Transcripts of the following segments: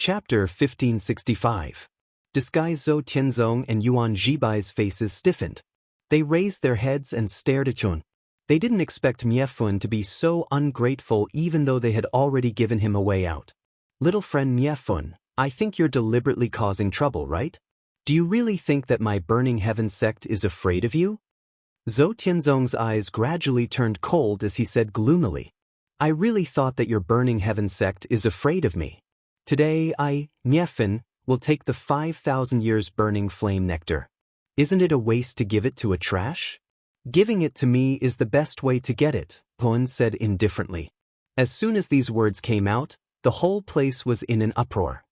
Chapter 1565. Disguised Zhou Tianzong and Yuan Zhibai's faces stiffened. They raised their heads and stared at Chun. They didn't expect Miefun to be so ungrateful even though they had already given him a way out. Little friend Miefun, I think you're deliberately causing trouble, right? Do you really think that my Burning Heaven sect is afraid of you? Zhou Tianzong's eyes gradually turned cold as he said gloomily. I really thought that your Burning Heaven sect is afraid of me. Today Miefun, will take the 5,000 years burning flame nectar. Isn't it a waste to give it to a trash? Giving it to me is the best way to get it, Hun said indifferently. As soon as these words came out, the whole place was in an uproar.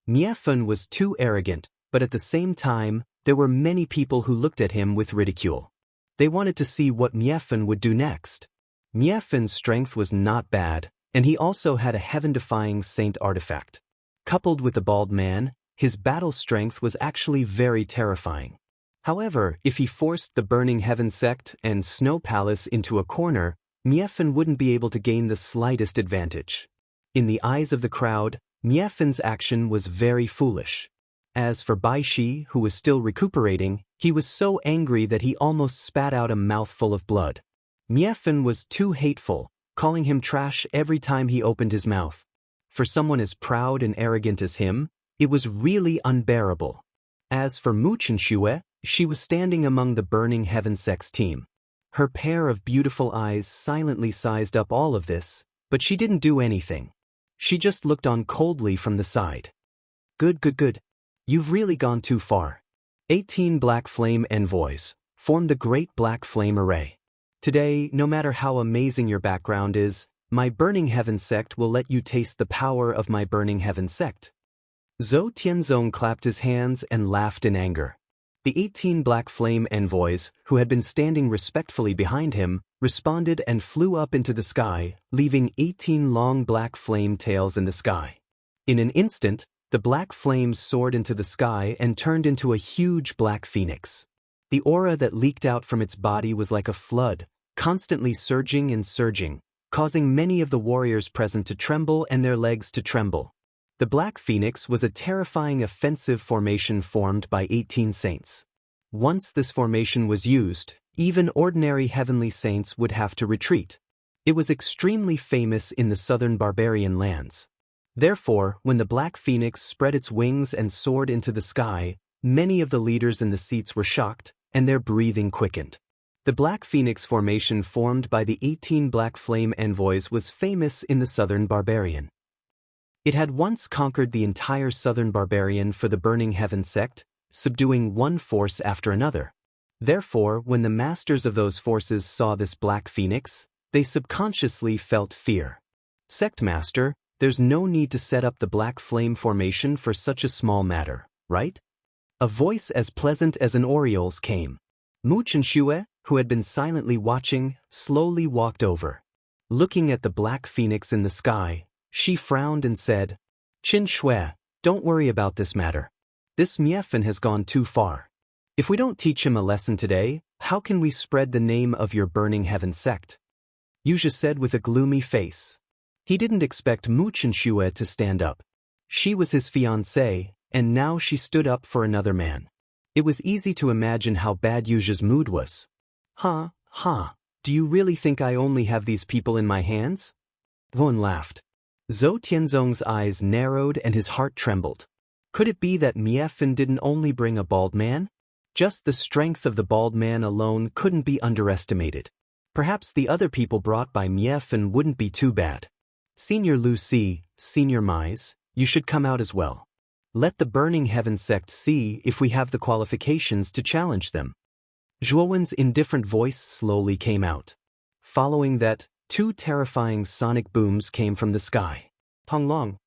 Miefun was too arrogant, but at the same time, there were many people who looked at him with ridicule. They wanted to see what Miefun would do next. Miefun's strength was not bad, and he also had a heaven-defying saint artifact. Coupled with the bald man, his battle strength was actually very terrifying. However, if he forced the Burning Heaven sect and Snow Palace into a corner, Miefun wouldn't be able to gain the slightest advantage. In the eyes of the crowd, Miefun's action was very foolish. As for Baishi, who was still recuperating, he was so angry that he almost spat out a mouthful of blood. Miefun was too hateful, calling him trash every time he opened his mouth. For someone as proud and arrogant as him, it was really unbearable. As for Mu Chenxue, she was standing among the Burning Heaven sect's team. Her pair of beautiful eyes silently sized up all of this, but she didn't do anything. She just looked on coldly from the side. Good. You've really gone too far. 18 Black Flame Envoys formed the Great Black Flame Array. Today, no matter how amazing your background is, my Burning Heaven sect will let you taste the power of my Burning Heaven sect. Zhou Tianzong clapped his hands and laughed in anger. The 18 Black Flame Envoys, who had been standing respectfully behind him, responded and flew up into the sky, leaving 18 long black flame tails in the sky. In an instant, the black flames soared into the sky and turned into a huge black phoenix. The aura that leaked out from its body was like a flood, constantly surging and surging, causing many of the warriors present to tremble and their legs to tremble. The Black Phoenix was a terrifying offensive formation formed by 18 saints. Once this formation was used, even ordinary heavenly saints would have to retreat. It was extremely famous in the southern barbarian lands. Therefore, when the Black Phoenix spread its wings and soared into the sky, many of the leaders in the seats were shocked, and their breathing quickened. The Black Phoenix formation formed by the 18 Black Flame Envoys was famous in the southern barbarian. It had once conquered the entire southern barbarian for the Burning Heaven sect, subduing one force after another. Therefore, when the masters of those forces saw this Black Phoenix, they subconsciously felt fear. Sect Master, there's no need to set up the Black Flame formation for such a small matter, right? A voice as pleasant as an oriole's came. Mu Chenxue, who had been silently watching, slowly walked over. Looking at the Black Phoenix in the sky, she frowned and said, Chenxue, don't worry about this matter. This Miefun has gone too far. If we don't teach him a lesson today, how can we spread the name of your Burning Heaven sect? Yuzha said with a gloomy face. He didn't expect Mu Chenxue to stand up. She was his fiancée, and now she stood up for another man. It was easy to imagine how bad Yuzha's mood was. Do you really think I only have these people in my hands? Hun laughed. Zhou Tianzong's eyes narrowed and his heart trembled. Could it be that Miefun didn't only bring a bald man? Just the strength of the bald man alone couldn't be underestimated. Perhaps the other people brought by Miefun wouldn't be too bad. Senior Lu Si, Senior Mais, you should come out as well. Let the Burning Heaven sect see if we have the qualifications to challenge them. Zhuowen's indifferent voice slowly came out. Following that, 2 terrifying sonic booms came from the sky. Tonglong.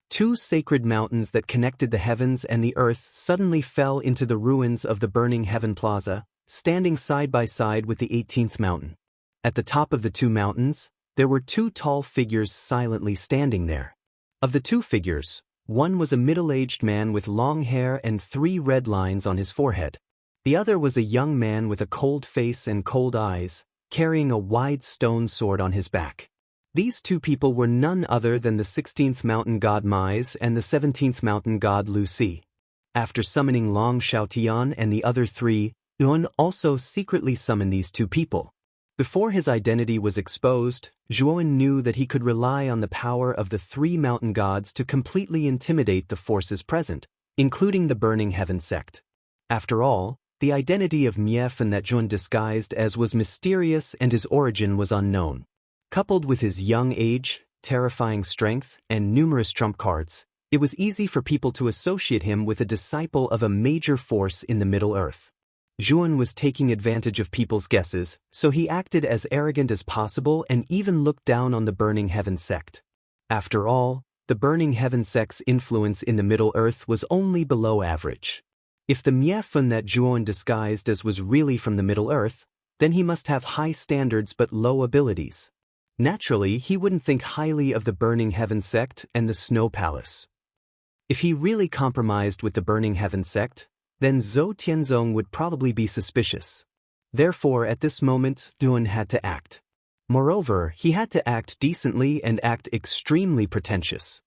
2 sacred mountains that connected the heavens and the earth suddenly fell into the ruins of the Burning Heaven Plaza, standing side by side with the 18th mountain. At the top of the 2 mountains, there were 2 tall figures silently standing there. Of the 2 figures, one was a middle-aged man with long hair and 3 red lines on his forehead. The other was a young man with a cold face and cold eyes, carrying a wide stone sword on his back. These two people were none other than the 16th mountain god Mais and the 17th mountain god Lucy. After summoning Long Xiaotian and the other three, Yuan also secretly summoned these two people. Before his identity was exposed, Zhuan knew that he could rely on the power of the three mountain gods to completely intimidate the forces present, including the Burning Heaven sect. After all, the identity of Miefan that Zhuan disguised as was mysterious and his origin was unknown. Coupled with his young age, terrifying strength, and numerous trump cards, it was easy for people to associate him with a disciple of a major force in the Middle Earth. Zhuan was taking advantage of people's guesses, so he acted as arrogant as possible and even looked down on the Burning Heaven sect. After all, the Burning Heaven sect's influence in the Middle Earth was only below average. If the Miefan that Zhuan disguised as was really from the Middle Earth, then he must have high standards but low abilities. Naturally, he wouldn't think highly of the Burning Heaven sect and the Snow Palace. If he really compromised with the Burning Heaven sect, then Zhou Tianzong would probably be suspicious. Therefore, at this moment, Zhuan had to act. Moreover, he had to act decently and act extremely pretentious.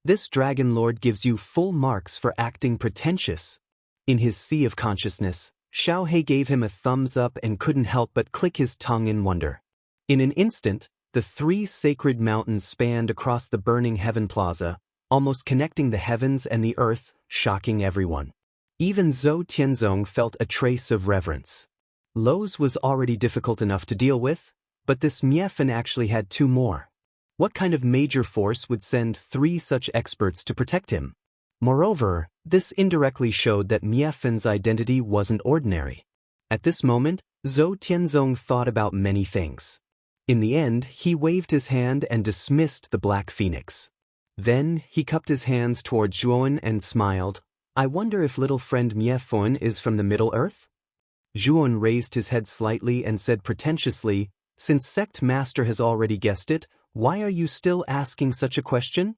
This Dragon Lord gives you full marks for acting pretentious. In his sea of consciousness, Xiao He gave him a thumbs up and couldn't help but click his tongue in wonder. In an instant, the three sacred mountains spanned across the Burning Heaven Plaza, almost connecting the heavens and the earth, shocking everyone. Even Zhou Tianzong felt a trace of reverence. Lo's was already difficult enough to deal with, but this Miefan actually had two more. What kind of major force would send three such experts to protect him? Moreover, this indirectly showed that Miefan's identity wasn't ordinary. At this moment, Zhou Tianzong thought about many things. In the end, he waved his hand and dismissed the Black Phoenix. Then, he cupped his hands toward Zhuan and smiled. I wonder if little friend Miefan is from the Middle Earth? Zhuan raised his head slightly and said pretentiously, since Sect Master has already guessed it, why are you still asking such a question?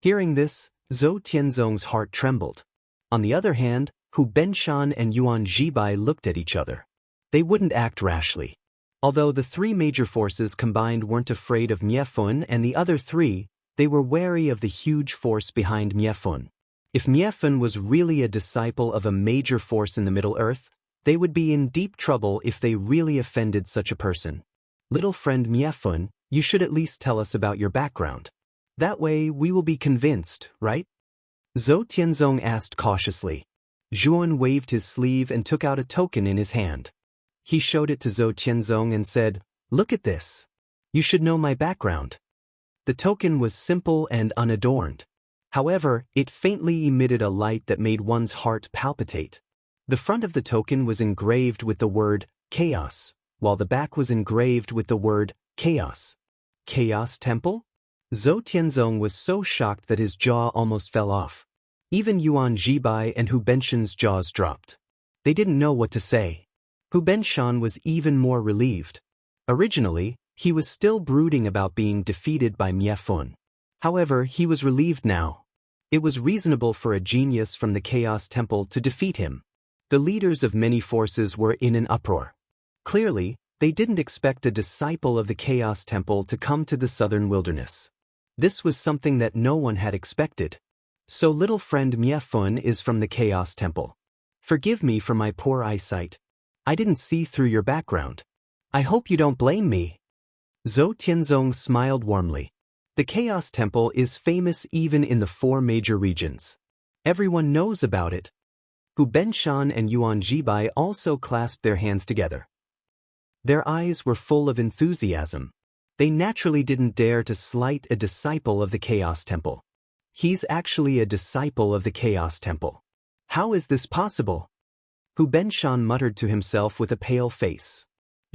Hearing this, Zhou Tianzong's heart trembled. On the other hand, Hu Benshan and Yuan Zhibai looked at each other. They wouldn't act rashly. Although the three major forces combined weren't afraid of Miefan and the other three, they were wary of the huge force behind Miefan. If Miefan was really a disciple of a major force in the Middle Earth, they would be in deep trouble if they really offended such a person. Little friend Miefan, you should at least tell us about your background. That way we will be convinced, right? Zhou Tianzong asked cautiously. Zhuan waved his sleeve and took out a token in his hand. He showed it to Zhou Tianzong and said, look at this. You should know my background. The token was simple and unadorned. However, it faintly emitted a light that made one's heart palpitate. The front of the token was engraved with the word Chaos, while the back was engraved with the word Chaos. Chaos Temple? Zhou Tianzong was so shocked that his jaw almost fell off. Even Yuan Zhibai and Hu Benshan's jaws dropped. They didn't know what to say. Hu Benshan was even more relieved. Originally, he was still brooding about being defeated by Miefan. However, he was relieved now. It was reasonable for a genius from the Chaos Temple to defeat him. The leaders of many forces were in an uproar. Clearly, they didn't expect a disciple of the Chaos Temple to come to the southern wilderness. This was something that no one had expected. So little friend Miefan is from the Chaos Temple. Forgive me for my poor eyesight. I didn't see through your background. I hope you don't blame me. Zhou Tianzong smiled warmly. The Chaos Temple is famous even in the 4 major regions. Everyone knows about it. Hu Benshan and Yuan Zhibai also clasped their hands together. Their eyes were full of enthusiasm. They naturally didn't dare to slight a disciple of the Chaos Temple. He's actually a disciple of the Chaos Temple. How is this possible? Hu Benshan muttered to himself with a pale face.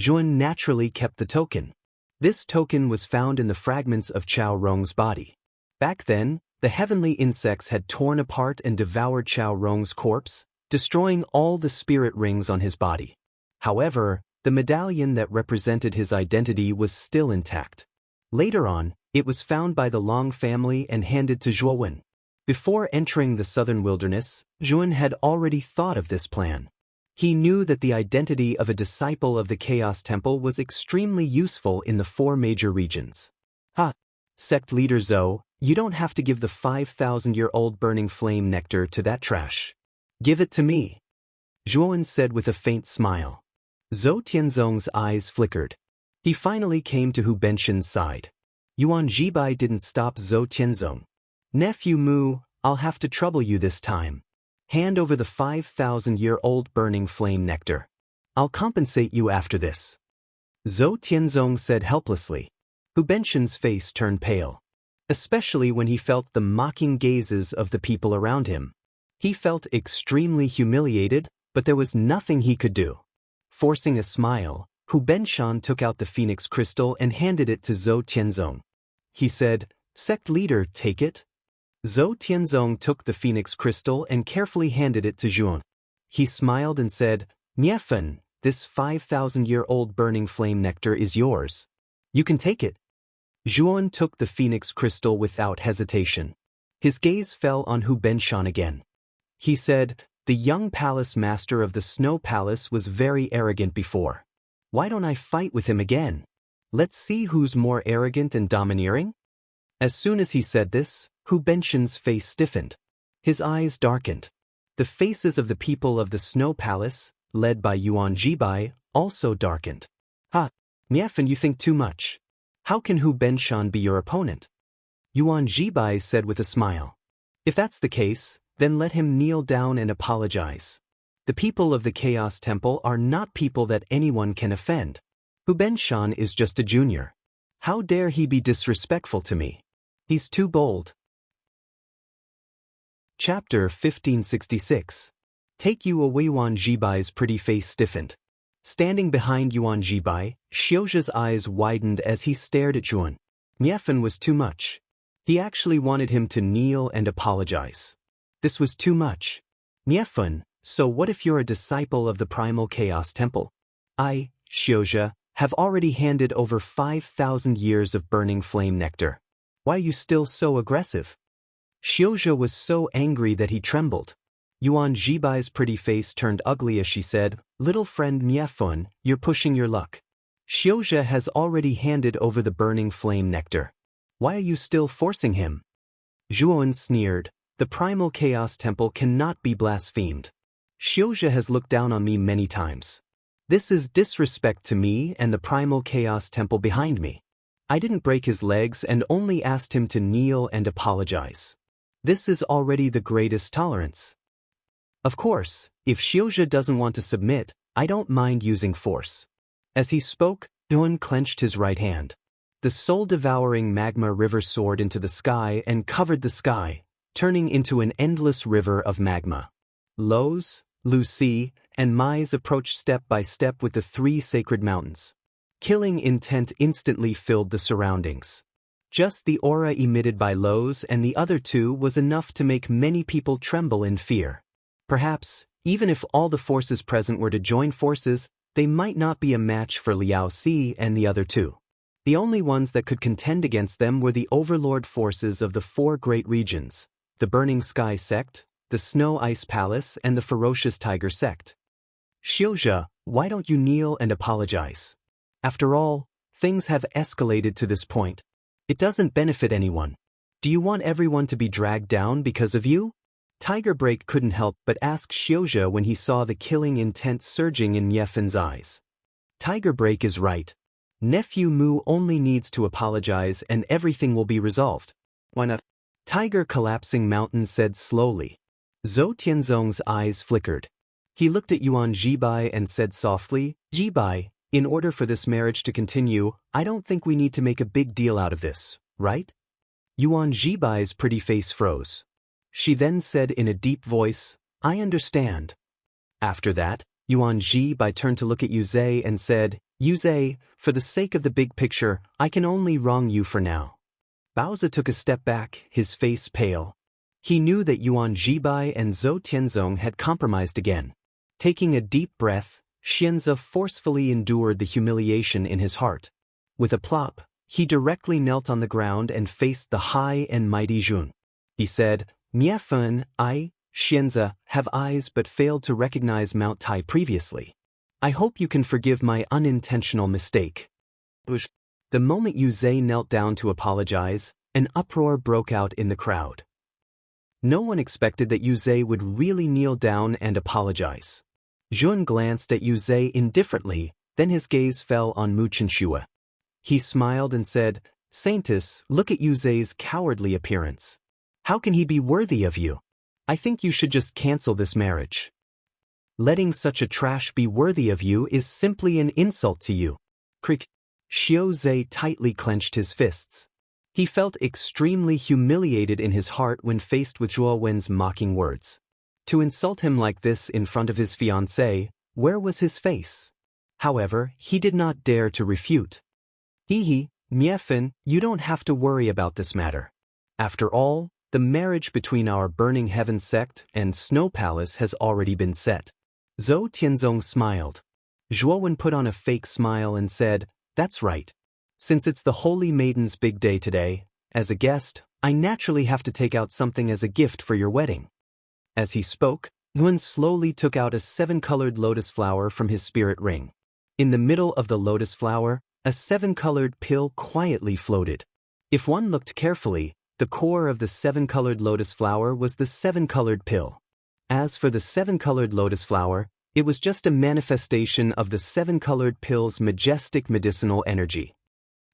Zhuan naturally kept the token. This token was found in the fragments of Chao Rong's body. Back then, the heavenly insects had torn apart and devoured Chao Rong's corpse, destroying all the spirit rings on his body. However, the medallion that represented his identity was still intact. Later on, it was found by the Long family and handed to Zhuan. Before entering the southern wilderness, Zhuan had already thought of this plan. He knew that the identity of a disciple of the Chaos Temple was extremely useful in the 4 major regions. Ha! Sect leader Zhou, you don't have to give the 5,000-year-old burning flame nectar to that trash. Give it to me. Zhuan said with a faint smile. Zhou Tianzong's eyes flickered. He finally came to Hu Benshan's side. Yuan Jibai didn't stop Zhou Tianzong. Nephew Mu, I'll have to trouble you this time. Hand over the 5,000-year-old burning flame nectar. I'll compensate you after this. Zhou Tianzong said helplessly. Hu Benshan's face turned pale, especially when he felt the mocking gazes of the people around him. He felt extremely humiliated, but there was nothing he could do. Forcing a smile, Hu Benshan took out the phoenix crystal and handed it to Zhou Tianzong. He said, "Sect leader, take it." Zhou Tianzong took the phoenix crystal and carefully handed it to Zhuan. He smiled and said, "Niefen, this 5,000-year-old burning flame nectar is yours. You can take it." Zhuan took the phoenix crystal without hesitation. His gaze fell on Hu Benshan again. He said, "The young palace master of the Snow Palace was very arrogant before. Why don't I fight with him again? Let's see who's more arrogant and domineering." As soon as he said this, Hu Benshan's face stiffened. His eyes darkened. The faces of the people of the Snow Palace, led by Yuan Jibai, also darkened. "Ha! Niefen, you think too much. How can Hu Benshan be your opponent?" Yuan Jibai said with a smile. "If that's the case, then let him kneel down and apologize. The people of the Chaos Temple are not people that anyone can offend. Hu Benshan is just a junior. How dare he be disrespectful to me? He's too bold." Chapter 1566. Take you away. Yuan Jibai's pretty face stiffened. Standing behind Yuan Jibai, Xiujia's eyes widened as he stared at Zhuan. Niefen was too much. He actually wanted him to kneel and apologize. This was too much. "Niefen, so what if you're a disciple of the Primal Chaos Temple? I, Xiujia, have already handed over 5,000 years of burning flame nectar. Why are you still so aggressive?" Xiujia was so angry that he trembled. Yuan Jibai's pretty face turned ugly as she said, "Little friend Niefen, you're pushing your luck. Xiujia has already handed over the burning flame nectar. Why are you still forcing him?" Zhuan sneered, "The Primal Chaos Temple cannot be blasphemed. Xiujia has looked down on me many times. This is disrespect to me and the Primal Chaos Temple behind me. I didn't break his legs and only asked him to kneel and apologize. This is already the greatest tolerance. Of course, if Xiujia doesn't want to submit, I don't mind using force." As he spoke, Zhuan clenched his right hand. The soul-devouring magma river soared into the sky and covered the sky, turning into an endless river of magma. Lo's, Lucy, and Mais approached step by step with the three sacred mountains. Killing intent instantly filled the surroundings. Just the aura emitted by Lo's and the other two was enough to make many people tremble in fear. Perhaps, even if all the forces present were to join forces, they might not be a match for Liao Si and the other two. The only ones that could contend against them were the overlord forces of the four great regions, the Burning Sky Sect, the Snow Ice Palace, and the Ferocious Tiger Sect. "Xiujia, why don't you kneel and apologize? After all, things have escalated to this point. It doesn't benefit anyone. Do you want everyone to be dragged down because of you?" Tiger Break couldn't help but ask Xiujia when he saw the killing intent surging in Niefen's eyes. Tiger Break is right. Nephew Mu only needs to apologize and everything will be resolved. "Why not?" Tiger Collapsing Mountain said slowly. Zhou Tianzong's eyes flickered. He looked at Yuan Jibai and said softly, "Jibai, in order for this marriage to continue, I don't think we need to make a big deal out of this, right?" Yuan Jibai's pretty face froze. She then said in a deep voice, "I understand." After that, Yuan Jibai turned to look at Yuzhe and said, "Yuzhe, for the sake of the big picture, I can only wrong you for now." Baozi took a step back, his face pale. He knew that Yuan Jibai and Zhou Tianzong had compromised again. Taking a deep breath, Xianze forcefully endured the humiliation in his heart. With a plop, he directly knelt on the ground and faced the high and mighty Zhun. He said, "Niefen, I, Xianze, have eyes but failed to recognize Mount Tai previously. I hope you can forgive my unintentional mistake." The moment Yu Zhe knelt down to apologize, an uproar broke out in the crowd. No one expected that Yu Zhe would really kneel down and apologize. Jun glanced at Yu Zhe indifferently, then his gaze fell on Mu Chenxue. He smiled and said, "Saintess, look at Yu Zhe's cowardly appearance. How can he be worthy of you? I think you should just cancel this marriage. Letting such a trash be worthy of you is simply an insult to you." Creak. Xiao Zhe tightly clenched his fists. He felt extremely humiliated in his heart when faced with Zhuo Wen's mocking words. To insult him like this in front of his fiancée, where was his face? However, he did not dare to refute. "Hehe, Miefan, you don't have to worry about this matter. After all, the marriage between our Burning Heaven sect and Snow Palace has already been set." Zhou Tianzong smiled. Zhuo Wen put on a fake smile and said, "That's right. Since it's the Holy Maiden's big day today, as a guest, I naturally have to take out something as a gift for your wedding." As he spoke, Yuan slowly took out a 7-colored lotus flower from his spirit ring. In the middle of the lotus flower, a 7-colored pill quietly floated. If one looked carefully, the core of the 7-colored lotus flower was the 7-colored pill. As for the 7-colored lotus flower, it was just a manifestation of the 7-colored pill's majestic medicinal energy.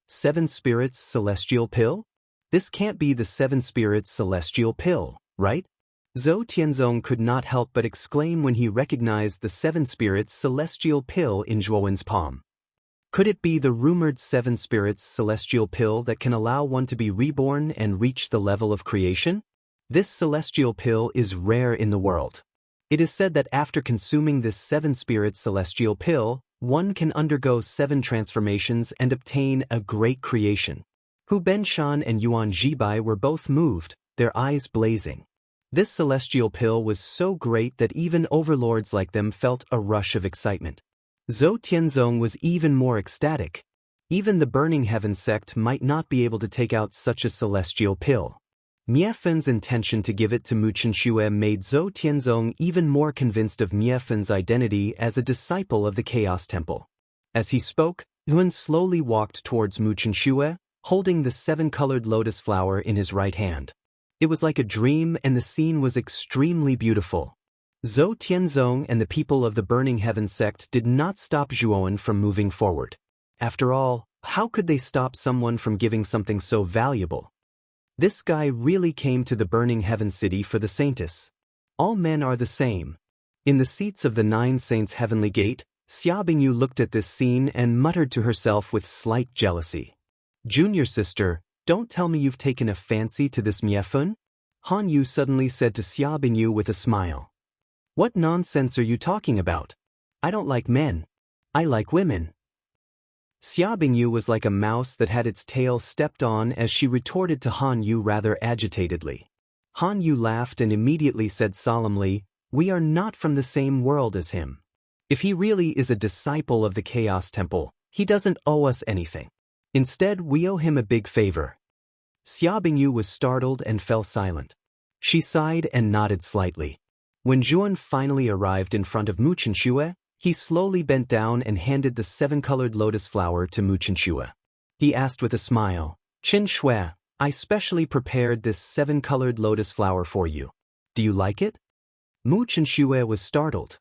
7 Spirits Celestial Pill? This can't be the 7 Spirits Celestial Pill, right? Zhou Tianzong could not help but exclaim when he recognized the 7 Spirits Celestial Pill in Zhuo Wen's palm. Could it be the rumored 7 Spirits Celestial Pill that can allow one to be reborn and reach the level of creation? This celestial pill is rare in the world. It is said that after consuming this 7 Spirits Celestial Pill, one can undergo 7 transformations and obtain a great creation. Hu Benshan and Yuan Zhibai were both moved, their eyes blazing. This celestial pill was so great that even overlords like them felt a rush of excitement. Zhou Tianzong was even more ecstatic. Even the Burning Heaven sect might not be able to take out such a celestial pill. Miefen's intention to give it to Mu Chenxue made Zhou Tianzong even more convinced of Miefen's identity as a disciple of the Chaos Temple. As he spoke, Yuan slowly walked towards Mu Chenxue, holding the 7-colored lotus flower in his right hand. It was like a dream and the scene was extremely beautiful. Zhou Tianzong and the people of the Burning Heaven sect did not stop Zhuowen from moving forward. After all, how could they stop someone from giving something so valuable? This guy really came to the Burning Heaven city for the saintess. All men are the same. In the seats of the 9 saints' heavenly gate, Xia Bingyu looked at this scene and muttered to herself with slight jealousy. "Junior sister, don't tell me you've taken a fancy to this Miefun?" Han Yu suddenly said to Xia Bingyu with a smile. "What nonsense are you talking about? I don't like men. I like women." Xia Bingyu was like a mouse that had its tail stepped on as she retorted to Han Yu rather agitatedly. Han Yu laughed and immediately said solemnly, "We are not from the same world as him. If he really is a disciple of the Chaos Temple, he doesn't owe us anything. Instead, we owe him a big favor." Xia Bingyu was startled and fell silent. She sighed and nodded slightly. When Zhuan finally arrived in front of Mu Chenxue, he slowly bent down and handed the 7-colored lotus flower to Mu Chenxue. He asked with a smile, "Chenxue, I specially prepared this 7-colored lotus flower for you. Do you like it?" Mu Chenxue was startled.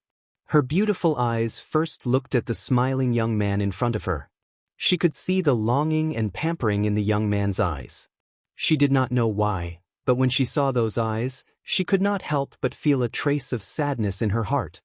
Her beautiful eyes first looked at the smiling young man in front of her. She could see the longing and pampering in the young man's eyes. She did not know why, but when she saw those eyes, she could not help but feel a trace of sadness in her heart.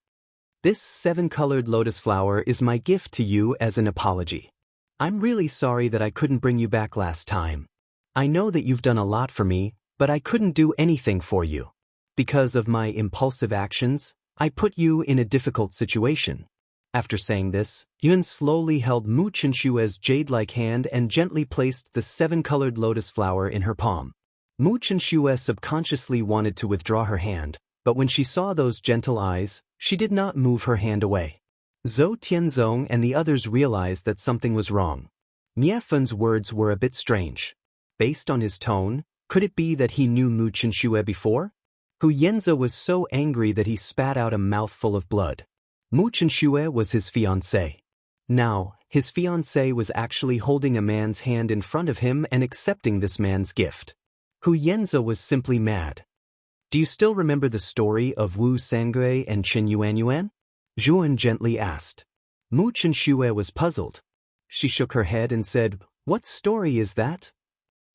"This 7-colored lotus flower is my gift to you as an apology. I'm really sorry that I couldn't bring you back last time. I know that you've done a lot for me, but I couldn't do anything for you. Because of my impulsive actions, I put you in a difficult situation." After saying this, Yun slowly held Mu Chenxue's jade-like hand and gently placed the 7-colored lotus flower in her palm. Mu Chenxue subconsciously wanted to withdraw her hand, but when she saw those gentle eyes, she did not move her hand away. Zhou Tianzong and the others realized that something was wrong. Miefen's words were a bit strange. Based on his tone, could it be that he knew Mu Chenxue before? Hu Yanze was so angry that he spat out a mouthful of blood. Mu Chenxue was his fiancée. Now, His fiancée was actually holding a man's hand in front of him and accepting this man's gift. Hu Yanzhe was simply mad. Do you still remember the story of Wu Sangui and Qin Yuanyuan? Zhuan gently asked. Mu Chenxue was puzzled. She shook her head and said, "What story is that?"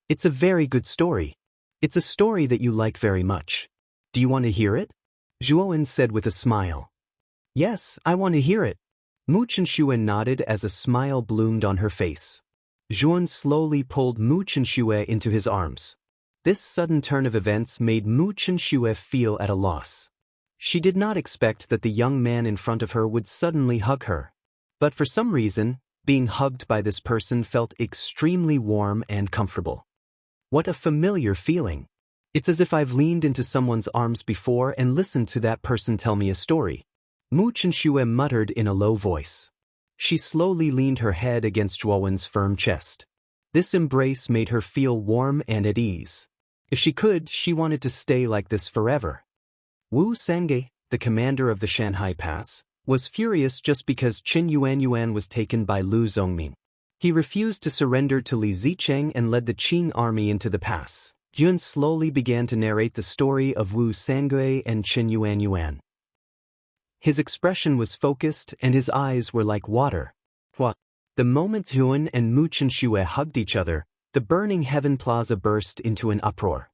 "It's a very good story. It's a story that you like very much. Do you want to hear it?" Zhuan said with a smile. "Yes, I want to hear it." Mu Chenxue nodded as a smile bloomed on her face. Zhuan slowly pulled Mu Chenxue into his arms. This sudden turn of events made Mu Chenxue feel at a loss. She did not expect that the young man in front of her would suddenly hug her. But for some reason, being hugged by this person felt extremely warm and comfortable. What a familiar feeling. It's as if I've leaned into someone's arms before and listened to that person tell me a story. Mu Chenxue muttered in a low voice. She slowly leaned her head against Zhuowen's firm chest. This embrace made her feel warm and at ease. If she could, she wanted to stay like this forever. Wu Sangui, the commander of the Shanhai Pass, was furious just because Qin Yuanyuan was taken by Lu Zongmin. He refused to surrender to Li Zicheng and led the Qing army into the pass. Yun slowly began to narrate the story of Wu Sangui and Qin Yuanyuan. His expression was focused and his eyes were like water. The moment Yun and Mu Chenxue hugged each other, the burning heaven plaza burst into an uproar.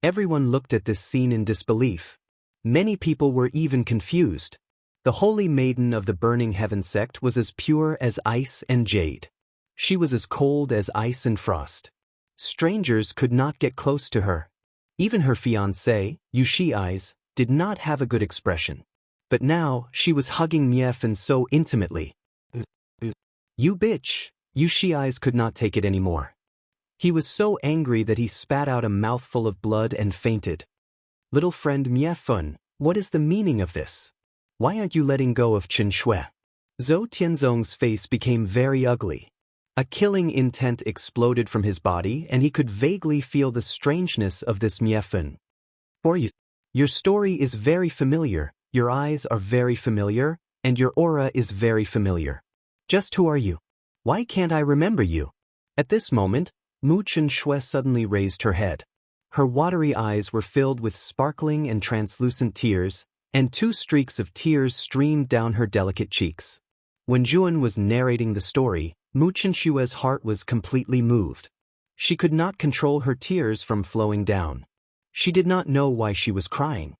Everyone looked at this scene in disbelief. Many people were even confused. The holy maiden of the burning heaven sect was as pure as ice and jade. She was as cold as ice and frost. Strangers could not get close to her. Even her fiancé, Yu Shi'ai's, did not have a good expression. But now, she was hugging Miefan so intimately. "You bitch!" Yu Shi'ai's could not take it anymore. He was so angry that he spat out a mouthful of blood and fainted. "Little friend Miefan, what is the meaning of this? Why aren't you letting go of Qin Shui?" Zhou Tianzong's face became very ugly. A killing intent exploded from his body and he could vaguely feel the strangeness of this Miefan. "For you, your story is very familiar, your eyes are very familiar, and your aura is very familiar. Just who are you? Why can't I remember you?" At this moment, Mu Chenxue suddenly raised her head. Her watery eyes were filled with sparkling and translucent tears, and 2 streaks of tears streamed down her delicate cheeks. When Zhuan was narrating the story, Mu Chenxue's heart was completely moved. She could not control her tears from flowing down. She did not know why she was crying.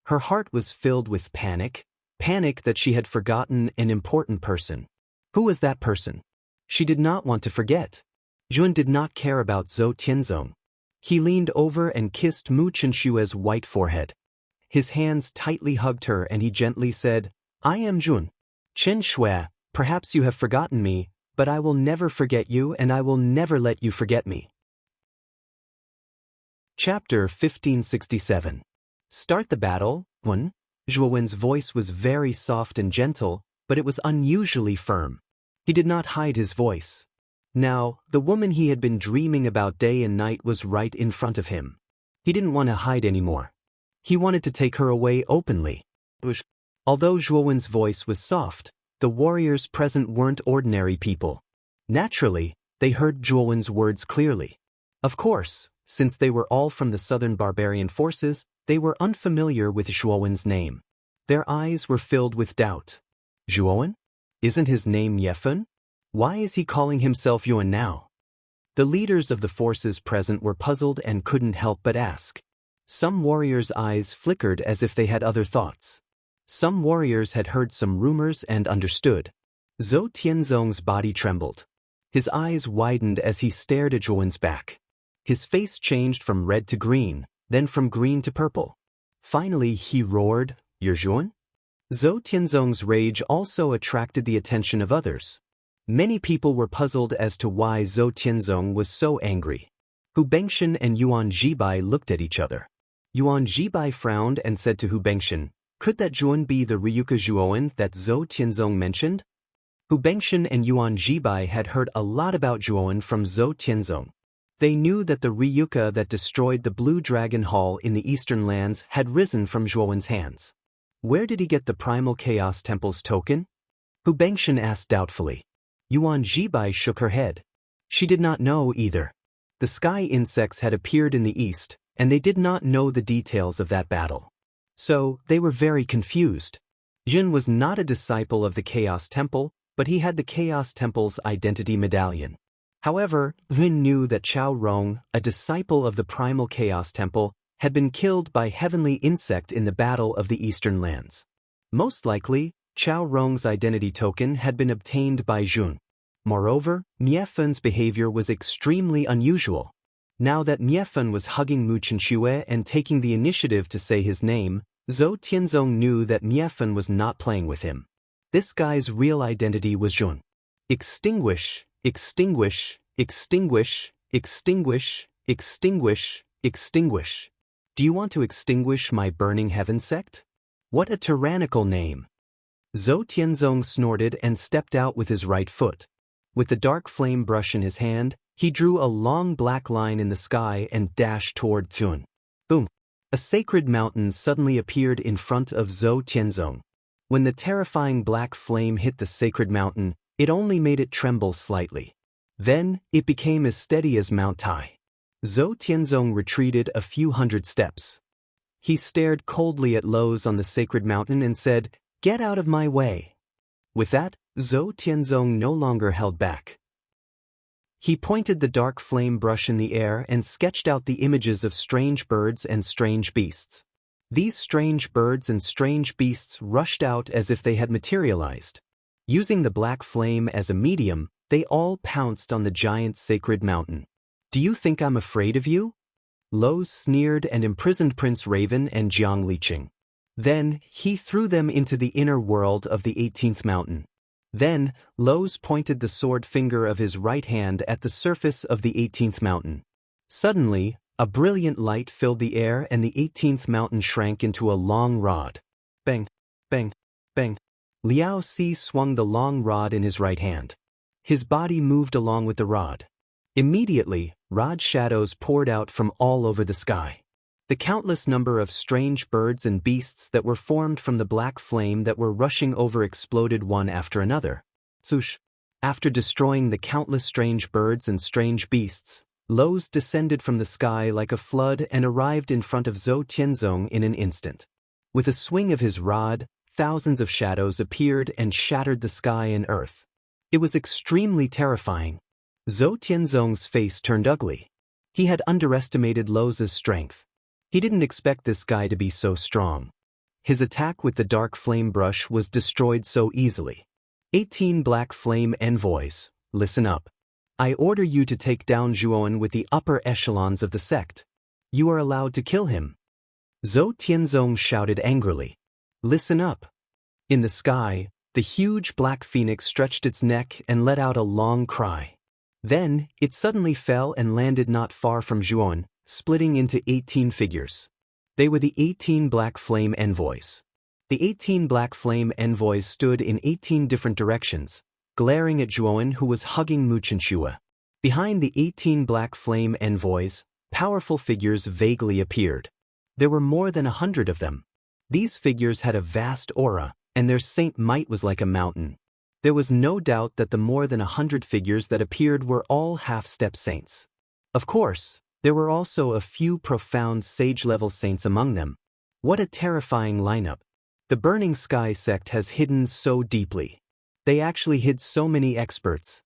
Her heart was filled with panic that she had forgotten an important person. Who was that person? She did not want to forget. Zhuan did not care about Zhou Tianzong. He leaned over and kissed Mu Chenxue's white forehead. His hands tightly hugged her and he gently said, "I am Zhuan. Qin Shui, perhaps you have forgotten me, but I will never forget you and I will never let you forget me." Chapter 1567. Start the battle, 1. Zhuowen's voice was very soft and gentle, but it was unusually firm. He did not hide his voice. Now, the woman he had been dreaming about day and night was right in front of him. He didn't want to hide anymore. He wanted to take her away openly. Although Zhuowen's voice was soft, the warriors present weren't ordinary people. Naturally, they heard Zhuowen's words clearly. Of course, since they were all from the southern barbarian forces, they were unfamiliar with Zhuowen's name. Their eyes were filled with doubt. Zhuowen? Isn't his name Miefan? Why is he calling himself Yuan now? The leaders of the forces present were puzzled and couldn't help but ask. Some warriors' eyes flickered as if they had other thoughts. Some warriors had heard some rumors and understood. Zhou Tianzong's body trembled. His eyes widened as he stared at Zhuowen's back. His face changed from red to green, then from green to purple. Finally, he roared, "You're Zhuowen?" Zhou Tianzong's rage also attracted the attention of others. Many people were puzzled as to why Zhou Tianzong was so angry. Hu Bengshan and Yuan Zhibai looked at each other. Yuan Zhibai frowned and said to Hu Bengshan, "Could that Zhuowen be the Ryuka Zhuowen that Zhou Tianzong mentioned?" Hu Bengshan and Yuan Zhibai had heard a lot about Zhuowen from Zhou Tianzong. They knew that the Ryuka that destroyed the Blue Dragon Hall in the Eastern Lands had risen from Zhuowen's hands. Where did he get the Primal Chaos Temple's token? Hu Bengshan asked doubtfully. Yuan Jibai shook her head. She did not know either. The sky insects had appeared in the east, and they did not know the details of that battle. So, they were very confused. Jin was not a disciple of the Chaos Temple, but he had the Chaos Temple's identity medallion. However, Jin knew that Chao Rong, a disciple of the Primal Chaos Temple, had been killed by Heavenly Insect in the Battle of the Eastern Lands. Most likely, Chao Rong's identity token had been obtained by Jun. Moreover, Miefen's behavior was extremely unusual. Now that Miefen was hugging Mu Chenxue and taking the initiative to say his name, Zhou Tianzong knew that Miefen was not playing with him. This guy's real identity was Jun. Extinguish, extinguish, extinguish, extinguish, extinguish, extinguish. Do you want to extinguish my burning heaven sect? What a tyrannical name. Zhou Tianzong snorted and stepped out with his right foot. With the dark flame brush in his hand, he drew a long black line in the sky and dashed toward Jun. Boom! A sacred mountain suddenly appeared in front of Zhou Tianzong. When the terrifying black flame hit the sacred mountain, it only made it tremble slightly. Then, it became as steady as Mount Tai. Zhou Tianzong retreated a few hundred steps. He stared coldly at Lowe's on the sacred mountain and said, "Get out of my way." With that, Zhou Tianzong no longer held back. He pointed the dark flame brush in the air and sketched out the images of strange birds and strange beasts. These strange birds and strange beasts rushed out as if they had materialized. Using the black flame as a medium, they all pounced on the giant sacred mountain. "Do you think I'm afraid of you?" Lowe's sneered and imprisoned Prince Raven and Jiang Liqing. Then, he threw them into the inner world of the 18th mountain. Then, Lowe's pointed the sword finger of his right hand at the surface of the 18th mountain. Suddenly, a brilliant light filled the air and the 18th mountain shrank into a long rod. Bang, bang, bang. Liao Si swung the long rod in his right hand. His body moved along with the rod. Immediately, rod shadows poured out from all over the sky. The countless number of strange birds and beasts that were formed from the black flame that were rushing over exploded one after another. Swoosh! After destroying the countless strange birds and strange beasts, Lowe's descended from the sky like a flood and arrived in front of Zhou Tianzong in an instant. With a swing of his rod, thousands of shadows appeared and shattered the sky and earth. It was extremely terrifying. Zhou Tianzong's face turned ugly. He had underestimated Lowe's strength. He didn't expect this guy to be so strong. His attack with the dark flame brush was destroyed so easily. 18 Black Flame Envoys, listen up. I order you to take down Zhuoan with the upper echelons of the sect. You are allowed to kill him. Zhou Tianzong shouted angrily. Listen up. In the sky, the huge black phoenix stretched its neck and let out a long cry. Then, it suddenly fell and landed not far from Zhuoan, splitting into 18 figures. They were the 18 Black Flame Envoys. The 18 Black Flame Envoys stood in 18 different directions, glaring at Zhuoan who was hugging Mu Chenxue. Behind the 18 Black Flame Envoys, powerful figures vaguely appeared. There were more than 100 of them. These figures had a vast aura, and their saint might was like a mountain. There was no doubt that the more than 100 figures that appeared were all half-step saints. Of course, there were also a few profound sage-level saints among them. What a terrifying lineup. The Burning Sky sect has hidden so deeply. They actually hid so many experts.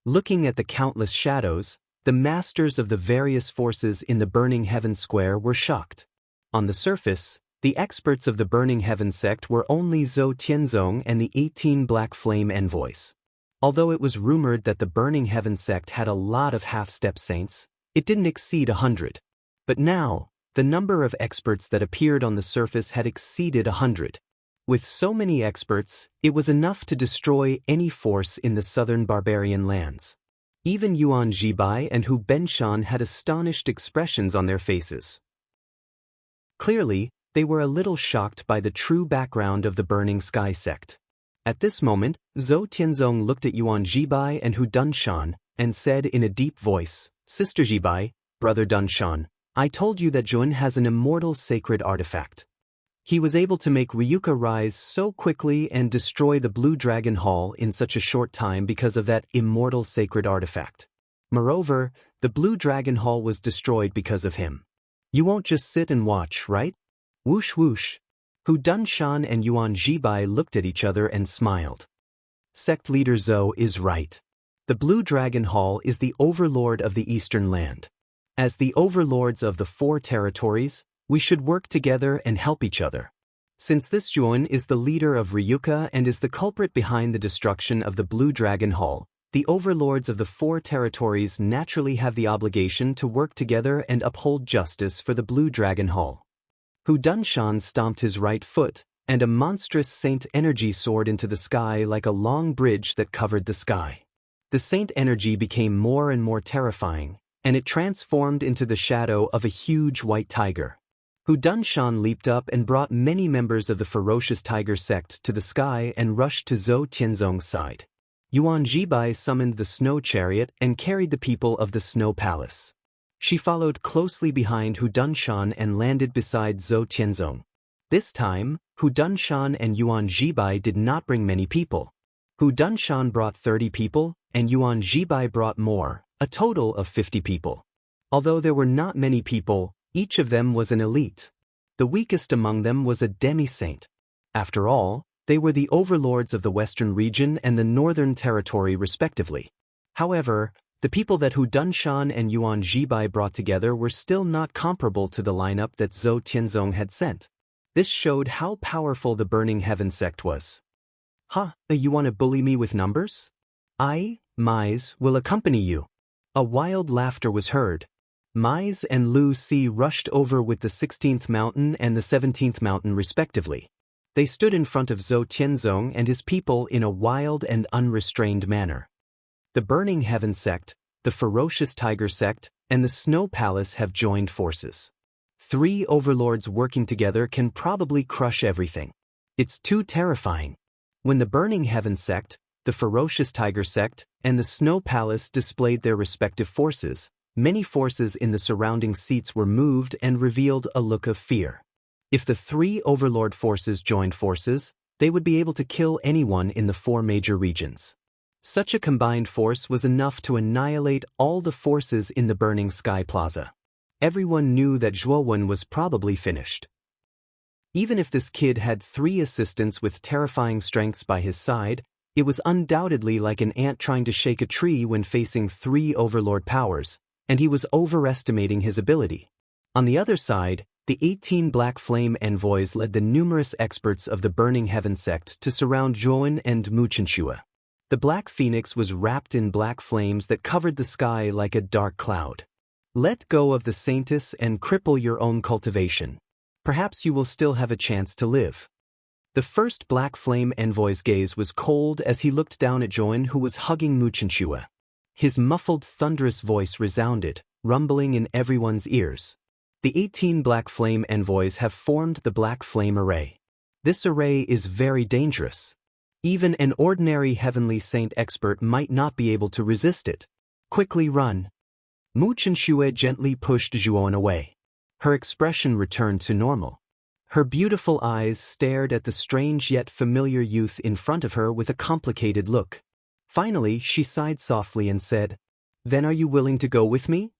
Looking at the countless shadows, the masters of the various forces in the Burning Heaven Square were shocked. On the surface, the experts of the Burning Heaven sect were only Zhou Tianzong and the 18 Black Flame Envoys. Although it was rumored that the Burning Heaven sect had a lot of half-step saints, it didn't exceed 100. But now, the number of experts that appeared on the surface had exceeded 100. With so many experts, it was enough to destroy any force in the southern barbarian lands. Even Yuan Jibai and Hu Benshan had astonished expressions on their faces. Clearly, they were a little shocked by the true background of the Burning Sky sect. At this moment, Zhou Tianzong looked at Yuan Jibai and Hu Dunshan and said in a deep voice, Sister Jibai, Brother Dunshan, I told you that Jun has an immortal sacred artifact. He was able to make Ryuka rise so quickly and destroy the Blue Dragon Hall in such a short time because of that immortal sacred artifact. Moreover, the Blue Dragon Hall was destroyed because of him. You won't just sit and watch, right? Whoosh whoosh. Hu Dunshan and Yuan Jibai looked at each other and smiled. Sect leader Zhou is right. The Blue Dragon Hall is the overlord of the Eastern Land. As the overlords of the 4 territories, we should work together and help each other. Since this Zhuan is the leader of Ryuka and is the culprit behind the destruction of the Blue Dragon Hall, the overlords of the 4 territories naturally have the obligation to work together and uphold justice for the Blue Dragon Hall. Hu Dunshan stomped his right foot, and a monstrous saint energy soared into the sky like a long bridge that covered the sky. The saint energy became more and more terrifying, and it transformed into the shadow of a huge white tiger. Hu Dunshan leaped up and brought many members of the ferocious tiger sect to the sky and rushed to Zhou Tianzong's side. Yuan Jibai summoned the snow chariot and carried the people of the snow palace. She followed closely behind Hu Dunshan and landed beside Zhou Tianzong. This time, Hu Dunshan and Yuan Jibai did not bring many people. Hu Dunshan brought 30 people, and Yuan Jibai brought more, a total of 50 people. Although there were not many people, each of them was an elite. The weakest among them was a demi-saint. After all, they were the overlords of the Western region and the Northern Territory respectively. However, the people that Hu Dunshan and Yuan Jibai brought together were still not comparable to the lineup that Zhou Tianzong had sent. This showed how powerful the Burning Heaven sect was. You want to bully me with numbers? I, Mais, will accompany you. A wild laughter was heard. Mais and Lu Si rushed over with the 16th mountain and the 17th mountain respectively. They stood in front of Zhou Tianzong and his people in a wild and unrestrained manner. The Burning Heaven sect, the Ferocious Tiger sect, and the Snow Palace have joined forces. 3 overlords working together can probably crush everything. It's too terrifying. When the Burning Heaven sect, the Ferocious Tiger sect, and the Snow Palace displayed their respective forces, many forces in the surrounding seats were moved and revealed a look of fear. If the 3 overlord forces joined forces, they would be able to kill anyone in the 4 major regions. Such a combined force was enough to annihilate all the forces in the Burning Sky Plaza. Everyone knew that Zhuowen was probably finished. Even if this kid had 3 assistants with terrifying strengths by his side, it was undoubtedly like an ant trying to shake a tree when facing 3 overlord powers, and he was overestimating his ability. On the other side, the 18 Black Flame envoys led the numerous experts of the Burning Heaven sect to surround Zhuowen and Muchenshua. The Black Phoenix was wrapped in black flames that covered the sky like a dark cloud. Let go of the Saintess and cripple your own cultivation. Perhaps you will still have a chance to live. The first Black Flame envoy's gaze was cold as he looked down at Zhuowen, who was hugging Muchenshua. His muffled, thunderous voice resounded, rumbling in everyone's ears. The 18 Black Flame envoys have formed the Black Flame Array. This array is very dangerous. Even an ordinary Heavenly Saint expert might not be able to resist it. Quickly run. Muchenshua gently pushed Zhuowen away. Her expression returned to normal. Her beautiful eyes stared at the strange yet familiar youth in front of her with a complicated look. Finally, she sighed softly and said, "Then are you willing to go with me?"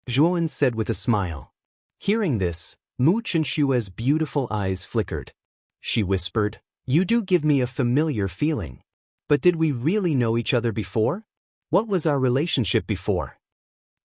Zhuowen said with a smile. Hearing this, Muchenshua's beautiful eyes flickered. She whispered, "You do give me a familiar feeling. But did we really know each other before? What was our relationship before?"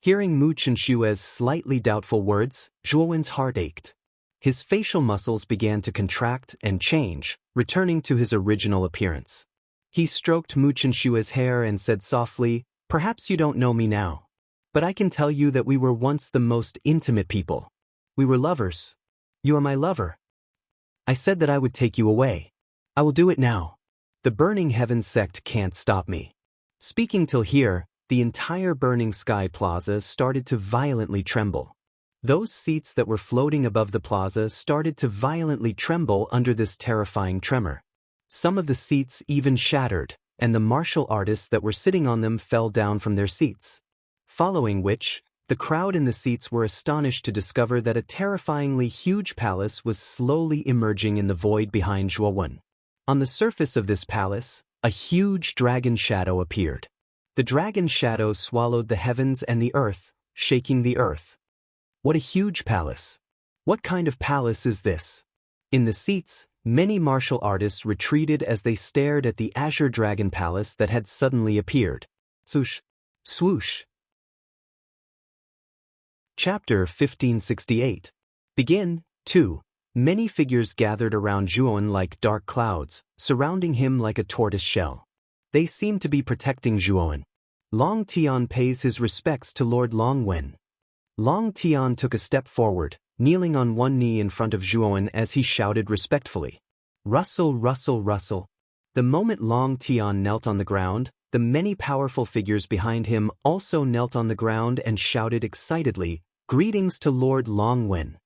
Hearing Muchenshua's slightly doubtful words, Zhuowen's heart ached. His facial muscles began to contract and change, returning to his original appearance. He stroked Muchenshua's hair and said softly, "Perhaps you don't know me now. But I can tell you that we were once the most intimate people. We were lovers. You are my lover. I said that I would take you away. I will do it now. The Burning Heaven sect can't stop me." Speaking till here, the entire Burning Sky Plaza started to violently tremble. Those seats that were floating above the plaza started to violently tremble under this terrifying tremor. Some of the seats even shattered, and the martial artists that were sitting on them fell down from their seats. Following which, The crowd in the seats were astonished to discover that a terrifyingly huge palace was slowly emerging in the void behind Zhuowen. On the surface of this palace, a huge dragon shadow appeared. The dragon shadow swallowed the heavens and the earth, shaking the earth. What a huge palace! What kind of palace is this? In the seats, many martial artists retreated as they stared at the azure dragon palace that had suddenly appeared. Swoosh! Swoosh! Chapter 1568. Begin. 2. Many figures gathered around Zhuowen like dark clouds, surrounding him like a tortoise shell. They seemed to be protecting Zhuowen. Long Tian pays his respects to Lord Long Wen. Long Tian took a step forward, kneeling on one knee in front of Zhuowen as he shouted respectfully. Rustle, rustle, rustle. The moment Long Tian knelt on the ground, the many powerful figures behind him also knelt on the ground and shouted excitedly, "Greetings to Lord Long Wen."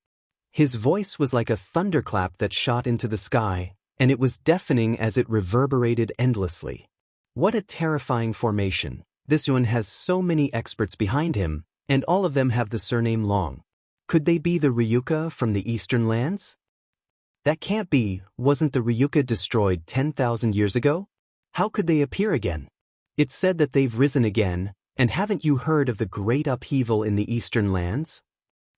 His voice was like a thunderclap that shot into the sky, and it was deafening as it reverberated endlessly. What a terrifying formation. This one has so many experts behind him, and all of them have the surname Long. Could they be the Ryuka from the eastern lands? That can't be. Wasn't the Ryuka destroyed 10,000 years ago? How could they appear again? It's said that they've risen again, and haven't you heard of the great upheaval in the eastern lands?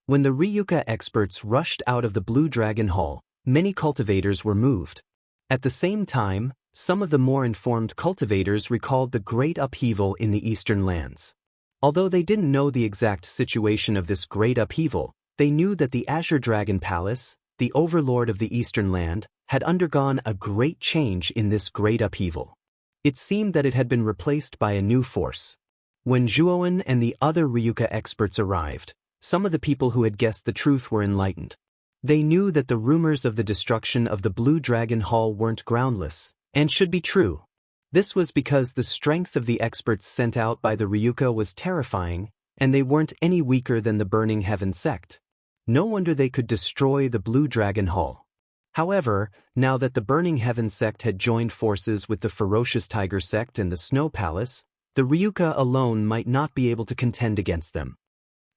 When the Ryuka experts rushed out of the Blue Dragon Hall, many cultivators were moved. At the same time, some of the more informed cultivators recalled the great upheaval in the eastern lands. Although they didn't know the exact situation of this great upheaval, they knew that the Azure Dragon Palace, the overlord of the eastern land, had undergone a great change in this great upheaval. It seemed that it had been replaced by a new force. When Zhuowen and the other Ryuka experts arrived, some of the people who had guessed the truth were enlightened. They knew that the rumors of the destruction of the Blue Dragon Hall weren't groundless, and should be true. This was because the strength of the experts sent out by the Ryuka was terrifying, and they weren't any weaker than the Burning Heaven sect. No wonder they could destroy the Blue Dragon Hall. However, now that the Burning Heaven sect had joined forces with the Ferocious Tiger sect and the Snow Palace, the Ryuka alone might not be able to contend against them.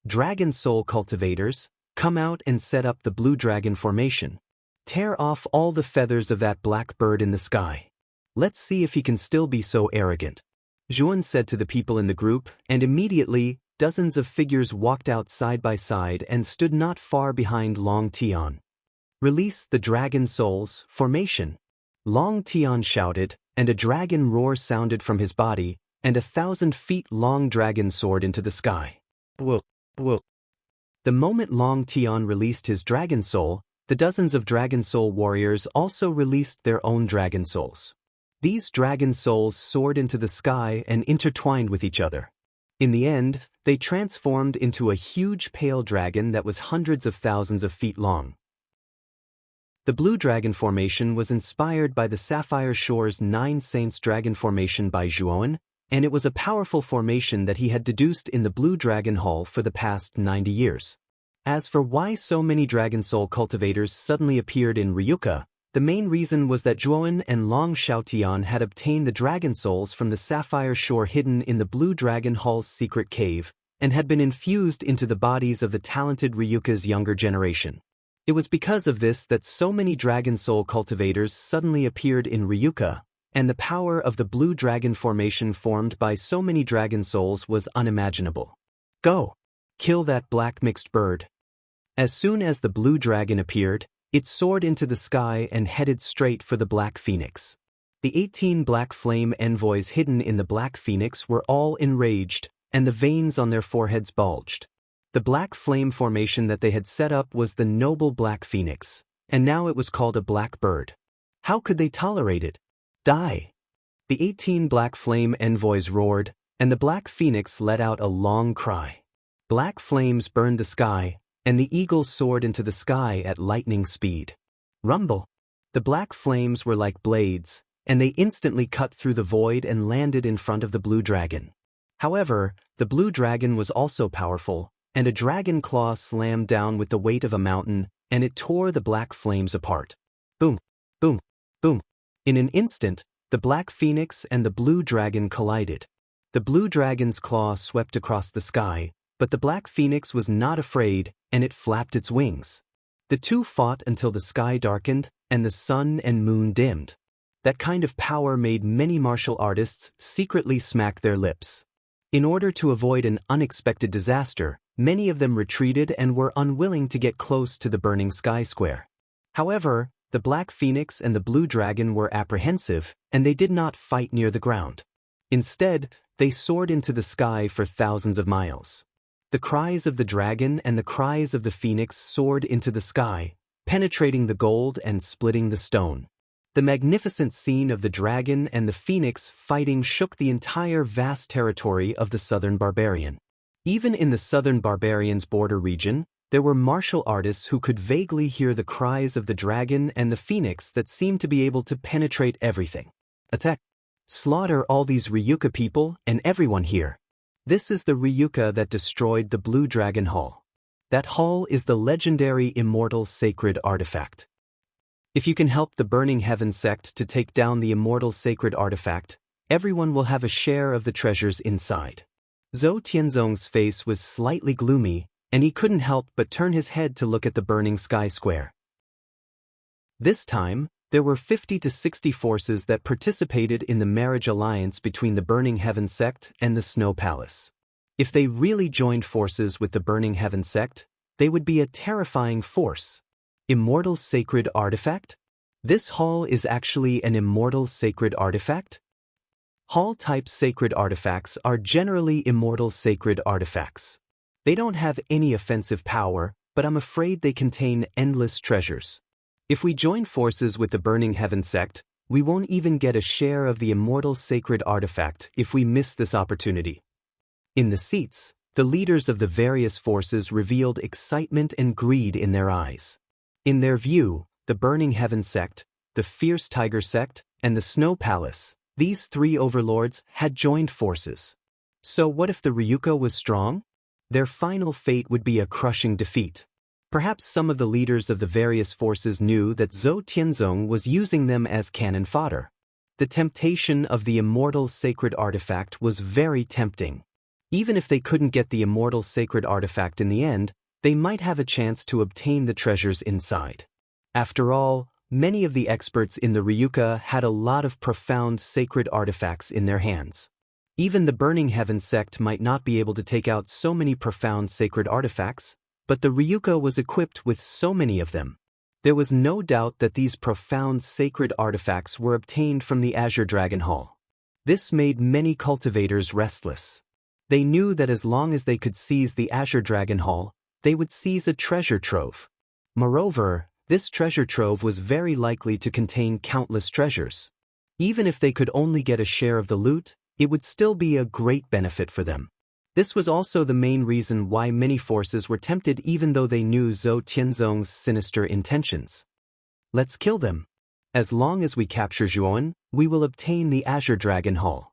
Dragon Soul cultivators, come out and set up the Blue Dragon formation. Tear off all the feathers of that black bird in the sky. Let's see if he can still be so arrogant. Zhuowen said to the people in the group, and immediately, dozens of figures walked out side by side and stood not far behind Long Tian. Release the Dragon Souls formation. Long Tian shouted, and a dragon roar sounded from his body, and 1,000 feet long dragon soared into the sky. Whoa, whoa. The moment Long Tian released his Dragon Soul, the dozens of Dragon Soul warriors also released their own Dragon Souls. These Dragon Souls soared into the sky and intertwined with each other. In the end, they transformed into a huge pale dragon that was hundreds of thousands of feet long. The Blue Dragon Formation was inspired by the Sapphire Shore's 9 Saints Dragon Formation by Zhuowen, and it was a powerful formation that he had deduced in the Blue Dragon Hall for the past 90 years. As for why so many Dragon Soul cultivators suddenly appeared in Ryuka, the main reason was that Zhuowen and Long Xiaotian had obtained the Dragon Souls from the Sapphire Shore hidden in the Blue Dragon Hall's secret cave, and had been infused into the bodies of the talented Ryuka's younger generation. It was because of this that so many Dragon Soul cultivators suddenly appeared in Ryuka, and the power of the Blue Dragon Formation formed by so many Dragon Souls was unimaginable. Go! Kill that black mixed bird. As soon as the Blue Dragon appeared, it soared into the sky and headed straight for the Black Phoenix. The 18 Black Flame envoys hidden in the Black Phoenix were all enraged, and the veins on their foreheads bulged. The Black Flame formation that they had set up was the noble Black Phoenix, and now it was called a Black Bird. How could they tolerate it? Die! The 18 Black Flame envoys roared, and the Black Phoenix let out a long cry. Black flames burned the sky, and the eagle soared into the sky at lightning speed. Rumble! The black flames were like blades, and they instantly cut through the void and landed in front of the Blue Dragon. However, the Blue Dragon was also powerful, and a dragon claw slammed down with the weight of a mountain, and it tore the black flames apart. Boom! Boom! Boom! In an instant, the Black Phoenix and the Blue Dragon collided. The Blue Dragon's claw swept across the sky, But the black phoenix was not afraid, and it flapped its wings. The two fought until the sky darkened, and the sun and moon dimmed. That kind of power made many martial artists secretly smack their lips. In order to avoid an unexpected disaster, many of them retreated and were unwilling to get close to the burning sky square. However, the black phoenix and the blue dragon were apprehensive, and they did not fight near the ground. Instead, they soared into the sky for thousands of miles. The cries of the dragon and the cries of the phoenix soared into the sky, penetrating the gold and splitting the stone. The magnificent scene of the dragon and the phoenix fighting shook the entire vast territory of the southern barbarian. Even in the southern barbarian's border region, there were martial artists who could vaguely hear the cries of the dragon and the phoenix that seemed to be able to penetrate everything. Attack! Slaughter all these Ryuka people and everyone here. This is the Ryuka that destroyed the Blue Dragon Hall. That hall is the legendary immortal sacred artifact. If you can help the Burning Heaven sect to take down the immortal sacred artifact, everyone will have a share of the treasures inside. Zhou Tianzong's face was slightly gloomy, and he couldn't help but turn his head to look at the burning sky square. This time, there were 50 to 60 forces that participated in the marriage alliance between the Burning Heaven sect and the Snow Palace. If they really joined forces with the Burning Heaven sect, they would be a terrifying force. Immortal sacred artifact? This hall is actually an immortal sacred artifact? Hall-type sacred artifacts are generally immortal sacred artifacts. They don't have any offensive power, but I'm afraid they contain endless treasures. If we join forces with the Burning Heaven sect, we won't even get a share of the immortal sacred artifact if we miss this opportunity. In the seats, the leaders of the various forces revealed excitement and greed in their eyes. In their view, the Burning Heaven sect, the Fierce Tiger sect, and the Snow Palace, these three overlords had joined forces. So what if the Ryuka was strong? Their final fate would be a crushing defeat. Perhaps some of the leaders of the various forces knew that Zhou Tianzong was using them as cannon fodder. The temptation of the immortal sacred artifact was very tempting. Even if they couldn't get the immortal sacred artifact in the end, they might have a chance to obtain the treasures inside. After all, many of the experts in the Ryuka had a lot of profound sacred artifacts in their hands. Even the Burning Heaven sect might not be able to take out so many profound sacred artifacts, but the Ryuka was equipped with so many of them. There was no doubt that these profound sacred artifacts were obtained from the Azure Dragon Hall. This made many cultivators restless. They knew that as long as they could seize the Azure Dragon Hall, they would seize a treasure trove. Moreover, this treasure trove was very likely to contain countless treasures. Even if they could only get a share of the loot, it would still be a great benefit for them. This was also the main reason why many forces were tempted even though they knew Zhou Tianzong's sinister intentions. Let's kill them. As long as we capture Zhuan, we will obtain the Azure Dragon Hall.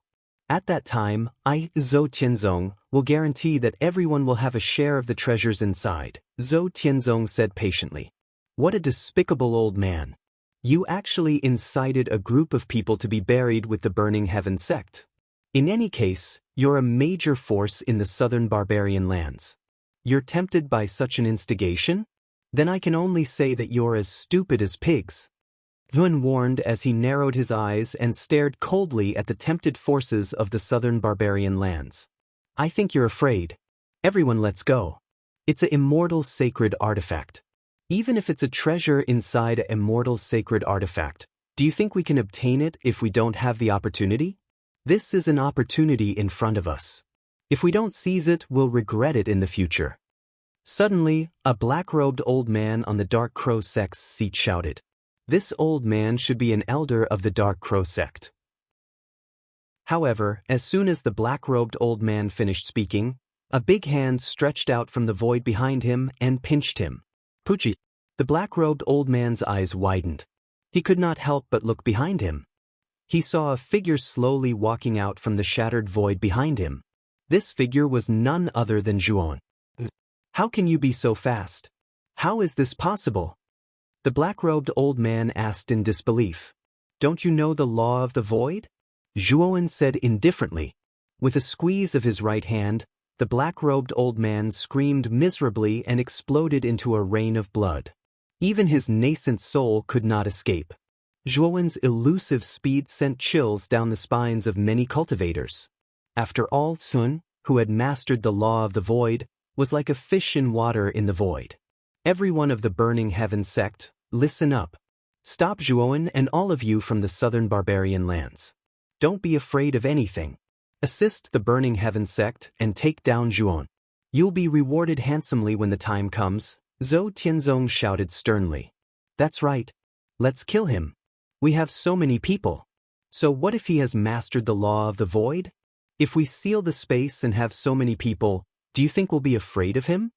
At that time, Zhou Tianzong, will guarantee that everyone will have a share of the treasures inside, Zhou Tianzong said patiently. What a despicable old man. You actually incited a group of people to be buried with the Burning Heaven sect. In any case, you're a major force in the southern barbarian lands. You're tempted by such an instigation? Then I can only say that you're as stupid as pigs. Yuan warned as he narrowed his eyes and stared coldly at the tempted forces of the southern barbarian lands. I think you're afraid. Everyone let's go. It's an immortal sacred artifact. Even if it's a treasure inside an immortal sacred artifact, do you think we can obtain it if we don't have the opportunity? This is an opportunity in front of us. If we don't seize it, we'll regret it in the future. Suddenly, a black-robed old man on the Dark Crow sect's seat shouted. This old man should be an elder of the Dark Crow sect. However, as soon as the black-robed old man finished speaking, a big hand stretched out from the void behind him and pinched him. Pucci. The black-robed old man's eyes widened. He could not help but look behind him. He saw a figure slowly walking out from the shattered void behind him. This figure was none other than Zhuan. How can you be so fast? How is this possible? The black-robed old man asked in disbelief. Don't you know the law of the void? Zhuan said indifferently. With a squeeze of his right hand, the black-robed old man screamed miserably and exploded into a rain of blood. Even his nascent soul could not escape. Zhuowen's elusive speed sent chills down the spines of many cultivators. After all, Sun, who had mastered the law of the void, was like a fish in water in the void. Everyone of the Burning Heaven sect, listen up. Stop Zhuowen and all of you from the southern barbarian lands. Don't be afraid of anything. Assist the Burning Heaven sect and take down Zhuowen. You'll be rewarded handsomely when the time comes, Zhou Tianzong shouted sternly. That's right. Let's kill him. We have so many people. So what if he has mastered the law of the void? If we seal the space and have so many people, do you think we'll be afraid of him?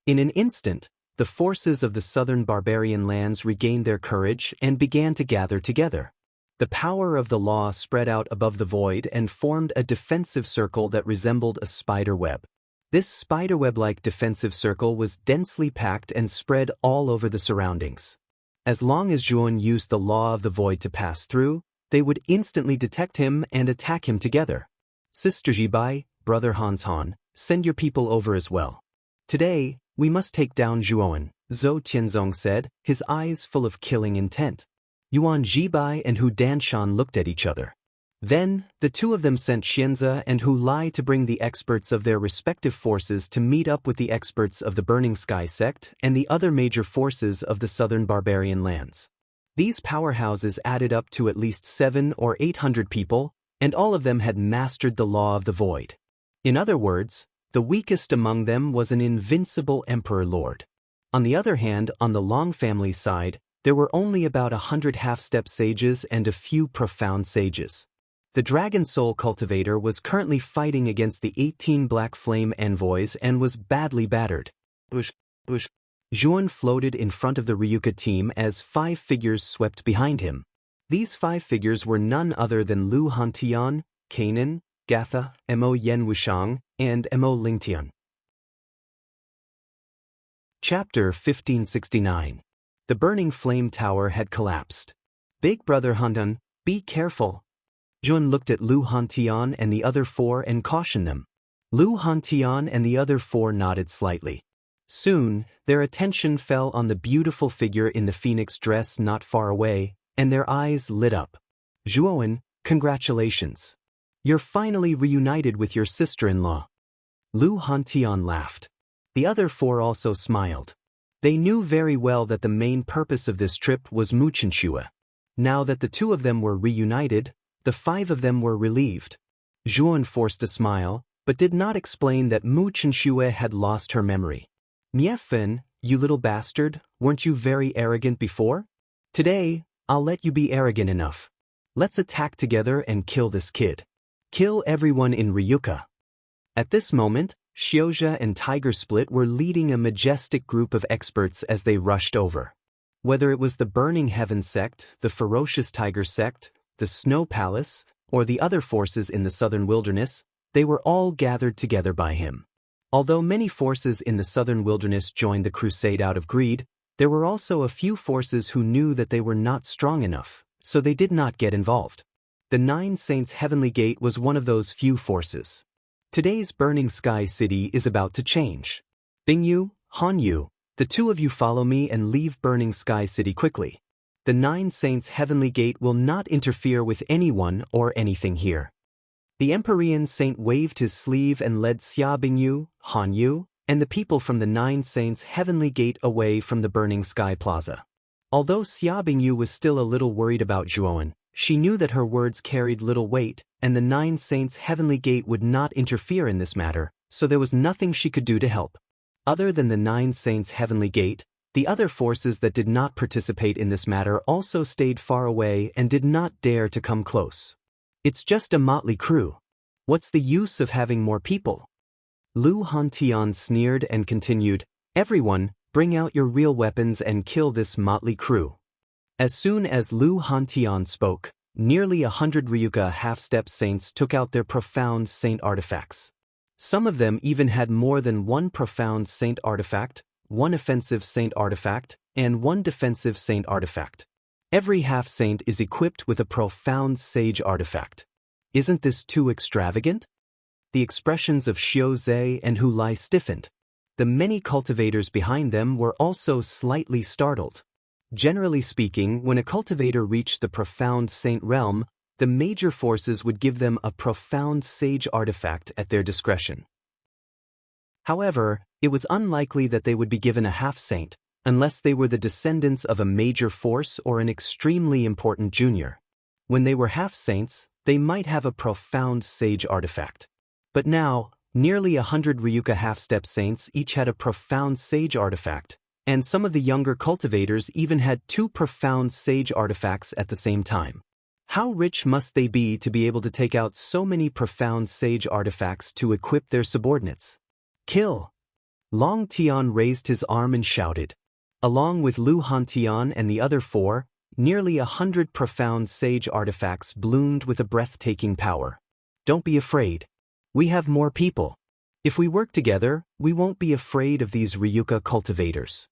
In an instant, the forces of the southern barbarian lands regained their courage and began to gather together. The power of the law spread out above the void and formed a defensive circle that resembled a spider web. This spiderweb-like defensive circle was densely packed and spread all over the surroundings. As long as Zhuowen used the law of the void to pass through, they would instantly detect him and attack him together. Sister Jibai, Brother Han, send your people over as well. Today, we must take down Zhuowen, Zhou Tianzong said, his eyes full of killing intent. Yuan Jibai and Hu Danshan looked at each other. Then, the two of them sent Xianze and Hu Lai to bring the experts of their respective forces to meet up with the experts of the Burning Sky sect and the other major forces of the southern barbarian lands. These powerhouses added up to at least 700 or 800 people, and all of them had mastered the law of the void. In other words, the weakest among them was an invincible emperor lord. On the other hand, on the Long family's side, there were only about 100 half-step sages and a few profound sages. The Dragon Soul cultivator was currently fighting against the 18 Black Flame envoys and was badly battered. Zhuowen floated in front of the Ryuka team as 5 figures swept behind him. These 5 figures were none other than Lu Hantian, Kanan, Gatha, Mo Yen Wushang, and Mo Lingtian. Chapter 1569. The Burning Flame Tower had collapsed. Big Brother Handan, be careful. Zhuowen looked at Lu Hantian and the other 4 and cautioned them. Lu Hantian and the other 4 nodded slightly. Soon, their attention fell on the beautiful figure in the phoenix dress not far away, and their eyes lit up. Zhuowen, congratulations. You're finally reunited with your sister-in-law. Lu Hantian laughed. The other 4 also smiled. They knew very well that the main purpose of this trip was Mu Chenxue. Now that the 2 of them were reunited, the 5 of them were relieved. Zhuowen forced a smile, but did not explain that Mu Chenxue had lost her memory. Miefeng, you little bastard, weren't you very arrogant before? Today, I'll let you be arrogant enough. Let's attack together and kill this kid. Kill everyone in Ryuka. At this moment, Xiozha and Tiger Split were leading a majestic group of experts as they rushed over. Whether it was the Burning Heaven sect, the Ferocious Tiger sect, the Snow Palace, or the other forces in the southern wilderness, they were all gathered together by him. Although many forces in the southern wilderness joined the crusade out of greed, there were also a few forces who knew that they were not strong enough, so they did not get involved. The Nine Saints' Heavenly Gate was one of those few forces. Today's Burning Sky City is about to change. Bingyu, Hanyu, the 2 of you follow me and leave Burning Sky City quickly. The Nine Saints' Heavenly Gate will not interfere with anyone or anything here. The Empyrean Saint waved his sleeve and led Xia Bingyu, Hanyu, and the people from the Nine Saints' Heavenly Gate away from the Burning Sky Plaza. Although Xia Bingyu was still a little worried about Zhuowen, she knew that her words carried little weight, and the Nine Saints' Heavenly Gate would not interfere in this matter, so there was nothing she could do to help. Other than the Nine Saints' Heavenly Gate, the other forces that did not participate in this matter also stayed far away and did not dare to come close. It's just a motley crew. What's the use of having more people? Lu Hantian sneered and continued, everyone, bring out your real weapons and kill this motley crew. As soon as Lu Hantian spoke, nearly 100 Ryuka half-step saints took out their profound saint artifacts. Some of them even had more than 1 profound saint artifact, 1 offensive saint artifact, and 1 defensive saint artifact. Every half-saint is equipped with a profound sage artifact. Isn't this too extravagant? The expressions of Xiao Zhe and Hu Lai stiffened. The many cultivators behind them were also slightly startled. Generally speaking, when a cultivator reached the profound saint realm, the major forces would give them a profound sage artifact at their discretion. However, it was unlikely that they would be given a half-saint, unless they were the descendants of a major force or an extremely important junior. When they were half-saints, they might have a profound sage artifact. But now, nearly 100 Ryuka half-step saints each had a profound sage artifact, and some of the younger cultivators even had 2 profound sage artifacts at the same time. How rich must they be to be able to take out so many profound sage artifacts to equip their subordinates? Kill! Long Tian raised his arm and shouted. Along with Lu Hantian and the other 4, nearly 100 profound sage artifacts bloomed with a breathtaking power. Don't be afraid. We have more people. If we work together, we won't be afraid of these Ryuka cultivators.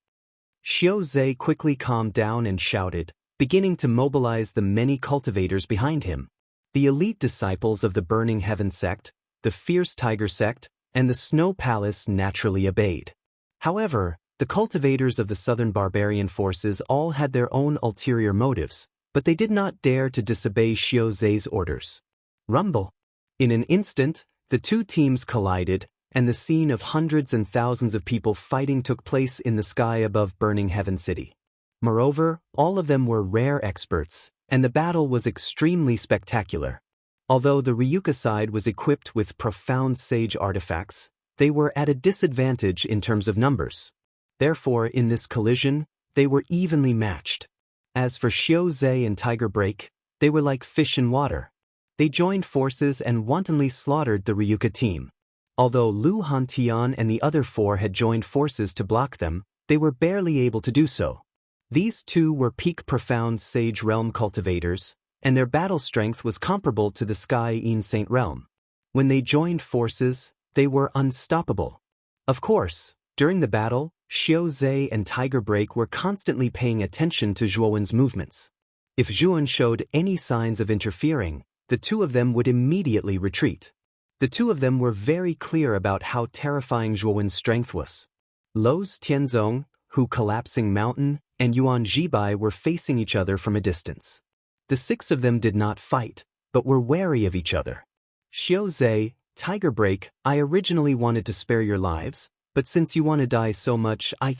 Xiao Zhe quickly calmed down and shouted, beginning to mobilize the many cultivators behind him. The elite disciples of the Burning Heaven sect, the Fierce Tiger sect, and the Snow Palace naturally obeyed. However, the cultivators of the Southern Barbarian forces all had their own ulterior motives, but they did not dare to disobey Xiao Zhe's orders. Rumble! In an instant, the 2 teams collided, and the scene of hundreds and thousands of people fighting took place in the sky above Burning Heaven City. Moreover, all of them were rare experts, and the battle was extremely spectacular. Although the Ryuka side was equipped with profound sage artifacts, they were at a disadvantage in terms of numbers. Therefore, in this collision, they were evenly matched. As for Xiao Zhe and Tiger Break, they were like fish in water. They joined forces and wantonly slaughtered the Ryuka team. Although Lu Hantian and the other 4 had joined forces to block them, they were barely able to do so. These 2 were peak profound sage realm cultivators, and their battle strength was comparable to the Sky In Saint realm. When they joined forces, they were unstoppable. Of course, during the battle, Xiao Zhe and Tiger Break were constantly paying attention to Zhuowen's movements. If Zhuowen showed any signs of interfering, the 2 of them would immediately retreat. The 2 of them were very clear about how terrifying Zhuowen's strength was. Lo's Tianzong, Hu Collapsing Mountain, and Yuan Jibai were facing each other from a distance. The 6 of them did not fight, but were wary of each other. Xiao Zhe, Tiger Break, I originally wanted to spare your lives, but since you want to die so much, I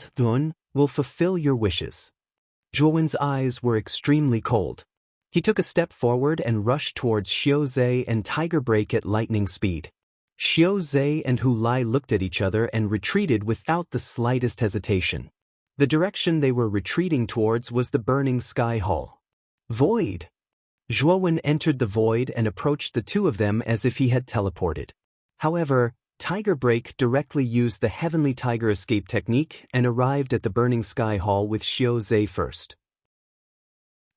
will fulfill your wishes. Zhuowen's eyes were extremely cold. He took a step forward and rushed towards Xiao Zhe and Tiger Break at lightning speed. Xiao Zhe and Hu Lai looked at each other and retreated without the slightest hesitation. The direction they were retreating towards was the Burning Sky Hall. Void! Zhuowen entered the void and approached the 2 of them as if he had teleported. However, Tiger Break directly used the Heavenly Tiger escape technique and arrived at the Burning Sky Hall with Xiao Zhe first.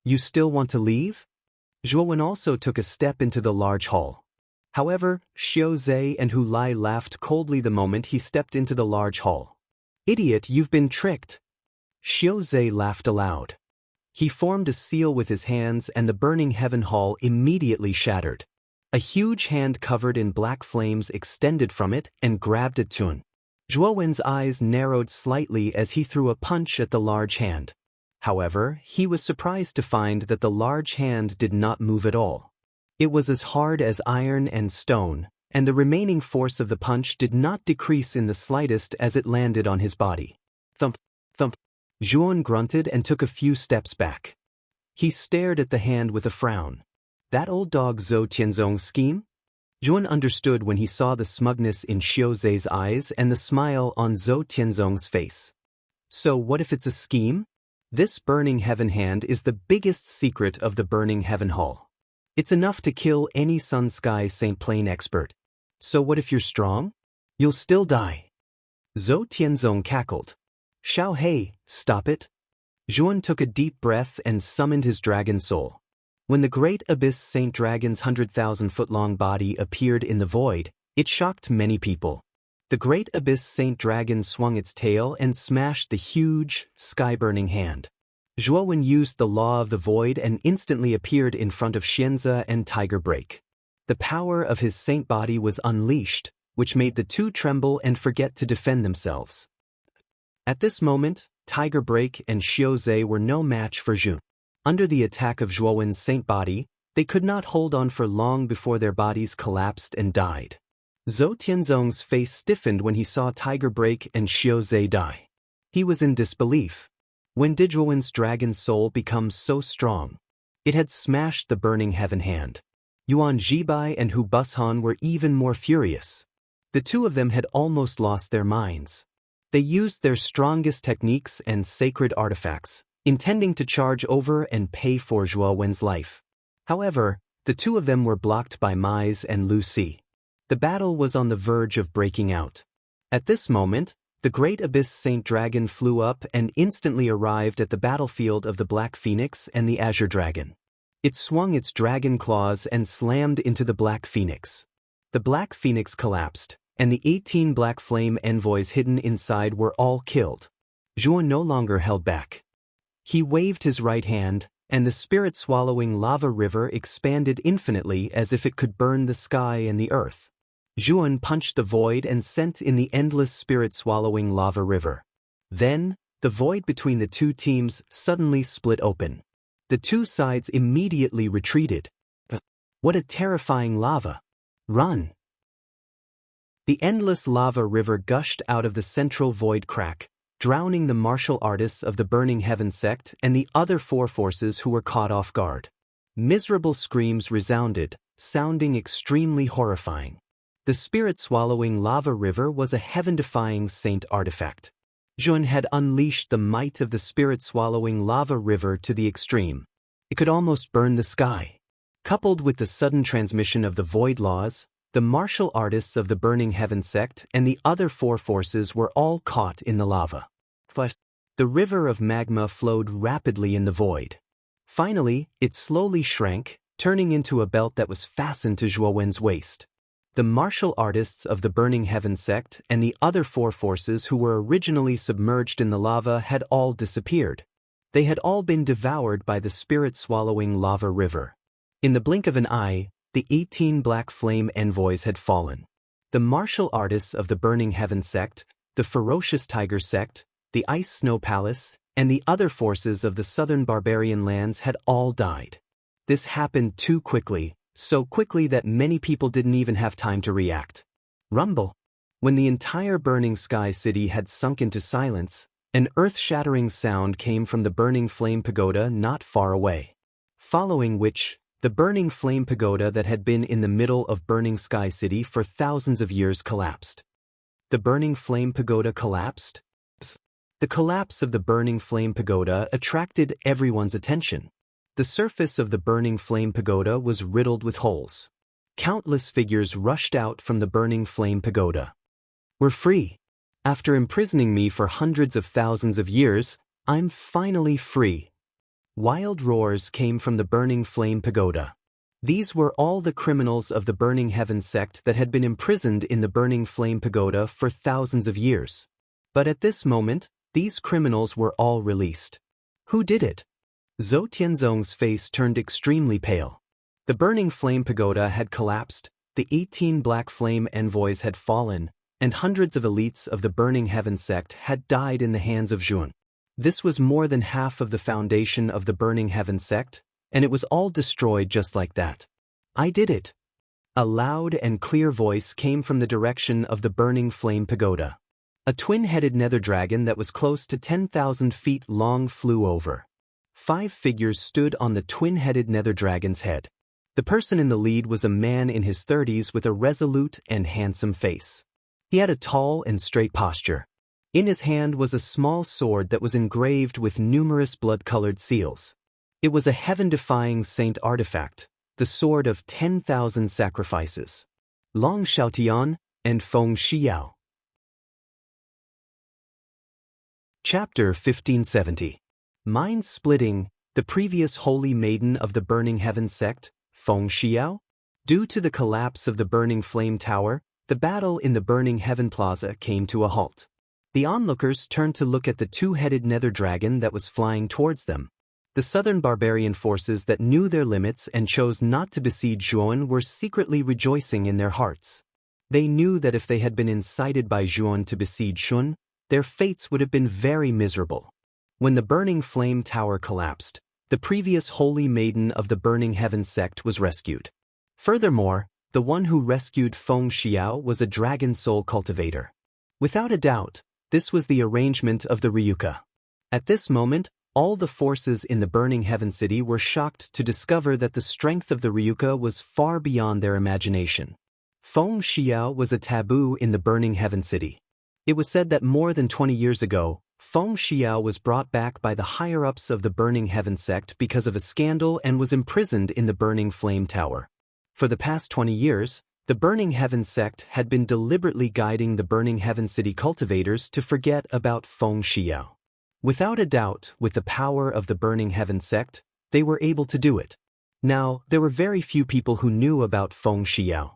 You still want to leave? Zhuowen also took a step into the large hall. However, Xiao Zhe and Hu Lai laughed coldly the moment he stepped into the large hall. Idiot, you've been tricked. Xiao Zhe laughed aloud. He formed a seal with his hands and the Burning Heaven Hall immediately shattered. A huge hand covered in black flames extended from it and grabbed at Tun. Zhuowen's eyes narrowed slightly as he threw a punch at the large hand. However, he was surprised to find that the large hand did not move at all. It was as hard as iron and stone, and the remaining force of the punch did not decrease in the slightest as it landed on his body. Thump, thump. Zhuowen grunted and took a few steps back. He stared at the hand with a frown. That old dog Zhou Tianzong's scheme? Zhuowen understood when he saw the smugness in Xiao Zhe's eyes and the smile on Zhou Tianzong's face. So what if it's a scheme? This Burning Heaven hand is the biggest secret of the Burning Heaven Hall. It's enough to kill any Sun Sky Saint Plane expert. So what if you're strong? You'll still die. Zhou Tianzong cackled. Xiao Hei, stop it. Zhuowen took a deep breath and summoned his dragon soul. When the Great Abyss Saint Dragon's 100,000-foot-long body appeared in the void, it shocked many people. The Great Abyss Saint Dragon swung its tail and smashed the huge, sky-burning hand. Zhuowen used the law of the void and instantly appeared in front of Xianze and Tiger Break. The power of his saint body was unleashed, which made the two tremble and forget to defend themselves. At this moment, Tiger Break and Xiaozhe were no match for Zhu. Under the attack of Zhuowen's saint body, they could not hold on for long before their bodies collapsed and died. Zhou Tianzong's face stiffened when he saw Tiger Break and Xiaozhe die. He was in disbelief. When did Zhuowen's dragon soul become so strong? It had smashed the burning heaven hand. Yuan Jibai and Hu Bushan were even more furious. The two of them had almost lost their minds. They used their strongest techniques and sacred artifacts, intending to charge over and pay for Zhuowen's life. However, the two of them were blocked by Mais and Lu Si. The battle was on the verge of breaking out. At this moment, the Great Abyss Saint Dragon flew up and instantly arrived at the battlefield of the Black Phoenix and the Azure Dragon. It swung its dragon claws and slammed into the Black Phoenix. The Black Phoenix collapsed, and the 18 Black Flame envoys hidden inside were all killed. Zhuo no longer held back. He waved his right hand, and the spirit-swallowing lava river expanded infinitely as if it could burn the sky and the earth. Zhuan punched the void and sent in the endless spirit-swallowing lava river. Then, the void between the two teams suddenly split open. The two sides immediately retreated. What a terrifying lava! Run! The endless lava river gushed out of the central void crack, drowning the martial artists of the Burning Heaven sect and the other four forces who were caught off guard. Miserable screams resounded, sounding extremely horrifying. The spirit-swallowing lava river was a heaven-defying saint artifact. Zhuan had unleashed the might of the spirit-swallowing lava river to the extreme. It could almost burn the sky. Coupled with the sudden transmission of the void laws, the martial artists of the Burning Heaven sect and the other four forces were all caught in the lava. But the river of magma flowed rapidly in the void. Finally, it slowly shrank, turning into a belt that was fastened to Zhuowen's waist. The martial artists of the Burning Heaven sect and the other four forces who were originally submerged in the lava had all disappeared. They had all been devoured by the spirit-swallowing lava river. In the blink of an eye, the 18 Black Flame envoys had fallen. The martial artists of the Burning Heaven sect, the Ferocious Tiger sect, the Ice Snow Palace, and the other forces of the southern barbarian lands had all died. This happened too quickly, so quickly that many people didn't even have time to react. Rumble! When the entire Burning Sky City had sunk into silence, an earth-shattering sound came from the Burning Flame Pagoda not far away. Following which, the Burning Flame Pagoda that had been in the middle of Burning Sky City for thousands of years collapsed. The Burning Flame Pagoda collapsed? The collapse of the Burning Flame Pagoda attracted everyone's attention. The surface of the Burning Flame Pagoda was riddled with holes. Countless figures rushed out from the Burning Flame Pagoda. We're free. After imprisoning me for hundreds of thousands of years, I'm finally free. Wild roars came from the Burning Flame Pagoda. These were all the criminals of the Burning Heaven sect that had been imprisoned in the Burning Flame Pagoda for thousands of years. But at this moment, these criminals were all released. Who did it? Zhou Tianzong's face turned extremely pale. The Burning Flame Pagoda had collapsed, the 18 Black Flame envoys had fallen, and hundreds of elites of the Burning Heaven sect had died in the hands of Zhuan. This was more than half of the foundation of the Burning Heaven sect, and it was all destroyed just like that. I did it. A loud and clear voice came from the direction of the Burning Flame Pagoda. A twin-headed nether dragon that was close to 10,000 feet long flew over. 5 figures stood on the twin-headed nether dragon's head. The person in the lead was a man in his 30s with a resolute and handsome face. He had a tall and straight posture. In his hand was a small sword that was engraved with numerous blood-colored seals. It was a heaven-defying saint artifact, the sword of 10,000 sacrifices. Long Xiaotian and Feng Xiyao. Chapter 1570. Mind-splitting, the previous holy maiden of the Burning Heaven sect, Feng Xiao? Due to the collapse of the Burning Flame Tower, the battle in the Burning Heaven Plaza came to a halt. The onlookers turned to look at the two-headed nether dragon that was flying towards them. The southern barbarian forces that knew their limits and chose not to besiege Zhuan were secretly rejoicing in their hearts. They knew that if they had been incited by Zhuan to besiege Shun, their fates would have been very miserable. When the Burning Flame Tower collapsed, the previous holy maiden of the Burning Heaven sect was rescued. Furthermore, the one who rescued Feng Xiao was a dragon soul cultivator. Without a doubt, this was the arrangement of the Ryuka. At this moment, all the forces in the Burning Heaven City were shocked to discover that the strength of the Ryuka was far beyond their imagination. Feng Xiao was a taboo in the Burning Heaven City. It was said that more than 20 years ago, Feng Xiao was brought back by the higher-ups of the Burning Heaven sect because of a scandal and was imprisoned in the Burning Flame Tower. For the past 20 years, the Burning Heaven sect had been deliberately guiding the Burning Heaven City cultivators to forget about Feng Xiao. Without a doubt, with the power of the Burning Heaven sect, they were able to do it. Now, there were very few people who knew about Feng Xiao.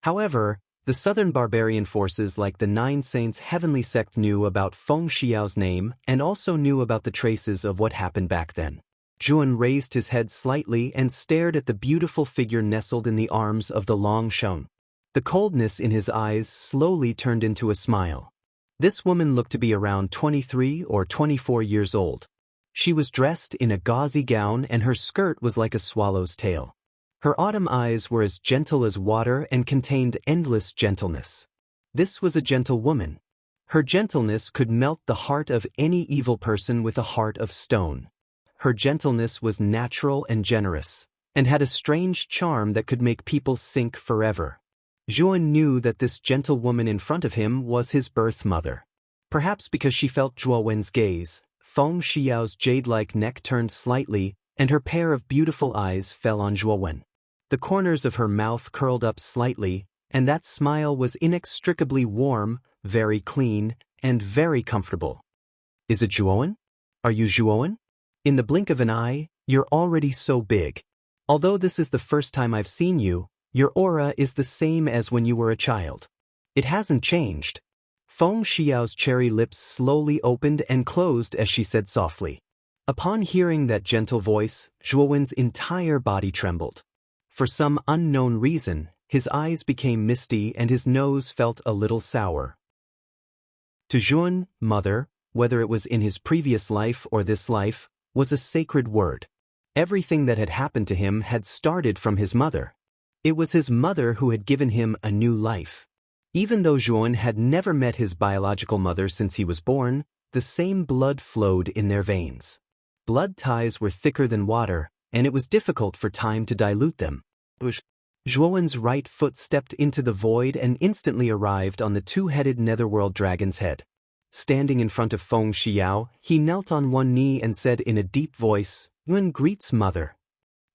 However, the southern barbarian forces like the Nine Saints Heavenly Sect knew about Feng Xiao's name and also knew about the traces of what happened back then. Zhuan raised his head slightly and stared at the beautiful figure nestled in the arms of the Long Shun. The coldness in his eyes slowly turned into a smile. This woman looked to be around 23 or 24 years old. She was dressed in a gauzy gown and her skirt was like a swallow's tail. Her autumn eyes were as gentle as water and contained endless gentleness. This was a gentle woman. Her gentleness could melt the heart of any evil person with a heart of stone. Her gentleness was natural and generous, and had a strange charm that could make people sink forever. Zhuan knew that this gentle woman in front of him was his birth mother. Perhaps because she felt Zhuo Wen's gaze, Feng Xiao's jade-like neck turned slightly, and her pair of beautiful eyes fell on Zhuo Wen. The corners of her mouth curled up slightly, and that smile was inextricably warm, very clean, and very comfortable. Is it Zhuowen? Are you Zhuowen? In the blink of an eye, you're already so big. Although this is the first time I've seen you, your aura is the same as when you were a child. It hasn't changed. Feng Xiao's cherry lips slowly opened and closed as she said softly. Upon hearing that gentle voice, Zhuowen's entire body trembled. For some unknown reason, his eyes became misty and his nose felt a little sour. To Zhuan, mother, whether it was in his previous life or this life, was a sacred word. Everything that had happened to him had started from his mother. It was his mother who had given him a new life. Even though Zhuan had never met his biological mother since he was born, the same blood flowed in their veins. Blood ties were thicker than water, and it was difficult for time to dilute them. Zhuowen's right foot stepped into the void and instantly arrived on the two-headed netherworld dragon's head. Standing in front of Feng Xiao, he knelt on one knee and said in a deep voice, "Yuan greets mother."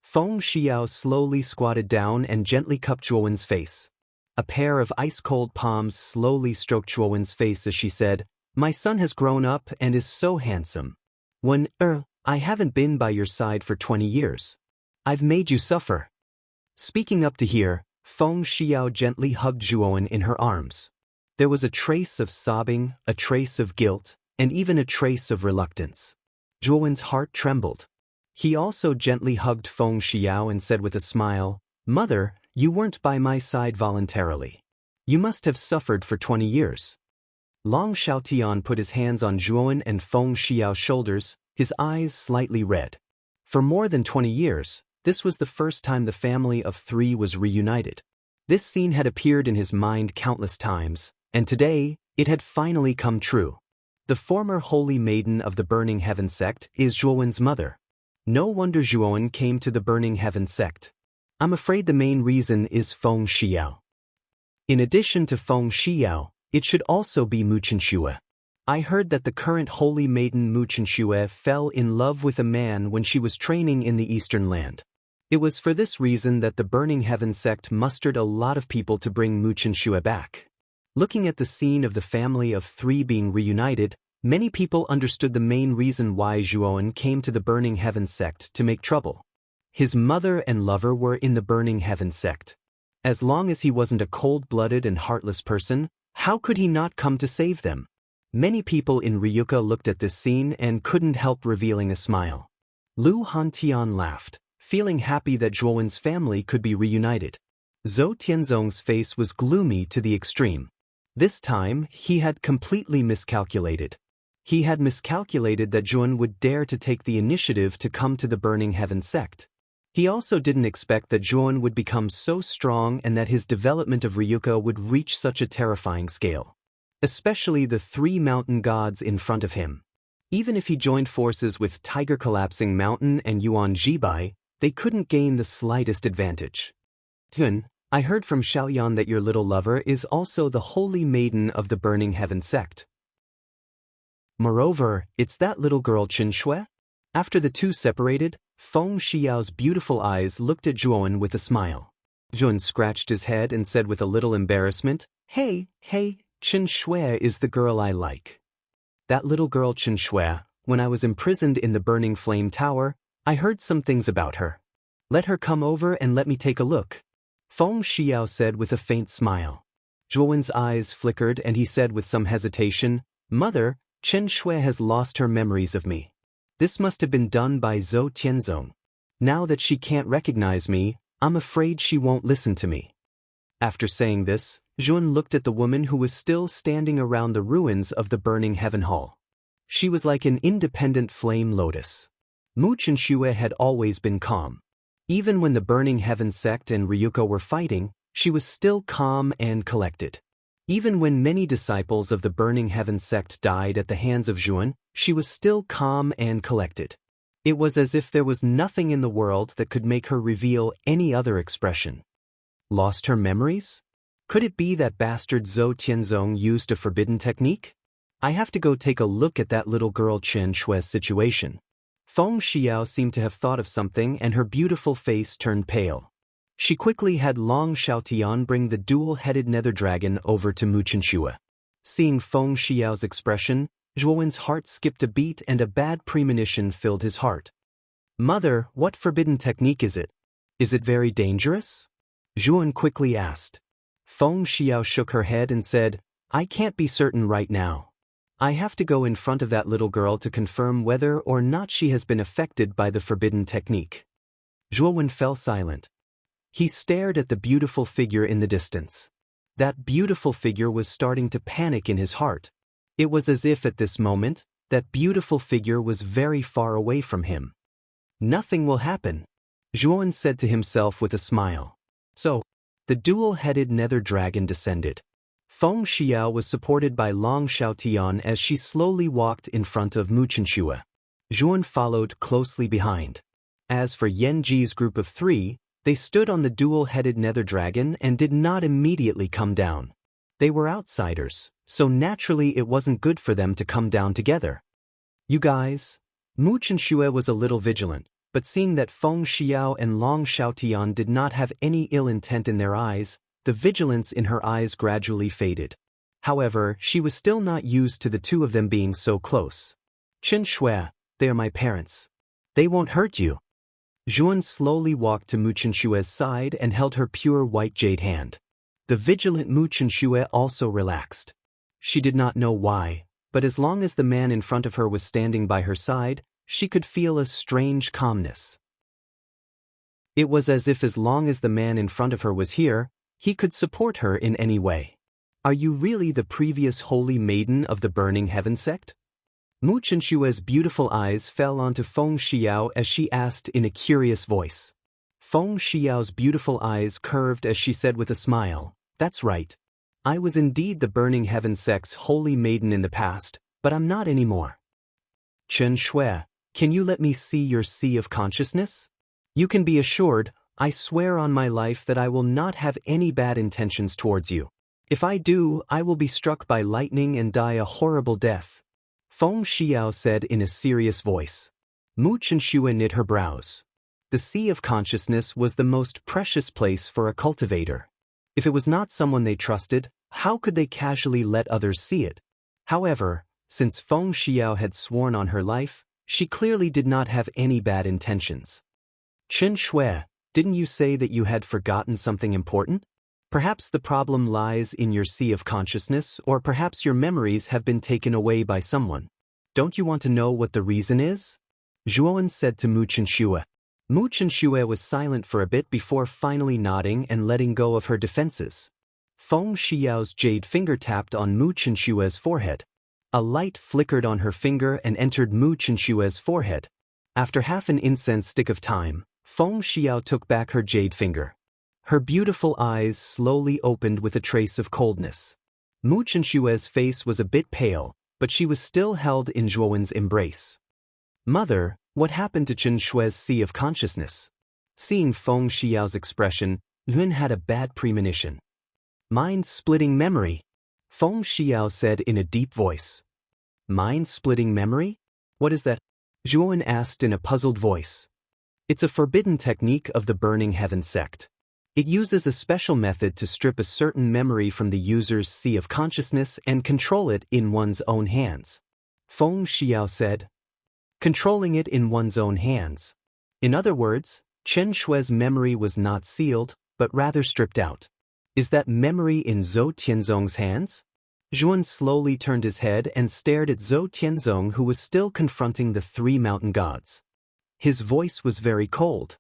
Feng Xiao slowly squatted down and gently cupped Zhuowen's face. A pair of ice-cold palms slowly stroked Zhuowen's face as she said, "My son has grown up and is so handsome. I haven't been by your side for 20 years. I've made you suffer." Speaking up to hear, Feng Xiao gently hugged Zhuowen in her arms. There was a trace of sobbing, a trace of guilt, and even a trace of reluctance. Zhuowen's heart trembled. He also gently hugged Feng Xiao and said with a smile, "Mother, you weren't by my side voluntarily. You must have suffered for 20 years." Long Xiaotian put his hands on Zhuowen and Feng Xiao's shoulders, his eyes slightly red. For more than 20 years, this was the first time the family of three was reunited. This scene had appeared in his mind countless times, and today, it had finally come true. The former holy maiden of the Burning Heaven sect is Zhuowen's mother. No wonder Zhuowen came to the Burning Heaven sect. I'm afraid the main reason is Feng Xiao. In addition to Feng Xiao, it should also be Mu Chenxue. I heard that the current holy maiden Mu Chenxue fell in love with a man when she was training in the Eastern Land. It was for this reason that the Burning Heaven sect mustered a lot of people to bring Mu Chenxue back. Looking at the scene of the family of three being reunited, many people understood the main reason why Zhuowen came to the Burning Heaven sect to make trouble. His mother and lover were in the Burning Heaven sect. As long as he wasn't a cold-blooded and heartless person, how could he not come to save them? Many people in Ryuka looked at this scene and couldn't help revealing a smile. Lu Hantian laughed, feeling happy that Zhuowen's family could be reunited. Zhou Tianzong's face was gloomy to the extreme. This time, he had completely miscalculated. He had miscalculated that Zhuowen would dare to take the initiative to come to the Burning Heaven sect. He also didn't expect that Zhuowen would become so strong and that his development of Ryuko would reach such a terrifying scale. Especially the three mountain gods in front of him. Even if he joined forces with Tiger Collapsing Mountain and Yuan Jibai, they couldn't gain the slightest advantage. Tun, I heard from Xiaoyan that your little lover is also the holy maiden of the Burning Heaven sect. Moreover, it's that little girl Chen Shui? After the two separated, Feng Xiao's beautiful eyes looked at Zhuowen with a smile. Zhuowen scratched his head and said with a little embarrassment, Hey, Chen Shui is the girl I like. That little girl Chen Shui, when I was imprisoned in the Burning Flame Tower, I heard some things about her. Let her come over and let me take a look. Feng Xiao said with a faint smile. Zhuowen's eyes flickered and he said with some hesitation, Mother, Chen Shui has lost her memories of me. This must have been done by Zhou Tianzong. Now that she can't recognize me, I'm afraid she won't listen to me. After saying this, Zhuowen looked at the woman who was still standing around the ruins of the Burning Heaven Hall. She was like an independent flame lotus. Mu Qinshui had always been calm. Even when the Burning Heaven sect and Ryuko were fighting, she was still calm and collected. Even when many disciples of the Burning Heaven sect died at the hands of Zhuowen, she was still calm and collected. It was as if there was nothing in the world that could make her reveal any other expression. Lost her memories? Could it be that bastard Zhou Tianzong used a forbidden technique? I have to go take a look at that little girl Chen Shui's situation. Feng Xiao seemed to have thought of something and her beautiful face turned pale. She quickly had Long Xiaotian bring the dual-headed nether dragon over to Mu Qinshui. Seeing Feng Xiao's expression, Zhuowen's heart skipped a beat and a bad premonition filled his heart. Mother, what forbidden technique is it? Is it very dangerous? Zhuowen quickly asked. Feng Xiao shook her head and said, I can't be certain right now. I have to go in front of that little girl to confirm whether or not she has been affected by the forbidden technique. Zhuowen fell silent. He stared at the beautiful figure in the distance. That beautiful figure was starting to panic in his heart. It was as if at this moment, that beautiful figure was very far away from him. Nothing will happen, Zhuowen said to himself with a smile. So, the dual-headed nether dragon descended. Feng Xiao was supported by Long Xiaotian as she slowly walked in front of Mu Qinshui. Zhuowen followed closely behind. As for Yan Ji's group of three, they stood on the dual-headed nether dragon and did not immediately come down. They were outsiders, so naturally it wasn't good for them to come down together. You guys? Mu Qinshui was a little vigilant, but seeing that Feng Xiao and Long Xiaotian did not have any ill intent in their eyes, the vigilance in her eyes gradually faded. However, she was still not used to the two of them being so close. Chen Shui, they are my parents. They won't hurt you. Zhuowen slowly walked to Mu Qinshui's side and held her pure white jade hand. The vigilant Mu Qinshui also relaxed. She did not know why, but as long as the man in front of her was standing by her side, she could feel a strange calmness. It was as if as long as the man in front of her was here, he could support her in any way. Are you really the previous holy maiden of the Burning Heaven sect? Mu Qinshui's beautiful eyes fell onto Feng Xiao as she asked in a curious voice. Feng Xiao's beautiful eyes curved as she said with a smile, That's right. I was indeed the Burning Heaven sect's holy maiden in the past, but I'm not anymore. Chen Shui, can you let me see your sea of consciousness? You can be assured, I swear on my life that I will not have any bad intentions towards you. If I do, I will be struck by lightning and die a horrible death. Feng Xiao said in a serious voice. Mu Qinshui knit her brows. The sea of consciousness was the most precious place for a cultivator. If it was not someone they trusted, how could they casually let others see it? However, since Feng Xiao had sworn on her life, she clearly did not have any bad intentions. Chen Shui, didn't you say that you had forgotten something important? Perhaps the problem lies in your sea of consciousness, or perhaps your memories have been taken away by someone. Don't you want to know what the reason is? Zhuan said to Mu Chenxue. Mu Chenxue was silent for a bit before finally nodding and letting go of her defenses. Feng Xiao's jade finger tapped on Mu Chenxue's forehead. A light flickered on her finger and entered Mu Chenxue's forehead. After half an incense stick of time, Feng Xiao took back her jade finger. Her beautiful eyes slowly opened with a trace of coldness. Mu Chenxue's face was a bit pale, but she was still held in Zhuowen's embrace. Mother, what happened to Chenxue's sea of consciousness? Seeing Feng Xiao's expression, Yun had a bad premonition. Mind-splitting memory, Feng Xiao said in a deep voice. Mind-splitting memory? What is that? Zhuowen asked in a puzzled voice. It's a forbidden technique of the Burning Heaven sect. It uses a special method to strip a certain memory from the user's sea of consciousness and control it in one's own hands. Feng Xiao said. Controlling it in one's own hands. In other words, Chen Shui's memory was not sealed, but rather stripped out. Is that memory in Zhou Tianzong's hands? Zhuan slowly turned his head and stared at Zhou Tianzong, who was still confronting the three mountain gods. His voice was very cold.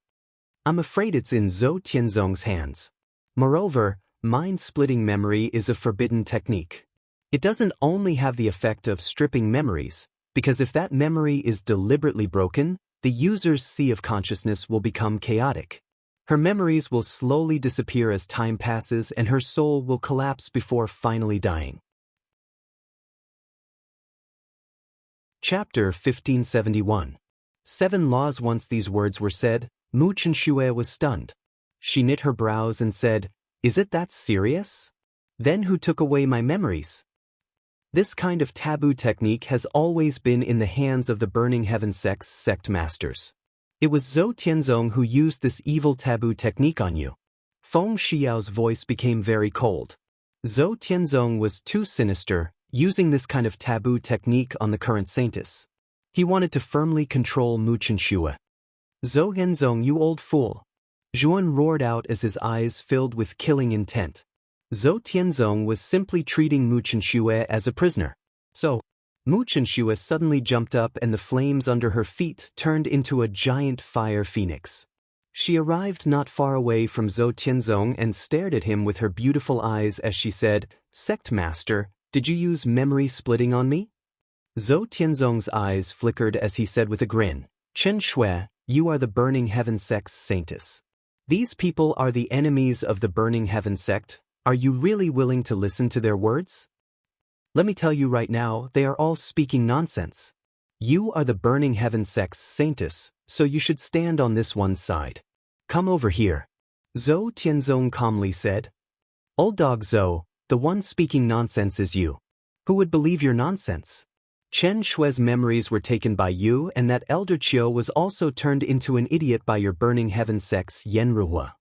I'm afraid it's in Zhou Tianzong's hands. Moreover, mind-splitting memory is a forbidden technique. It doesn't only have the effect of stripping memories, because if that memory is deliberately broken, the user's sea of consciousness will become chaotic. Her memories will slowly disappear as time passes and her soul will collapse before finally dying. Chapter 1571. 7 Laws. Once these words were said, Mu Chenxue was stunned. She knit her brows and said, Is it that serious? Then who took away my memories? This kind of taboo technique has always been in the hands of the Burning Heaven sect's sect masters. It was Zhou Tianzong who used this evil taboo technique on you. Feng Xiao's voice became very cold. Zhou Tianzong was too sinister, using this kind of taboo technique on the current saintess. He wanted to firmly control Mu Chenxue. Zhou Tianzong, you old fool! Zhuan roared out as his eyes filled with killing intent. Zhou Tianzong was simply treating Mu Chenxue as a prisoner. So, Mu Chenxue suddenly jumped up and the flames under her feet turned into a giant fire phoenix. She arrived not far away from Zhou Tianzong and stared at him with her beautiful eyes as she said, Sect Master, did you use memory splitting on me? Zhou Tianzong's eyes flickered as he said with a grin, Chen Shui, you are the Burning Heaven sect's saintess. These people are the enemies of the Burning Heaven sect. Are you really willing to listen to their words? Let me tell you right now, they are all speaking nonsense. You are the Burning Heaven sect's saintess, so you should stand on this one's side. Come over here. Zhou Tianzong calmly said. Old dog Zhou, the one speaking nonsense is you. Who would believe your nonsense? Chen Shui's memories were taken by you, and that Elder Qiu was also turned into an idiot by your Burning Heaven sect's Yenruhua.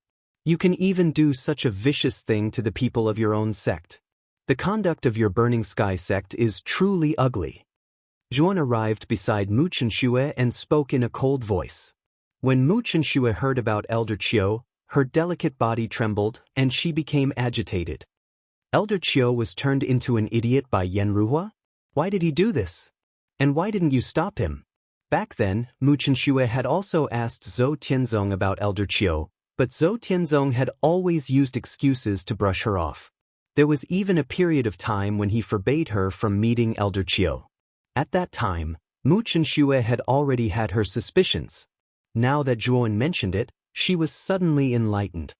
You can even do such a vicious thing to the people of your own sect. The conduct of your Burning Sky sect is truly ugly. Zhuan arrived beside Mu Chenxue and spoke in a cold voice. When Mu Chenxue heard about Elder Qiu, her delicate body trembled and she became agitated. Elder Qiu was turned into an idiot by Yenruhua? Why did he do this? And why didn't you stop him? Back then, Mu Chenxue had also asked Zhou Tianzong about Elder Qiu, but Zhou Tianzong had always used excuses to brush her off. There was even a period of time when he forbade her from meeting Elder Qiu. At that time, Mu Chenxue had already had her suspicions. Now that Zhuan mentioned it, she was suddenly enlightened.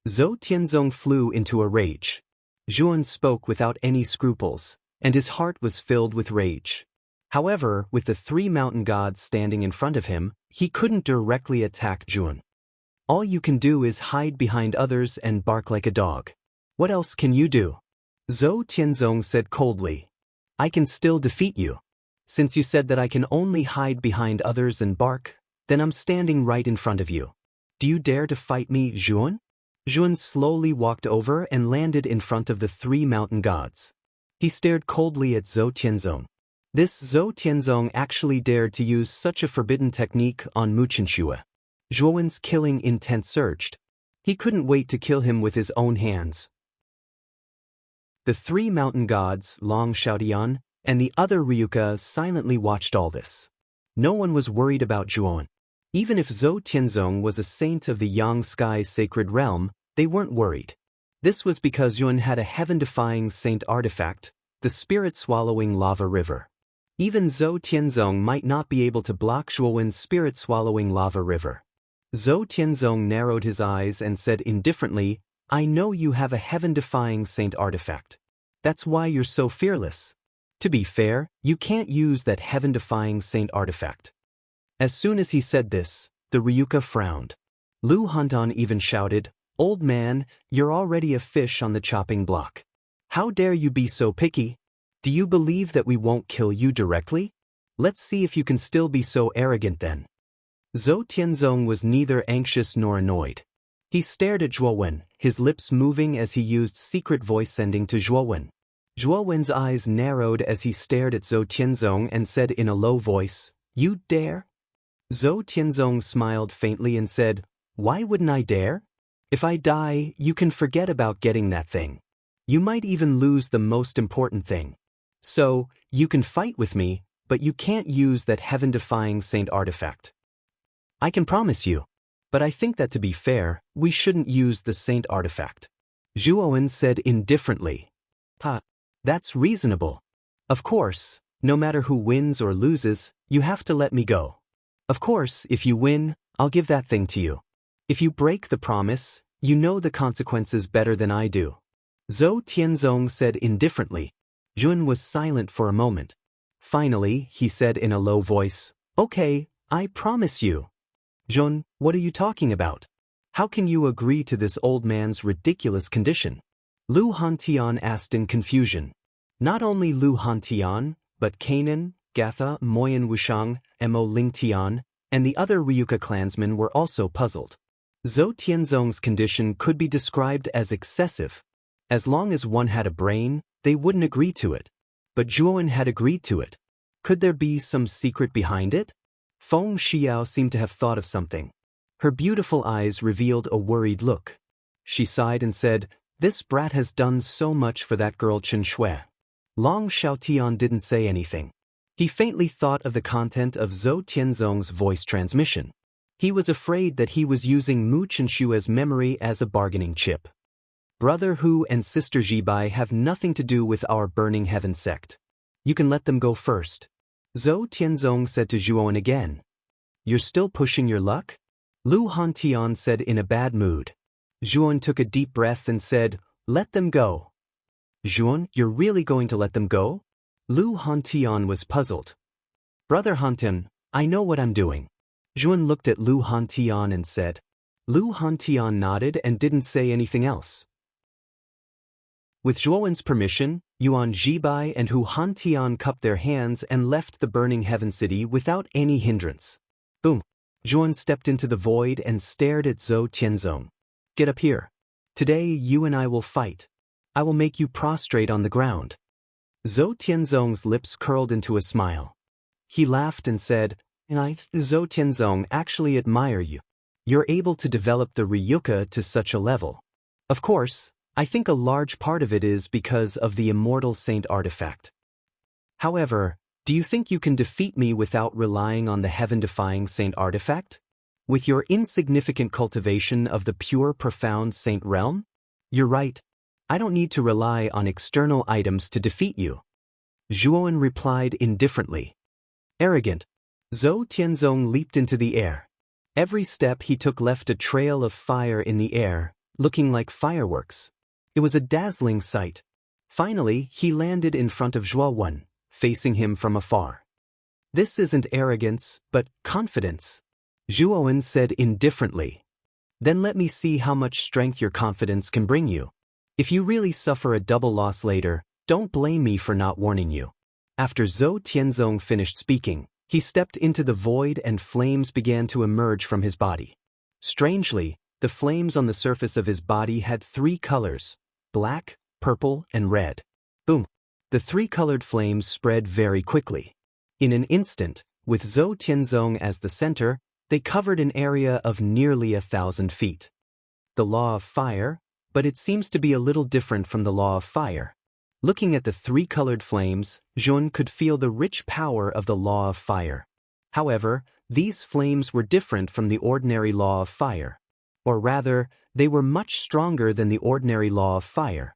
Zhou Tianzong flew into a rage. Zhuan spoke without any scruples, and his heart was filled with rage. However, with the 3 mountain gods standing in front of him, he couldn't directly attack Zhuan. All you can do is hide behind others and bark like a dog. What else can you do? Zhou Tianzong said coldly. I can still defeat you. Since you said that I can only hide behind others and bark, then I'm standing right in front of you. Do you dare to fight me, Zhuan? Zhuan slowly walked over and landed in front of the 3 mountain gods. He stared coldly at Zhou Tianzong. This Zhou Tianzong actually dared to use such a forbidden technique on Mu Chenxue. Zhuan's killing intent surged. He couldn't wait to kill him with his own hands. The 3 mountain gods, Long Xiaodian, and the other Ryukas silently watched all this. No one was worried about Zhuan. Even if Zhou Tianzong was a saint of the Yang Sky's sacred realm, they weren't worried. This was because Yuan had a heaven-defying saint artifact, the spirit-swallowing lava river. Even Zhou Tianzong might not be able to block Zhuowen's spirit-swallowing lava river. Zhou Tianzong narrowed his eyes and said indifferently, I know you have a heaven-defying saint artifact. That's why you're so fearless. To be fair, you can't use that heaven-defying saint artifact. As soon as he said this, the Ryuka frowned. Lu Hantan even shouted, Old man, you're already a fish on the chopping block. How dare you be so picky? Do you believe that we won't kill you directly? Let's see if you can still be so arrogant then. Zhou Tianzong was neither anxious nor annoyed. He stared at Zhuowen, his lips moving as he used secret voice sending to Zhuowen. Zhuowen's eyes narrowed as he stared at Zhou Tianzong and said in a low voice, You dare? Zhou Tianzong smiled faintly and said, Why wouldn't I dare? If I die, you can forget about getting that thing. You might even lose the most important thing. So, you can fight with me, but you can't use that heaven-defying saint artifact. I can promise you. But I think that to be fair, we shouldn't use the saint artifact. Zhuowen said indifferently. That's reasonable. Of course, no matter who wins or loses, you have to let me go. Of course, if you win, I'll give that thing to you. If you break the promise, you know the consequences better than I do. Zhou Tianzong said indifferently. Jun was silent for a moment. Finally, he said in a low voice, Okay, I promise you. Jun, what are you talking about? How can you agree to this old man's ridiculous condition? Lu Hantian asked in confusion. Not only Lu Hantian, but Kanan, Gatha, Moyan Wushang, Mo Lingtian, and the other Ryuka clansmen were also puzzled. Zhou Tianzong's condition could be described as excessive. As long as one had a brain, they wouldn't agree to it. But Zhuowen had agreed to it. Could there be some secret behind it? Feng Xiao seemed to have thought of something. Her beautiful eyes revealed a worried look. She sighed and said, This brat has done so much for that girl Chen Shui. Long Xiaotian didn't say anything. He faintly thought of the content of Zhou Tianzong's voice transmission. He was afraid that he was using Mu Chenshue's memory as a bargaining chip. Brother Hu and Sister Jibai have nothing to do with our Burning Heaven sect. You can let them go first. Zhou Tianzong said to Zhuowen again. You're still pushing your luck? Lu Hantian said in a bad mood. Zhuowen took a deep breath and said, Let them go. Zhuowen, you're really going to let them go? Lu Hantian was puzzled. Brother Hantian, I know what I'm doing. Zhuowen looked at Lu Hantian and said. Lu Hantian nodded and didn't say anything else. With Zhuowen's permission, Yuan Jibai and Hu Hantian cupped their hands and left the burning heaven city without any hindrance. Boom! Zhuowen stepped into the void and stared at Zhou Tianzong. Get up here. Today you and I will fight. I will make you prostrate on the ground. Zhou Tianzong's lips curled into a smile. He laughed and said, I, Zhou Tianzong, actually admire you. You're able to develop the Ryuka to such a level. Of course, I think a large part of it is because of the immortal saint artifact. However, do you think you can defeat me without relying on the heaven-defying saint artifact? With your insignificant cultivation of the pure profound saint realm? You're right. I don't need to rely on external items to defeat you. Zhuowen replied indifferently. Arrogant. Zhou Tianzong leaped into the air. Every step he took left a trail of fire in the air, looking like fireworks. It was a dazzling sight. Finally, he landed in front of Zhuowen, facing him from afar. This isn't arrogance, but confidence. Zhuowen said indifferently. Then let me see how much strength your confidence can bring you. If you really suffer a double loss later, don't blame me for not warning you. After Zhou Tianzong finished speaking, he stepped into the void and flames began to emerge from his body. Strangely, the flames on the surface of his body had 3 colors: black, purple, and red. Boom! The 3-colored flames spread very quickly. In an instant, with Zhou Tianzong as the center, they covered an area of nearly 1,000 feet. The law of fire, but it seems to be a little different from the law of fire. Looking at the 3-colored flames, Zhun could feel the rich power of the law of fire. However, these flames were different from the ordinary law of fire. Or rather, they were much stronger than the ordinary law of fire.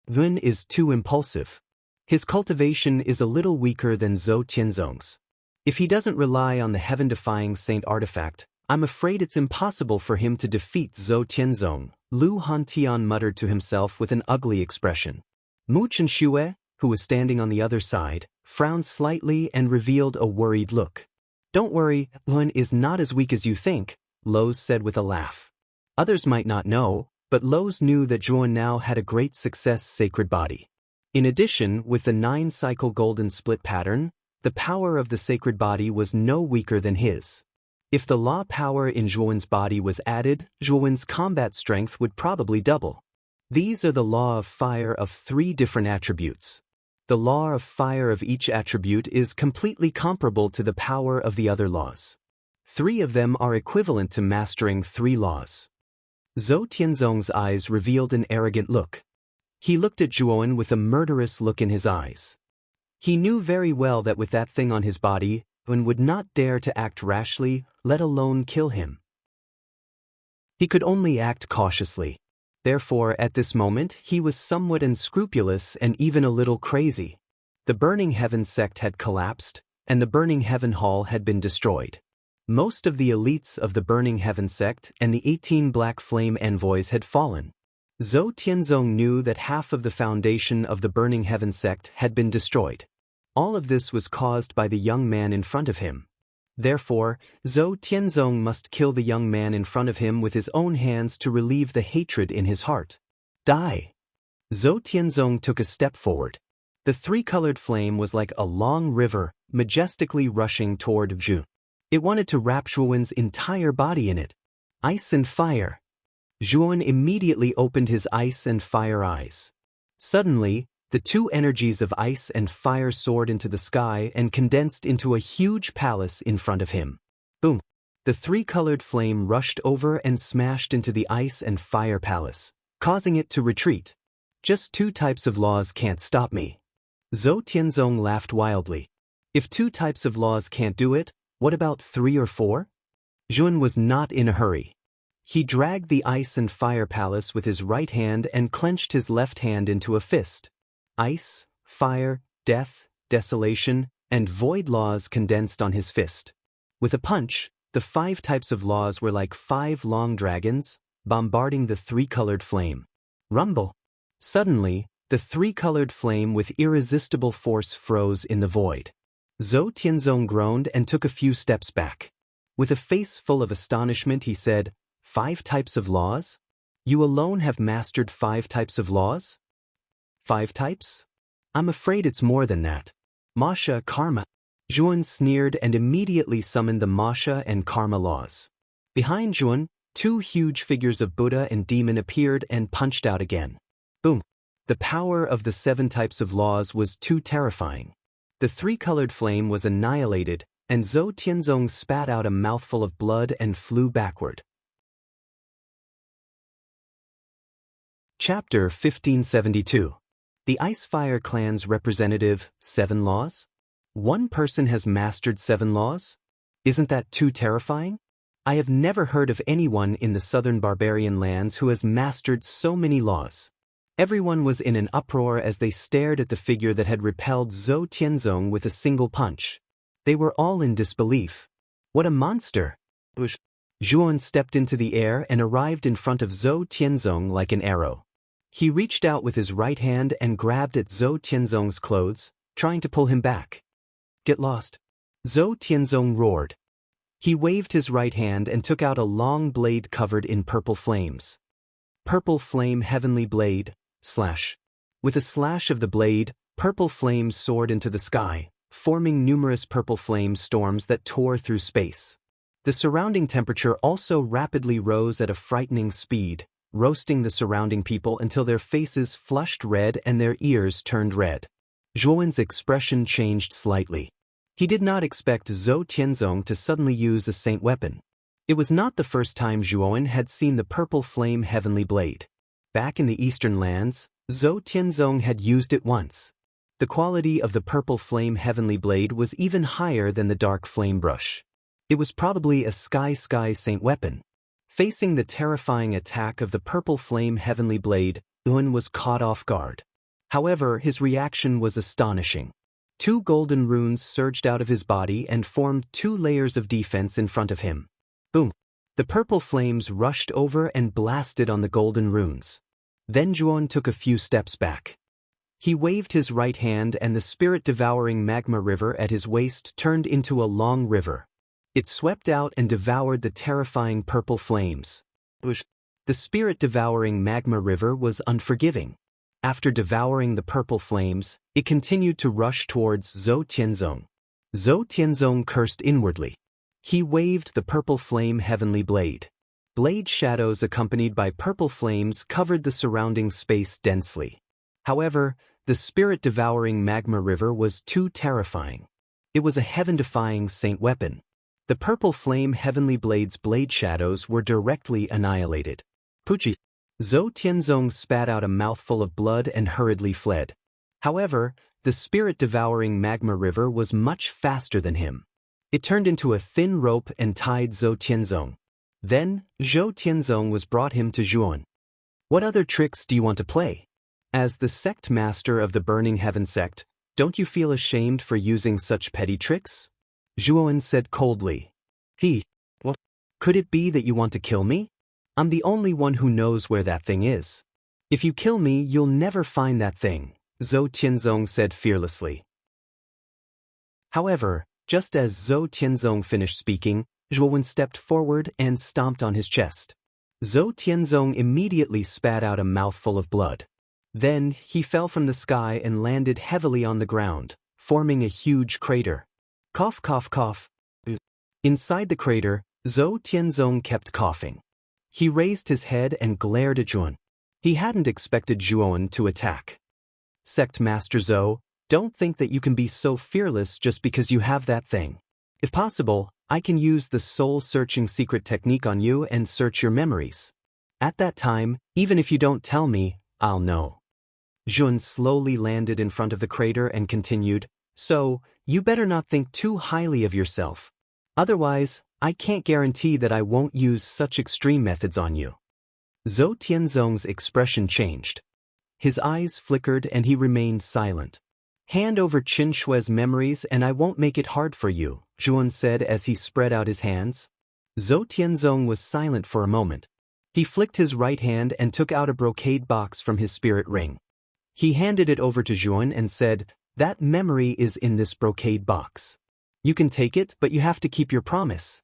Yun is too impulsive. His cultivation is a little weaker than Zhou Tianzong's. If he doesn't rely on the heaven-defying saint artifact, I'm afraid it's impossible for him to defeat Zhou Tianzong, Lu Hantian muttered to himself with an ugly expression. Mu Chenxue, who was standing on the other side, frowned slightly and revealed a worried look. Don't worry, Yun is not as weak as you think, Lowe's said with a laugh. Others might not know, but Lowe's knew that Zhuan now had a great success sacred body. In addition, with the 9-cycle golden split pattern, the power of the sacred body was no weaker than his. If the law power in Zhuan's body was added, Zhuan's combat strength would probably double. These are the law of fire of 3 different attributes. The law of fire of each attribute is completely comparable to the power of the other laws. 3 of them are equivalent to mastering 3 laws. Zhou Tianzong's eyes revealed an arrogant look. He looked at Zhuan with a murderous look in his eyes. He knew very well that with that thing on his body, Yun would not dare to act rashly, let alone kill him. He could only act cautiously. Therefore, at this moment, he was somewhat unscrupulous and even a little crazy. The Burning Heaven sect had collapsed, and the Burning Heaven Hall had been destroyed. Most of the elites of the Burning Heaven sect and the 18 Black Flame envoys had fallen. Zhou Tianzong knew that half of the foundation of the Burning Heaven sect had been destroyed. All of this was caused by the young man in front of him. Therefore, Zhou Tianzong must kill the young man in front of him with his own hands to relieve the hatred in his heart. Die! Zhou Tianzong took a step forward. The 3-colored flame was like a long river, majestically rushing toward Zhu. It wanted to wrap Zhuan's entire body in it. Ice and fire. Zhuan immediately opened his ice and fire eyes. Suddenly, the 2 energies of ice and fire soared into the sky and condensed into a huge palace in front of him. Boom! The 3-colored flame rushed over and smashed into the ice and fire palace, causing it to retreat. Just 2 types of laws can't stop me. Zhou Tianzong laughed wildly. If 2 types of laws can't do it, what about 3 or 4? Zhuan was not in a hurry. He dragged the ice and fire palace with his right hand and clenched his left hand into a fist. Ice, fire, death, desolation, and void laws condensed on his fist. With a punch, the 5 types of laws were like 5 long dragons, bombarding the 3-colored flame. Rumble! Suddenly, the 3-colored flame with irresistible force froze in the void. Zhou Tianzong groaned and took a few steps back. With a face full of astonishment, he said, 5 types of laws? You alone have mastered 5 types of laws? 5 types? I'm afraid it's more than that. Masha Karma. Zhuan sneered and immediately summoned the Masha and Karma laws. Behind Zhuan, 2 huge figures of Buddha and demon appeared and punched out again. Boom! The power of the 7 types of laws was too terrifying. The 3-colored flame was annihilated, and Zhou Tianzong spat out a mouthful of blood and flew backward. Chapter 1572. The Ice-Fire Clan's representative, 7 laws? One person has mastered 7 laws? Isn't that too terrifying? I have never heard of anyone in the southern barbarian lands who has mastered so many laws. Everyone was in an uproar as they stared at the figure that had repelled Zhou Tianzong with a single punch. They were all in disbelief. What a monster! Zhuan stepped into the air and arrived in front of Zhou Tianzong like an arrow. He reached out with his right hand and grabbed at Zhou Tianzong's clothes, trying to pull him back. Get lost! Zhou Tianzong roared. He waved his right hand and took out a long blade covered in purple flames. Purple flame heavenly blade, slash. With a slash of the blade, purple flames soared into the sky, forming numerous purple flame storms that tore through space. The surrounding temperature also rapidly rose at a frightening speed, roasting the surrounding people until their faces flushed red and their ears turned red. Zhuan's expression changed slightly. He did not expect Zhou Tianzong to suddenly use a saint weapon. It was not the first time Zhuan had seen the purple flame heavenly blade. Back in the eastern lands, Zhou Tianzong had used it once. The quality of the purple flame heavenly blade was even higher than the dark flame brush. It was probably a sky saint weapon. Facing the terrifying attack of the purple flame heavenly blade, Yuan was caught off guard. However, his reaction was astonishing. 2 golden runes surged out of his body and formed 2 layers of defense in front of him. Boom! The purple flames rushed over and blasted on the golden runes. Then Yuan took a few steps back. He waved his right hand and the spirit-devouring magma river at his waist turned into a long river. It swept out and devoured the terrifying purple flames. The spirit-devouring magma river was unforgiving. After devouring the purple flames, it continued to rush towards Zhou Tianzong. Zhou Tianzong cursed inwardly. He waved the purple flame heavenly blade. Blade shadows accompanied by purple flames covered the surrounding space densely. However, the spirit-devouring magma river was too terrifying. It was a heaven-defying saint weapon. The purple flame heavenly blade's blade shadows were directly annihilated. Puchi! Zhou Tianzong spat out a mouthful of blood and hurriedly fled. However, the spirit-devouring magma river was much faster than him. It turned into a thin rope and tied Zhou Tianzong. Then, Zhou Tianzong was brought him to Yuan. What other tricks do you want to play? As the sect master of the Burning Heaven sect, don't you feel ashamed for using such petty tricks? Yuan said coldly. What? Could it be that you want to kill me? I'm the only one who knows where that thing is. If you kill me, you'll never find that thing, Zhou Tianzong said fearlessly. However, just as Zhou Tianzong finished speaking, Yuan stepped forward and stomped on his chest. Zhou Tianzong immediately spat out a mouthful of blood. Then, he fell from the sky and landed heavily on the ground, forming a huge crater. Cough, cough, cough. Inside the crater, Zhou Tianzong kept coughing. He raised his head and glared at Yuan. He hadn't expected Yuan to attack. Sect Master Zhou, don't think that you can be so fearless just because you have that thing. If possible, I can use the soul-searching secret technique on you and search your memories. At that time, even if you don't tell me, I'll know. Yuan slowly landed in front of the crater and continued, so, you better not think too highly of yourself. Otherwise, I can't guarantee that I won't use such extreme methods on you. Zhou Tianzong's expression changed. His eyes flickered and he remained silent. Hand over Qin Shui's memories and I won't make it hard for you, Yuan said as he spread out his hands. Zhou Tianzong was silent for a moment. He flicked his right hand and took out a brocade box from his spirit ring. He handed it over to Yuan and said, "That memory is in this brocade box. You can take it, but you have to keep your promise."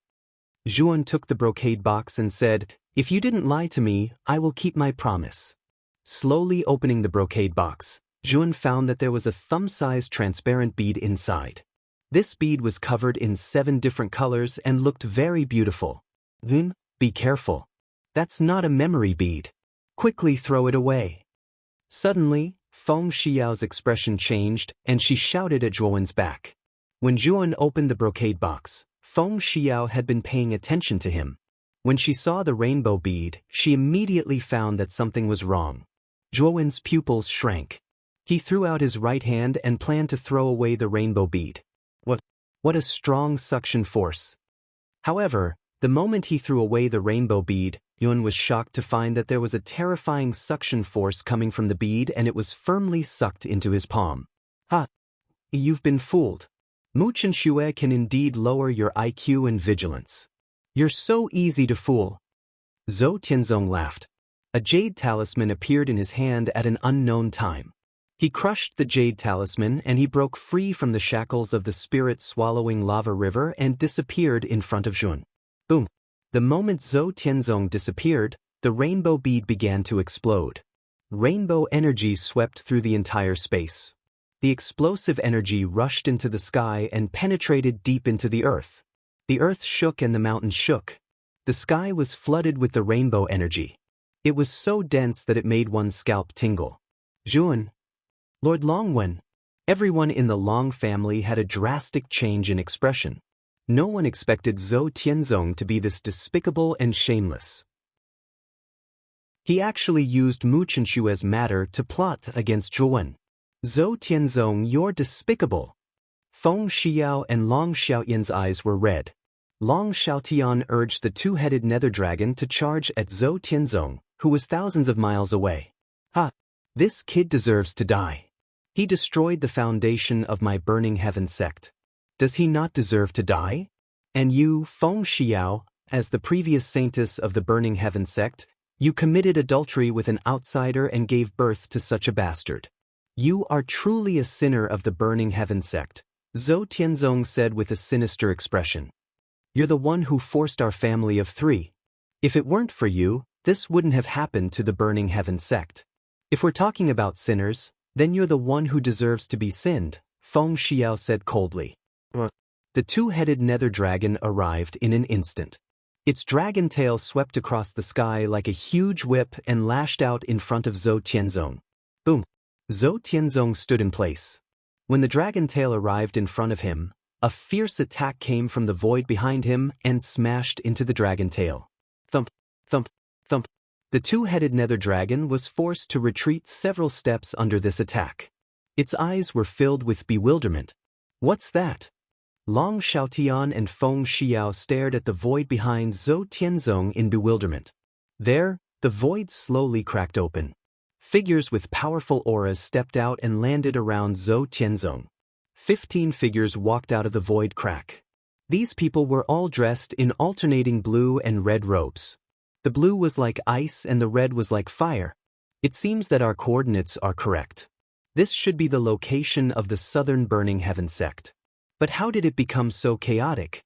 Yuan took the brocade box and said, "If you didn't lie to me, I will keep my promise." Slowly opening the brocade box, Yuan found that there was a thumb-sized transparent bead inside. This bead was covered in 7 different colors and looked very beautiful. "Yuan, be careful. That's not a memory bead. Quickly throw it away." Suddenly, Feng Xiao's expression changed and she shouted at Yuan's back. When Yuan opened the brocade box, Feng Xiao had been paying attention to him. When she saw the rainbow bead, she immediately found that something was wrong. Yuan's pupils shrank. He threw out his right hand and planned to throw away the rainbow bead. What a strong suction force. However, the moment he threw away the rainbow bead, Yuan was shocked to find that there was a terrifying suction force coming from the bead and it was firmly sucked into his palm. "Ha! You've been fooled. Mu Chen Xue can indeed lower your IQ and vigilance. You're so easy to fool." Zhou Tianzong laughed. A jade talisman appeared in his hand at an unknown time. He crushed the jade talisman and he broke free from the shackles of the spirit-swallowing lava river and disappeared in front of Yuan. Boom! The moment Zhou Tianzong disappeared, the rainbow bead began to explode. Rainbow energy swept through the entire space. The explosive energy rushed into the sky and penetrated deep into the earth. The earth shook and the mountains shook. The sky was flooded with the rainbow energy. It was so dense that it made one's scalp tingle. Yuan, Lord Longwen, everyone in the Long family had a drastic change in expression. No one expected Zhou Tianzong to be this despicable and shameless. He actually used Mu Chen Xue's matter to plot against Yuan. Zhou Tianzong, you're despicable. Feng Xiao and Long Xiaoyan's eyes were red. Long Xiaotian urged the two-headed nether dragon to charge at Zhou Tianzong, who was thousands of miles away. Ha! This kid deserves to die. He destroyed the foundation of my Burning Heaven sect. Does he not deserve to die? And you, Feng Xiao, as the previous saintess of the Burning Heaven sect, you committed adultery with an outsider and gave birth to such a bastard. You are truly a sinner of the Burning Heaven sect, Zhou Tianzong said with a sinister expression. You're the one who forced our family of 3. If it weren't for you, this wouldn't have happened to the Burning Heaven sect. If we're talking about sinners, then you're the one who deserves to be sinned, Feng Xiao said coldly. The two-headed nether dragon arrived in an instant. Its dragon tail swept across the sky like a huge whip and lashed out in front of Zhou Tianzong. Boom! Zhou Tianzong stood in place. When the dragon tail arrived in front of him, a fierce attack came from the void behind him and smashed into the dragon tail. Thump, thump, thump. The two-headed nether dragon was forced to retreat several steps under this attack. Its eyes were filled with bewilderment. What's that? Long Xiaotian and Feng Xiao stared at the void behind Zhou Tianzong in bewilderment. There, the void slowly cracked open. Figures with powerful auras stepped out and landed around Zhou Tianzong. 15 figures walked out of the void crack. These people were all dressed in alternating blue and red robes. The blue was like ice and the red was like fire. It seems that our coordinates are correct. This should be the location of the Southern Burning Heaven sect. But how did it become so chaotic?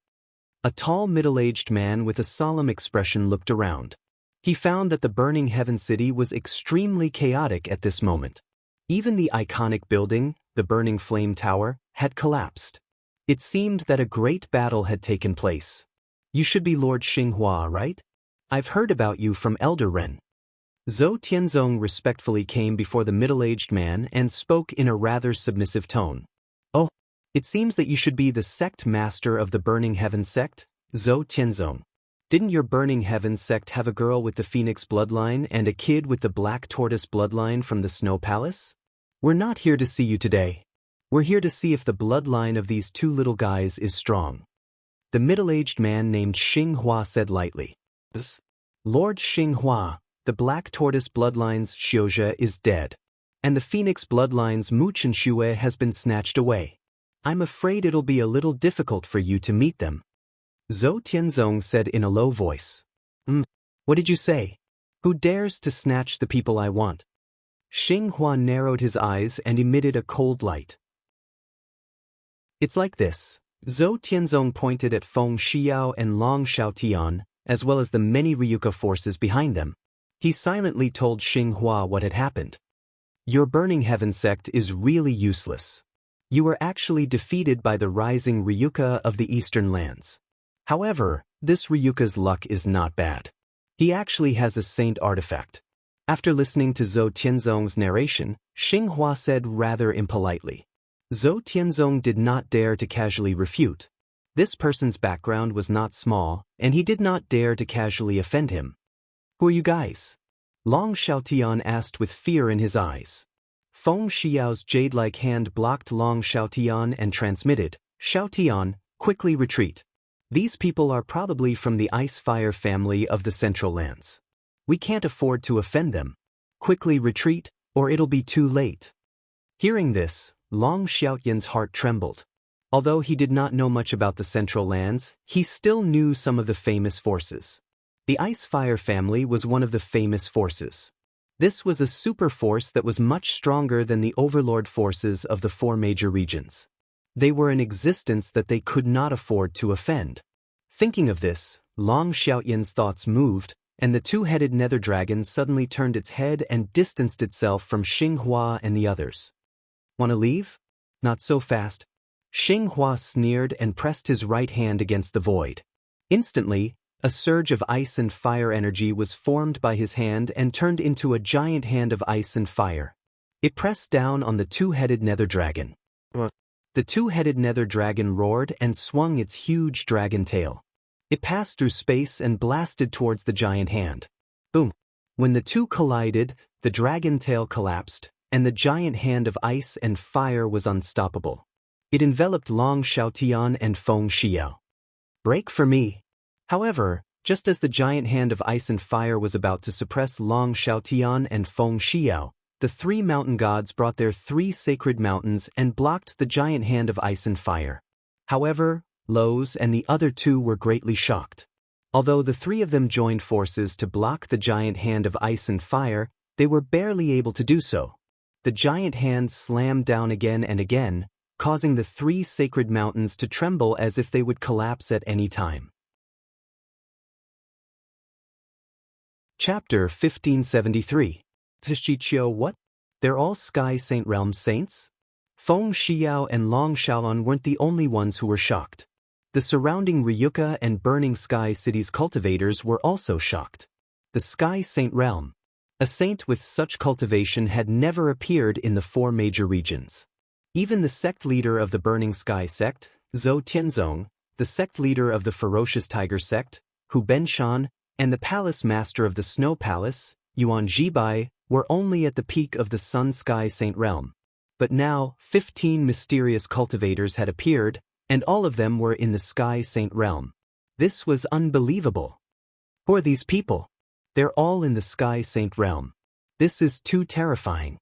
A tall middle-aged man with a solemn expression looked around. He found that the Burning Heaven city was extremely chaotic at this moment. Even the iconic building, the Burning Flame Tower, had collapsed. It seemed that a great battle had taken place. You should be Lord Xinghua, right? I've heard about you from Elder Ren. Zhou Tianzong respectfully came before the middle-aged man and spoke in a rather submissive tone. Oh, it seems that you should be the sect master of the Burning Heaven sect, Zhou Tianzong. Didn't your Burning Heaven sect have a girl with the Phoenix bloodline and a kid with the Black Tortoise bloodline from the Snow Palace? We're not here to see you today. We're here to see if the bloodline of these two little guys is strong. The middle-aged man named Xinghua said lightly. Lord Xinghua, the Black Tortoise bloodline's Xiuzhe is dead, and the Phoenix bloodline's Mu Chenxue has been snatched away. I'm afraid it'll be a little difficult for you to meet them. Zhou Tianzong said in a low voice. What did you say? Who dares to snatch the people I want? Xinghua narrowed his eyes and emitted a cold light. It's like this. Zhou Tianzong pointed at Feng Xiao and Long Xiaotian, as well as the many Ryuka forces behind them. He silently told Xinghua what had happened. Your Burning Heaven sect is really useless. You were actually defeated by the rising Ryuka of the Eastern Lands. However, this Ryuka's luck is not bad. He actually has a saint artifact. After listening to Zhou Tianzong's narration, Xinghua said rather impolitely. Zhou Tianzong did not dare to casually refute. This person's background was not small, and he did not dare to casually offend him. Who are you guys? Long Xiaotian asked with fear in his eyes. Feng Xiao's jade-like hand blocked Long Xiaotian and transmitted, Xiaotian, quickly retreat. These people are probably from the Ice-Fire family of the Central Lands. We can't afford to offend them. Quickly retreat, or it'll be too late. Hearing this, Long Xiaotian's heart trembled. Although he did not know much about the Central Lands, he still knew some of the famous forces. The Ice-Fire family was one of the famous forces. This was a super force that was much stronger than the overlord forces of the 4 major regions. They were in existence that they could not afford to offend. Thinking of this, Long Xiaotian's thoughts moved, and the two-headed nether dragon suddenly turned its head and distanced itself from Xinghua and the others. Wanna leave? Not so fast. Xinghua sneered and pressed his right hand against the void. Instantly, a surge of ice and fire energy was formed by his hand and turned into a giant hand of ice and fire. It pressed down on the two-headed nether dragon. The two-headed nether dragon roared and swung its huge dragon tail. It passed through space and blasted towards the giant hand. Boom! When the two collided, the dragon tail collapsed, and the giant hand of ice and fire was unstoppable. It enveloped Long Xiaotian and Feng Xiao. Break for me. However, just as the giant hand of ice and fire was about to suppress Long Xiaotian and Feng Xiao, the three mountain gods brought their three sacred mountains and blocked the giant hand of ice and fire. However, Lo's and the other two were greatly shocked. Although the three of them joined forces to block the giant hand of ice and fire, they were barely able to do so. The giant hand slammed down again and again, causing the three sacred mountains to tremble as if they would collapse at any time. Chapter 1573. Qiqiu what? They're all Sky Saint Realm saints? Feng Xiao and Long Xiaolun weren't the only ones who were shocked. The surrounding Ryuka and Burning Sky City's cultivators were also shocked. The Sky Saint Realm. A saint with such cultivation had never appeared in the four major regions. Even the sect leader of the Burning Sky sect, Zhou Tianzong, the sect leader of the Ferocious Tiger sect, Hu Benshan, and the palace master of the Snow Palace, Yuan Jibai, were only at the peak of the Sun Sky Saint Realm. But now, 15 mysterious cultivators had appeared, and all of them were in the Sky Saint Realm. This was unbelievable. Who are these people? They're all in the Sky Saint Realm. This is too terrifying.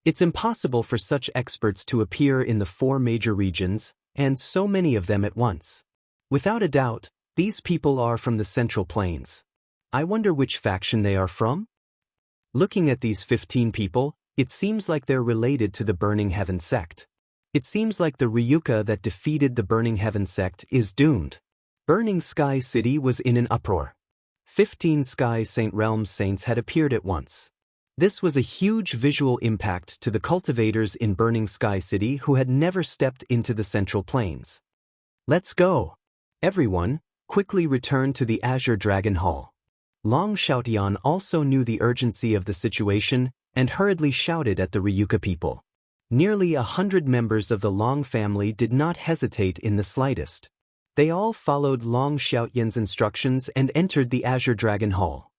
It's impossible for such experts to appear in the four major regions, and so many of them at once. Without a doubt, these people are from the Central Plains. I wonder which faction they are from? Looking at these 15 people, it seems like they're related to the Burning Heaven sect. It seems like the Ryuka that defeated the Burning Heaven sect is doomed. Burning Sky City was in an uproar. 15 Sky Saint Realm saints had appeared at once. This was a huge visual impact to the cultivators in Burning Sky City who had never stepped into the Central Plains. Let's go! Everyone, quickly return to the Azure Dragon Hall. Long Xiaotian also knew the urgency of the situation and hurriedly shouted at the Ryuka people. Nearly 100 members of the Long family did not hesitate in the slightest. They all followed Long Xiaotian's instructions and entered the Azure Dragon Hall.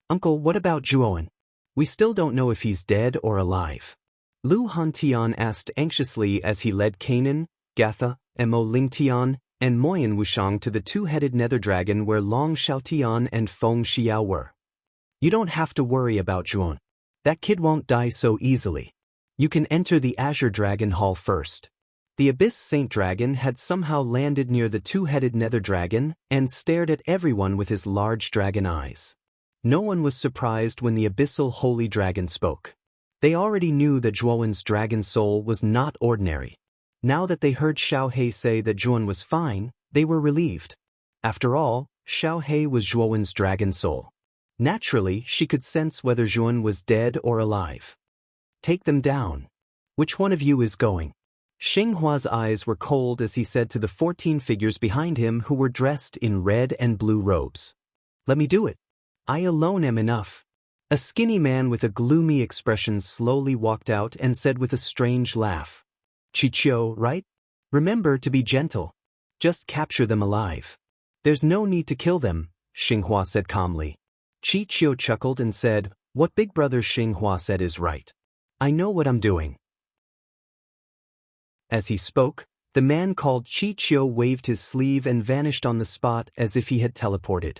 Uncle, what about Zhuowen? We still don't know if he's dead or alive. Lu Hantian asked anxiously as he led Kanan, Gatha, Mo Lingtian, and Moyan Wushang to the two-headed nether dragon where Long Xiaotian and Feng Xiao were. You don't have to worry about Zhuowen. That kid won't die so easily. You can enter the Azure Dragon Hall first. The Abyss Saint Dragon had somehow landed near the two-headed nether dragon and stared at everyone with his large dragon eyes. No one was surprised when the Abyssal Holy Dragon spoke. They already knew that Zhuowen's dragon soul was not ordinary. Now that they heard Xiao He say that Zhuowen was fine, they were relieved. After all, Xiao He was Zhuowen's dragon soul. Naturally, she could sense whether Zhuowen was dead or alive. Take them down. Which one of you is going? Xinghua's eyes were cold as he said to the 14 figures behind him who were dressed in red and blue robes. Let me do it. I alone am enough. A skinny man with a gloomy expression slowly walked out and said with a strange laugh. Qiqiu, right? Remember to be gentle. Just capture them alive. There's no need to kill them, Xinghua said calmly. Qiqiu chuckled and said, what Big Brother Xinghua said is right. I know what I'm doing. As he spoke, the man called Qiqiu waved his sleeve and vanished on the spot as if he had teleported.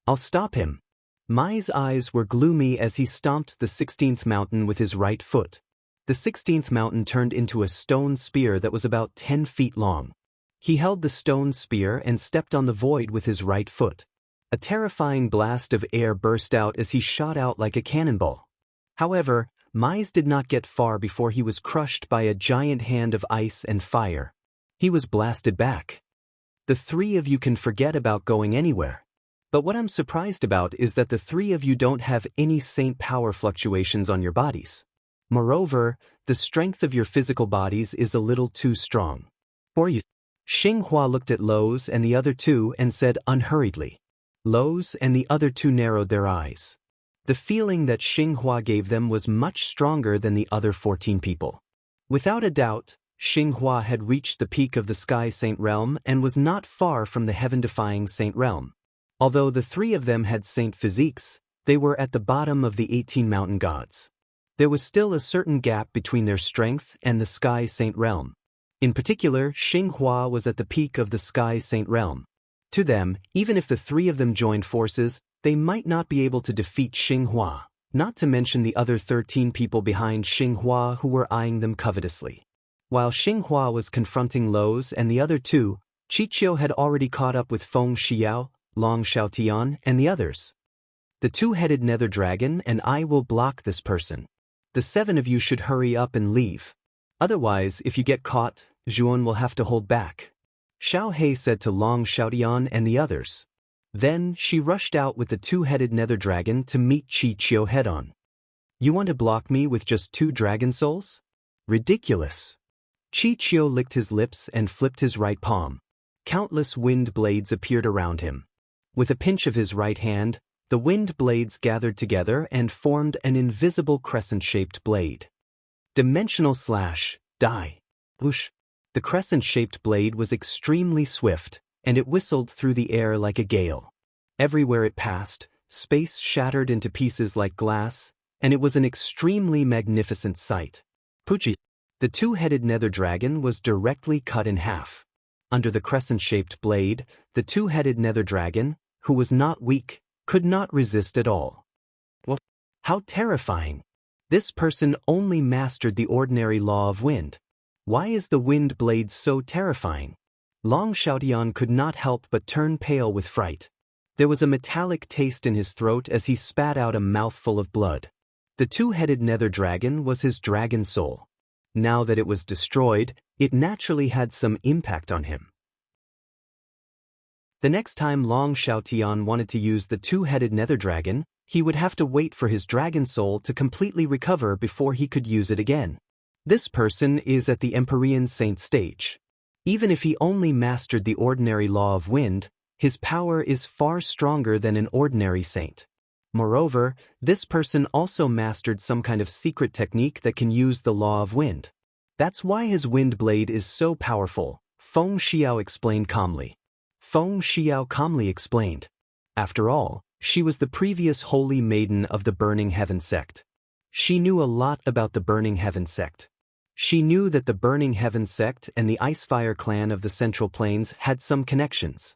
I'll stop him. Mai's eyes were gloomy as he stomped the 16th mountain with his right foot. The 16th mountain turned into a stone spear that was about 10 feet long. He held the stone spear and stepped on the void with his right foot. A terrifying blast of air burst out as he shot out like a cannonball. However, Mai's did not get far before he was crushed by a giant hand of ice and fire. He was blasted back. The three of you can forget about going anywhere. But what I'm surprised about is that the three of you don't have any saint power fluctuations on your bodies. Moreover, the strength of your physical bodies is a little too strong. For you. Xinghua looked at Lo's and the other two and said unhurriedly. Lo's and the other two narrowed their eyes. The feeling that Xinghua gave them was much stronger than the other 14 people. Without a doubt, Xinghua had reached the peak of the Sky Saint Realm and was not far from the heaven-defying Saint Realm. Although the three of them had saint physiques, they were at the bottom of the 18 mountain gods. There was still a certain gap between their strength and the Sky Saint realm. In particular, Xinghua was at the peak of the Sky Saint realm. To them, even if the three of them joined forces, they might not be able to defeat Xinghua, not to mention the other 13 people behind Xinghua who were eyeing them covetously. While Xinghua was confronting Lowe's and the other two, Qiqiu had already caught up with Feng Xiao, Long Xiaotian, and the others. The two-headed nether dragon and I will block this person. The 7 of you should hurry up and leave. Otherwise, if you get caught, Zhuan will have to hold back, Xiao He said to Long Xiaotian and the others. Then she rushed out with the two-headed nether dragon to meet Qiqiu head-on. You want to block me with just 2 dragon souls? Ridiculous. Qiqiu licked his lips and flipped his right palm. Countless wind blades appeared around him. With a pinch of his right hand, the wind blades gathered together and formed an invisible crescent-shaped blade. Dimensional slash, die. Whoosh. The crescent-shaped blade was extremely swift, and it whistled through the air like a gale. Everywhere it passed, space shattered into pieces like glass, and it was an extremely magnificent sight. Pucci. The two-headed nether dragon was directly cut in half. Under the crescent-shaped blade, the two-headed nether dragon, who was not weak, could not resist at all. What? How terrifying! This person only mastered the ordinary law of wind. Why is the wind blade so terrifying? Long Xiaotian could not help but turn pale with fright. There was a metallic taste in his throat as he spat out a mouthful of blood. The two-headed nether dragon was his dragon soul. Now that it was destroyed, it naturally had some impact on him. The next time Long Xiaotian wanted to use the two-headed nether dragon, he would have to wait for his dragon soul to completely recover before he could use it again. This person is at the Empyrean Saint stage. Even if he only mastered the ordinary law of wind, his power is far stronger than an ordinary saint. Moreover, this person also mastered some kind of secret technique that can use the law of wind. That's why his wind blade is so powerful, Feng Xiao explained calmly. Feng Xiao calmly explained. After all, she was the previous holy maiden of the Burning Heaven sect. She knew a lot about the Burning Heaven sect. She knew that the Burning Heaven sect and the Icefire clan of the Central Plains had some connections.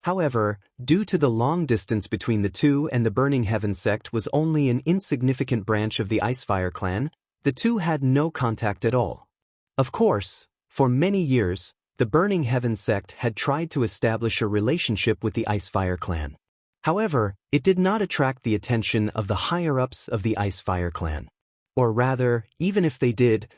However, due to the long distance between the two and the Burning Heaven sect was only an insignificant branch of the Icefire clan, the two had no contact at all. Of course, for many years, the Burning Heaven sect had tried to establish a relationship with the Icefire clan. However, it did not attract the attention of the higher-ups of the Icefire clan. Or rather, even if they did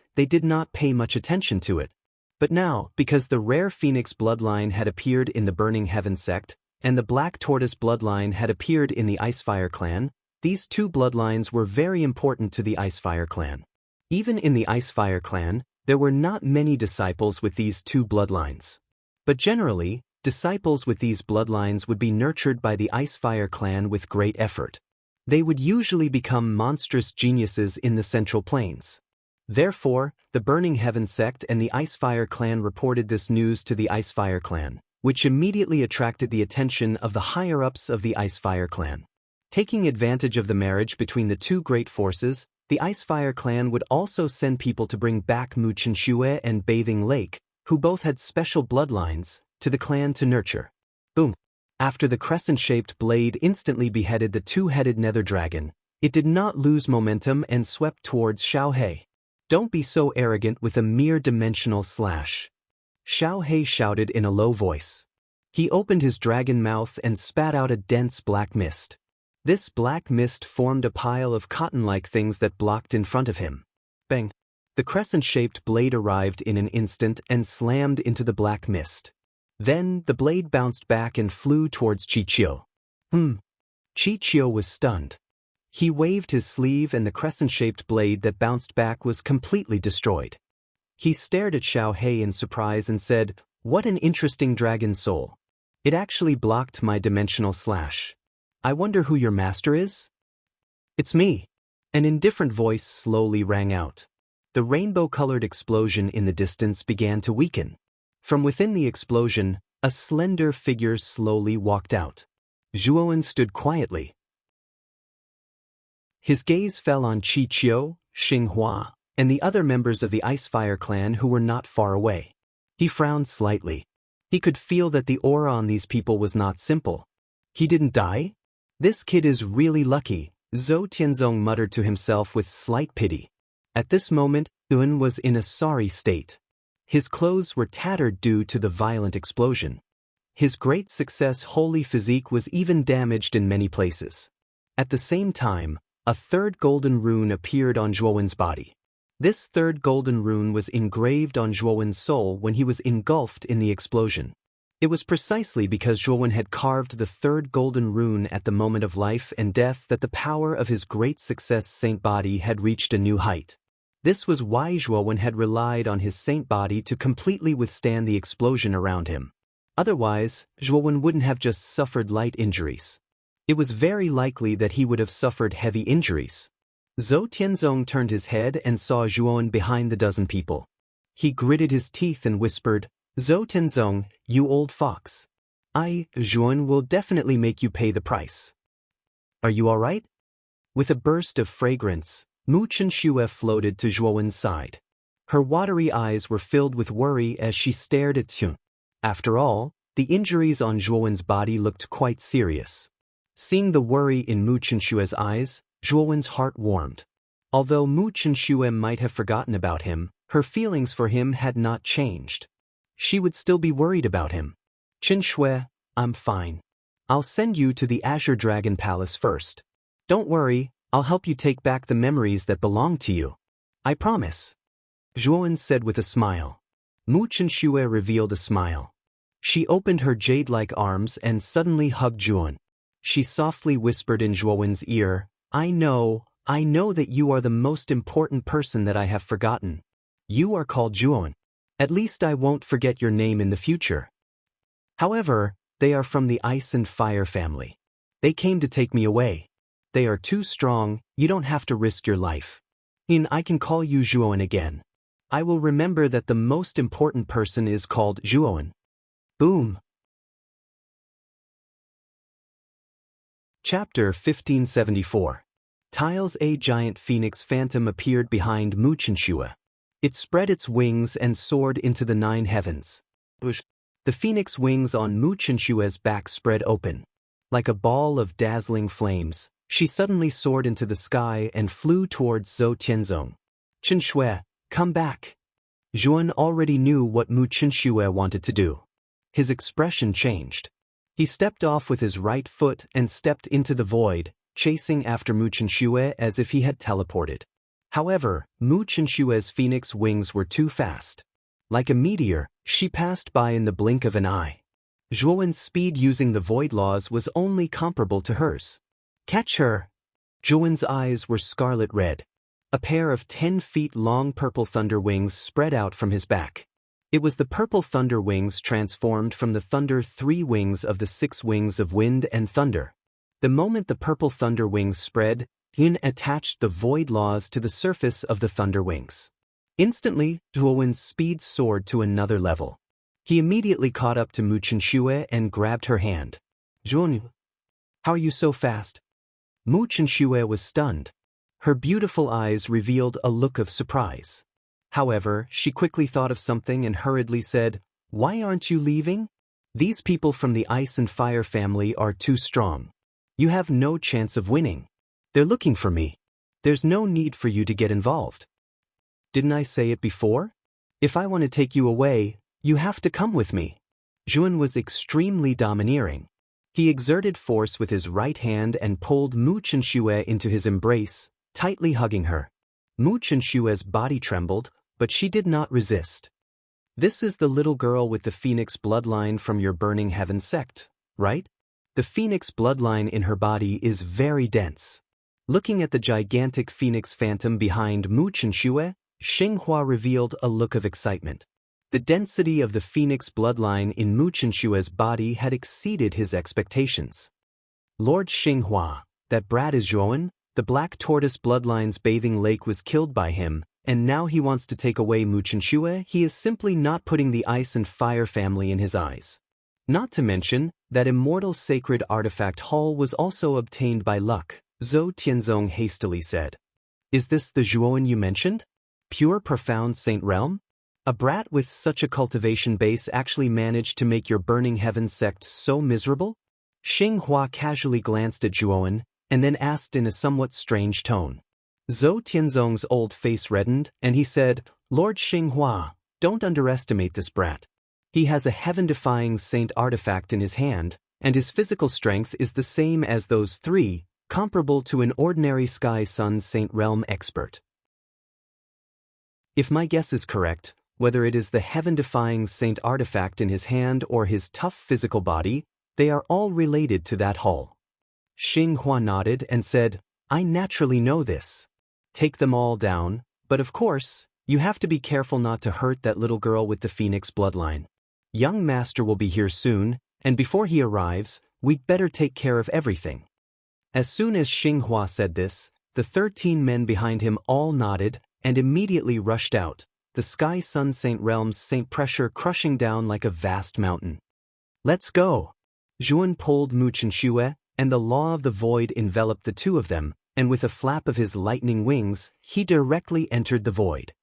not pay much attention to it. But now, because the rare Phoenix bloodline had appeared in the Burning Heaven sect, and the Black Tortoise bloodline had appeared in the Icefire clan, these two bloodlines were very important to the Icefire clan. Even in the Icefire clan, there were not many disciples with these two bloodlines. But generally, disciples with these bloodlines would be nurtured by the Icefire clan with great effort. They would usually become monstrous geniuses in the Central Plains. Therefore, the Burning Heaven sect and the Icefire clan reported this news to the Icefire clan, which immediately attracted the attention of the higher-ups of the Icefire clan. Taking advantage of the marriage between the two great forces, the Icefire clan would also send people to bring back Mu Chenxue and Bathing Lake, who both had special bloodlines, to the clan to nurture. Boom! After the crescent-shaped blade instantly beheaded the two-headed nether dragon, it did not lose momentum and swept towards Xiao He. Don't be so arrogant with a mere dimensional slash. Xiao He shouted in a low voice. He opened his dragon mouth and spat out a dense black mist. This black mist formed a pile of cotton-like things that blocked in front of him. Bang! The crescent-shaped blade arrived in an instant and slammed into the black mist. Then, the blade bounced back and flew towards Qiqiu. Qiqiu was stunned. He waved his sleeve and the crescent-shaped blade that bounced back was completely destroyed. He stared at Xiao He in surprise and said, "What an interesting dragon soul. It actually blocked my dimensional slash. I wonder who your master is?" "It's me." An indifferent voice slowly rang out. The rainbow-colored explosion in the distance began to weaken. From within the explosion, a slender figure slowly walked out. Zhuowen stood quietly. His gaze fell on Qiqiu, Xinghua, and the other members of the Icefire clan who were not far away. He frowned slightly. He could feel that the aura on these people was not simple. He didn't die? This kid is really lucky, Zhou Tianzong muttered to himself with slight pity. At this moment, Yun was in a sorry state. His clothes were tattered due to the violent explosion. His great success holy physique was even damaged in many places. At the same time, a third golden rune appeared on Zhuowen's body. This third golden rune was engraved on Zhuowen's soul when he was engulfed in the explosion. It was precisely because Zhuowen had carved the third golden rune at the moment of life and death that the power of his great success saint body had reached a new height. This was why Zhuowen had relied on his saint body to completely withstand the explosion around him. Otherwise, Zhuowen wouldn't have just suffered light injuries. It was very likely that he would have suffered heavy injuries. Zhou Tianzong turned his head and saw Zhuowen behind the dozen people. He gritted his teeth and whispered, "Zhou Tianzong, you old fox. Zhuowen will definitely make you pay the price. Are you all right?" With a burst of fragrance, Mu Chenxue floated to Zhuowen's side. Her watery eyes were filled with worry as she stared at Zhuowen. After all, the injuries on Zhuowen's body looked quite serious. Seeing the worry in Mu Chenxue's eyes, Zhuowen's heart warmed. Although Mu Chenxue might have forgotten about him, her feelings for him had not changed. She would still be worried about him. "Chenxue, I'm fine. I'll send you to the Azure Dragon Palace first. Don't worry, I'll help you take back the memories that belong to you. I promise," Zhuowen said with a smile. Mu Chenxue revealed a smile. She opened her jade-like arms and suddenly hugged Zhuowen. She softly whispered in Zhuowen's ear, I know that you are the most important person that I have forgotten. You are called Zhuowen. At least I won't forget your name in the future. However, they are from the Ice and Fire family. They came to take me away. They are too strong, you don't have to risk your life. I can call you Zhuowen again. I will remember that the most important person is called Zhuowen. Boom. Chapter 1574. Tiles. A giant phoenix phantom appeared behind Mu Chenxue. It spread its wings and soared into the 9 heavens. The phoenix wings on Mu Chenxue's back spread open. Like a ball of dazzling flames, she suddenly soared into the sky and flew towards Zhou Tianzong. "Chenxue, come back." Zhuowen already knew what Mu Chenxue wanted to do. His expression changed. He stepped off with his right foot and stepped into the void, chasing after Mu Chenxue as if he had teleported. However, Mu Chenxue's phoenix wings were too fast. Like a meteor, she passed by in the blink of an eye. Zhuowen's speed using the void laws was only comparable to hers. "Catch her!" Zhuowen's eyes were scarlet red. A pair of 10 feet long purple thunder wings spread out from his back. It was the purple thunder wings transformed from the thunder 3 wings of the 6 wings of wind and thunder. The moment the purple thunder wings spread, Yin attached the void laws to the surface of the thunder wings. Instantly, Zhuowen's speed soared to another level. He immediately caught up to Mu Chenxue and grabbed her hand. "Zhuowen, how are you so fast?" Mu Chenxue was stunned. Her beautiful eyes revealed a look of surprise. However, she quickly thought of something and hurriedly said, "Why aren't you leaving? These people from the Ice and Fire family are too strong. You have no chance of winning. They're looking for me. There's no need for you to get involved. Didn't I say it before? If I want to take you away, you have to come with me." Zhuowen was extremely domineering. He exerted force with his right hand and pulled Mu Chenxue into his embrace, tightly hugging her. Mu Chenxue's body trembled, but she did not resist. "This is the little girl with the phoenix bloodline from your Burning Heaven sect, right? The phoenix bloodline in her body is very dense." Looking at the gigantic phoenix phantom behind Mu Chenxue, Xinghua revealed a look of excitement. The density of the phoenix bloodline in Mu Chenxue's body had exceeded his expectations. "Lord Xinghua, that brat is Zhuowen. The black tortoise bloodline's bathing lake was killed by him, and now he wants to take away Mu Chenxue. He is simply not putting the Ice and Fire family in his eyes. Not to mention, that immortal sacred artifact hull was also obtained by luck," Zhou Tianzong hastily said. Is this the Zhuowen you mentioned? Pure profound Saint Realm? A brat with such a cultivation base actually managed to make your burning heaven sect so miserable? Xinghua casually glanced at Zhuowen, and then asked in a somewhat strange tone. Zhou Tianzong's old face reddened, and he said, Lord Xinghua, don't underestimate this brat. He has a heaven-defying saint artifact in his hand, and his physical strength is the same as those three, comparable to an ordinary Sky Sun Saint Realm expert. If my guess is correct, whether it is the heaven-defying saint artifact in his hand or his tough physical body, they are all related to that hull. Xinghua nodded and said, I naturally know this. Take them all down, but of course, you have to be careful not to hurt that little girl with the Phoenix bloodline. Young Master will be here soon, and before he arrives, we'd better take care of everything. As soon as Xinghua said this, the 13 men behind him all nodded and immediately rushed out, the Sky Sun Saint Realm's saint pressure crushing down like a vast mountain. Let's go! Zhuan pulled Mu Chenxue, and the law of the void enveloped the two of them, and with a flap of his lightning wings, he directly entered the void.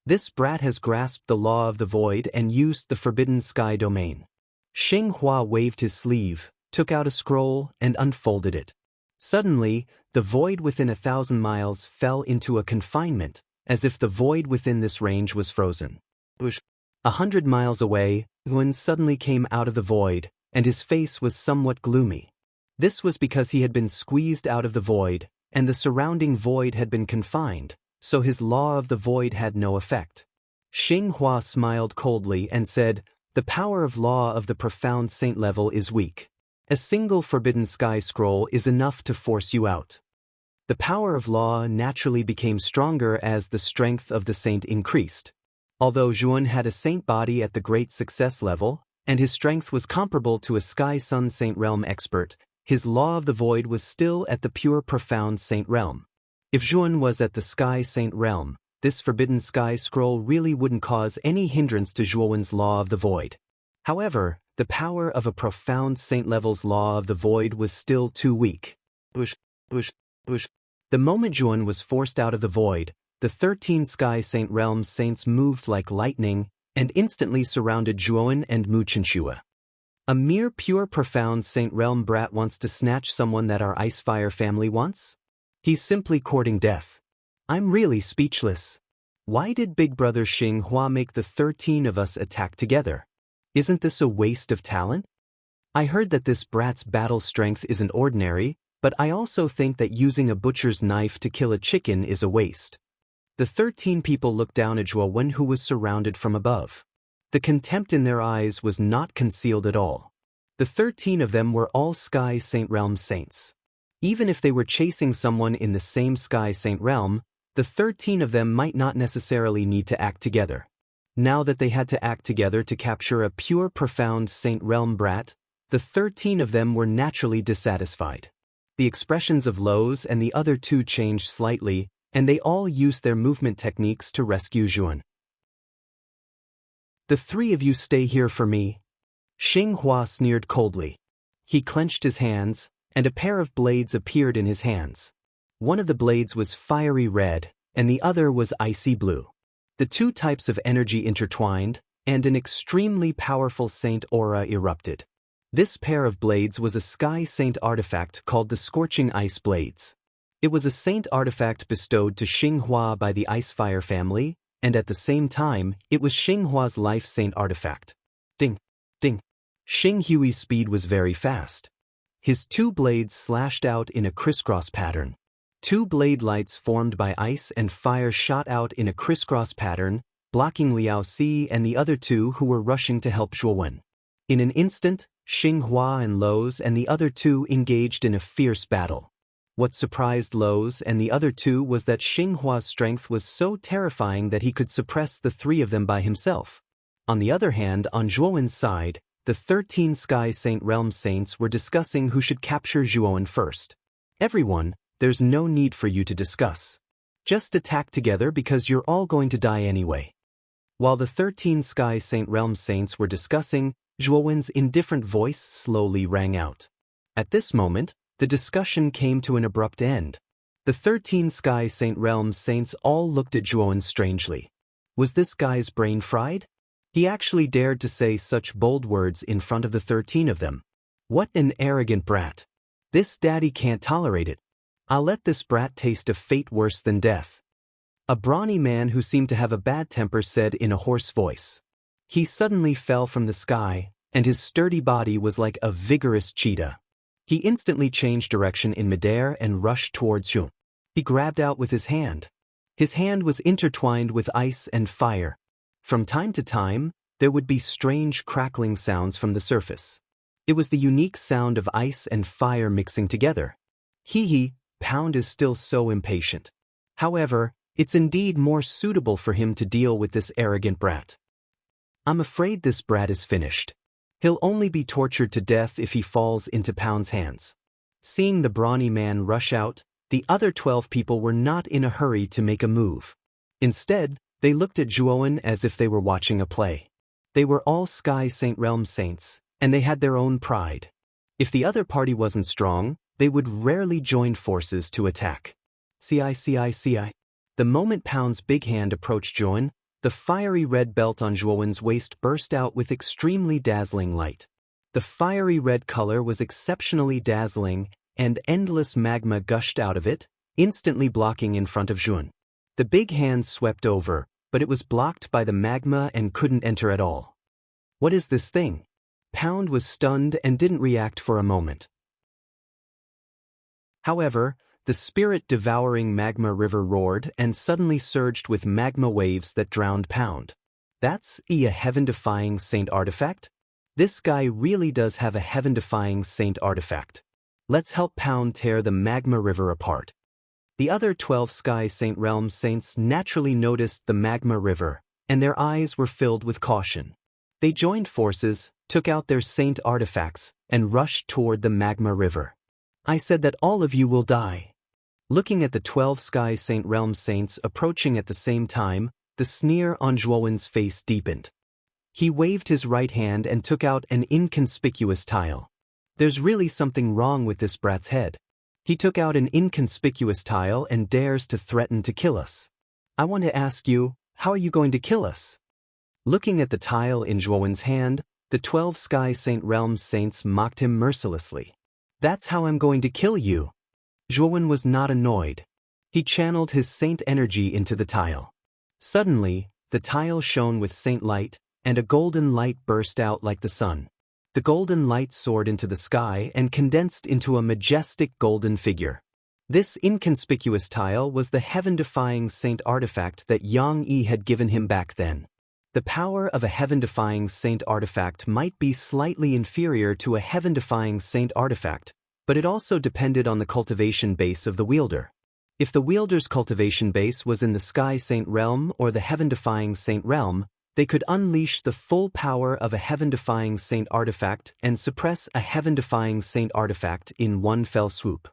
This brat has grasped the law of the void and used the forbidden sky domain. Xinghua waved his sleeve, took out a scroll, and unfolded it. Suddenly, the void within 1,000 miles fell into a confinement, as if the void within this range was frozen. 100 miles away, Yuan suddenly came out of the void, and his face was somewhat gloomy. This was because he had been squeezed out of the void, and the surrounding void had been confined, so his law of the void had no effect. Xinghua smiled coldly and said, The power of law of the profound saint level is weak. A single forbidden sky scroll is enough to force you out. The power of law naturally became stronger as the strength of the saint increased. Although Zhuan had a saint body at the great success level, and his strength was comparable to a Sky Sun Saint Realm expert, his law of the void was still at the pure profound saint realm. If Zhuan was at the Sky Saint Realm, this forbidden sky scroll really wouldn't cause any hindrance to Zhuowen's law of the void. However, the power of a profound saint level's law of the void was still too weak. The moment Zhuan was forced out of the void, the 13 Sky Saint Realms saints moved like lightning and instantly surrounded Zhuowen and Mu Chenxue. A mere pure profound Saint Realm brat wants to snatch someone that our Icefire family wants? He's simply courting death. I'm really speechless. Why did Big Brother Xinghua make the 13 of us attack together? Isn't this a waste of talent? I heard that this brat's battle strength isn't ordinary, but I also think that using a butcher's knife to kill a chicken is a waste. The 13 people looked down at Zhuowen, who was surrounded from above. The contempt in their eyes was not concealed at all. The 13 of them were all Sky Saint Realm saints. Even if they were chasing someone in the same Sky Saint Realm, the 13 of them might not necessarily need to act together. Now that they had to act together to capture a pure profound Saint Realm brat, the 13 of them were naturally dissatisfied. The expressions of Lowe's and the other two changed slightly, and they all used their movement techniques to rescue Zhuan. The three of you stay here for me. Xinghua sneered coldly. He clenched his hands, and a pair of blades appeared in his hands. One of the blades was fiery red, and the other was icy blue. The two types of energy intertwined, and an extremely powerful saint aura erupted. This pair of blades was a Sky Saint artifact called the Scorching Ice Blades. It was a saint artifact bestowed to Xinghua by the Icefire family, and at the same time, it was Xinghua's life saint artifact. Ding! Ding! Xinghui's speed was very fast. His two blades slashed out in a crisscross pattern. Two blade lights formed by ice and fire shot out in a crisscross pattern, blocking Liao Si and the other two who were rushing to help Zhuowen. In an instant, Xinghua and Lowe's and the other two engaged in a fierce battle. What surprised Lowe's and the other two was that Xinghua's strength was so terrifying that he could suppress the three of them by himself. On the other hand, on Zhuowen's side, the 13 Sky Saint Realm saints were discussing who should capture Zhuowen first. Everyone, there's no need for you to discuss. Just attack together because you're all going to die anyway. While the 13 Sky Saint Realm saints were discussing, Zhuowen's indifferent voice slowly rang out. At this moment, the discussion came to an abrupt end. The 13 Sky Saint Realms saints all looked at Zhuowen strangely. Was this guy's brain fried? He actually dared to say such bold words in front of the 13 of them. What an arrogant brat. This daddy can't tolerate it. I'll let this brat taste a fate worse than death. A brawny man who seemed to have a bad temper said in a hoarse voice. He suddenly fell from the sky, and his sturdy body was like a vigorous cheetah. He instantly changed direction in midair and rushed towards Zhu. He grabbed out with his hand. His hand was intertwined with ice and fire. From time to time, there would be strange crackling sounds from the surface. It was the unique sound of ice and fire mixing together. Hee, Pound is still so impatient. However, it's indeed more suitable for him to deal with this arrogant brat. I'm afraid this brat is finished. He'll only be tortured to death if he falls into Pound's hands. Seeing the brawny man rush out, the other 12 people were not in a hurry to make a move. Instead, they looked at Zhuowen as if they were watching a play. They were all Sky Saint Realm saints, and they had their own pride. If the other party wasn't strong, they would rarely join forces to attack. CI. The moment Pound's big hand approached Zhuowen, the fiery red belt on Zhuowen's waist burst out with extremely dazzling light. The fiery red color was exceptionally dazzling, and endless magma gushed out of it, instantly blocking in front of Zhuowen. The big hand swept over, but it was blocked by the magma and couldn't enter at all. What is this thing? Pound was stunned and didn't react for a moment. However, the spirit-devouring magma river roared and suddenly surged with magma waves that drowned Pound. That's a heaven-defying saint artifact? This guy really does have a heaven-defying saint artifact. Let's help Pound tear the magma river apart. The other 12 Sky Saint Realm saints naturally noticed the magma river, and their eyes were filled with caution. They joined forces, took out their saint artifacts, and rushed toward the magma river. I said that all of you will die. Looking at the 12 Sky Saint Realm saints approaching at the same time, the sneer on Zhuowen's face deepened. He waved his right hand and took out an inconspicuous tile. There's really something wrong with this brat's head. He took out an inconspicuous tile and dares to threaten to kill us. I want to ask you, how are you going to kill us? Looking at the tile in Zhuowen's hand, the 12 Sky Saint Realm saints mocked him mercilessly. That's how I'm going to kill you. Zhuowen was not annoyed. He channeled his saint energy into the tile. Suddenly, the tile shone with saint light, and a golden light burst out like the sun. The golden light soared into the sky and condensed into a majestic golden figure. This inconspicuous tile was the heaven-defying saint artifact that Yang Yi had given him back then. The power of a heaven-defying saint artifact might be slightly inferior to a heaven-defying saint artifact, but it also depended on the cultivation base of the wielder. If the wielder's cultivation base was in the Sky Saint Realm or the heaven-defying saint realm, they could unleash the full power of a heaven-defying saint artifact and suppress a heaven-defying saint artifact in one fell swoop.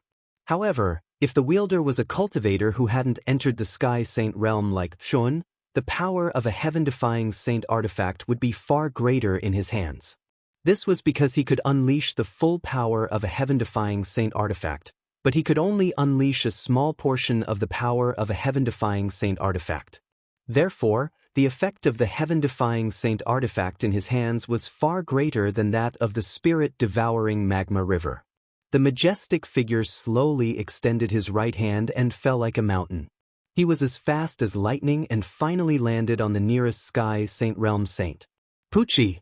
However, if the wielder was a cultivator who hadn't entered the Sky Saint Realm like Zhuowen, the power of a heaven-defying saint artifact would be far greater in his hands. This was because he could unleash the full power of a heaven-defying saint artifact, but he could only unleash a small portion of the power of a heaven-defying saint artifact. Therefore, the effect of the heaven-defying saint artifact in his hands was far greater than that of the spirit-devouring magma river. The majestic figure slowly extended his right hand and fell like a mountain. He was as fast as lightning and finally landed on the nearest Sky Saint Realm saint. Poochie!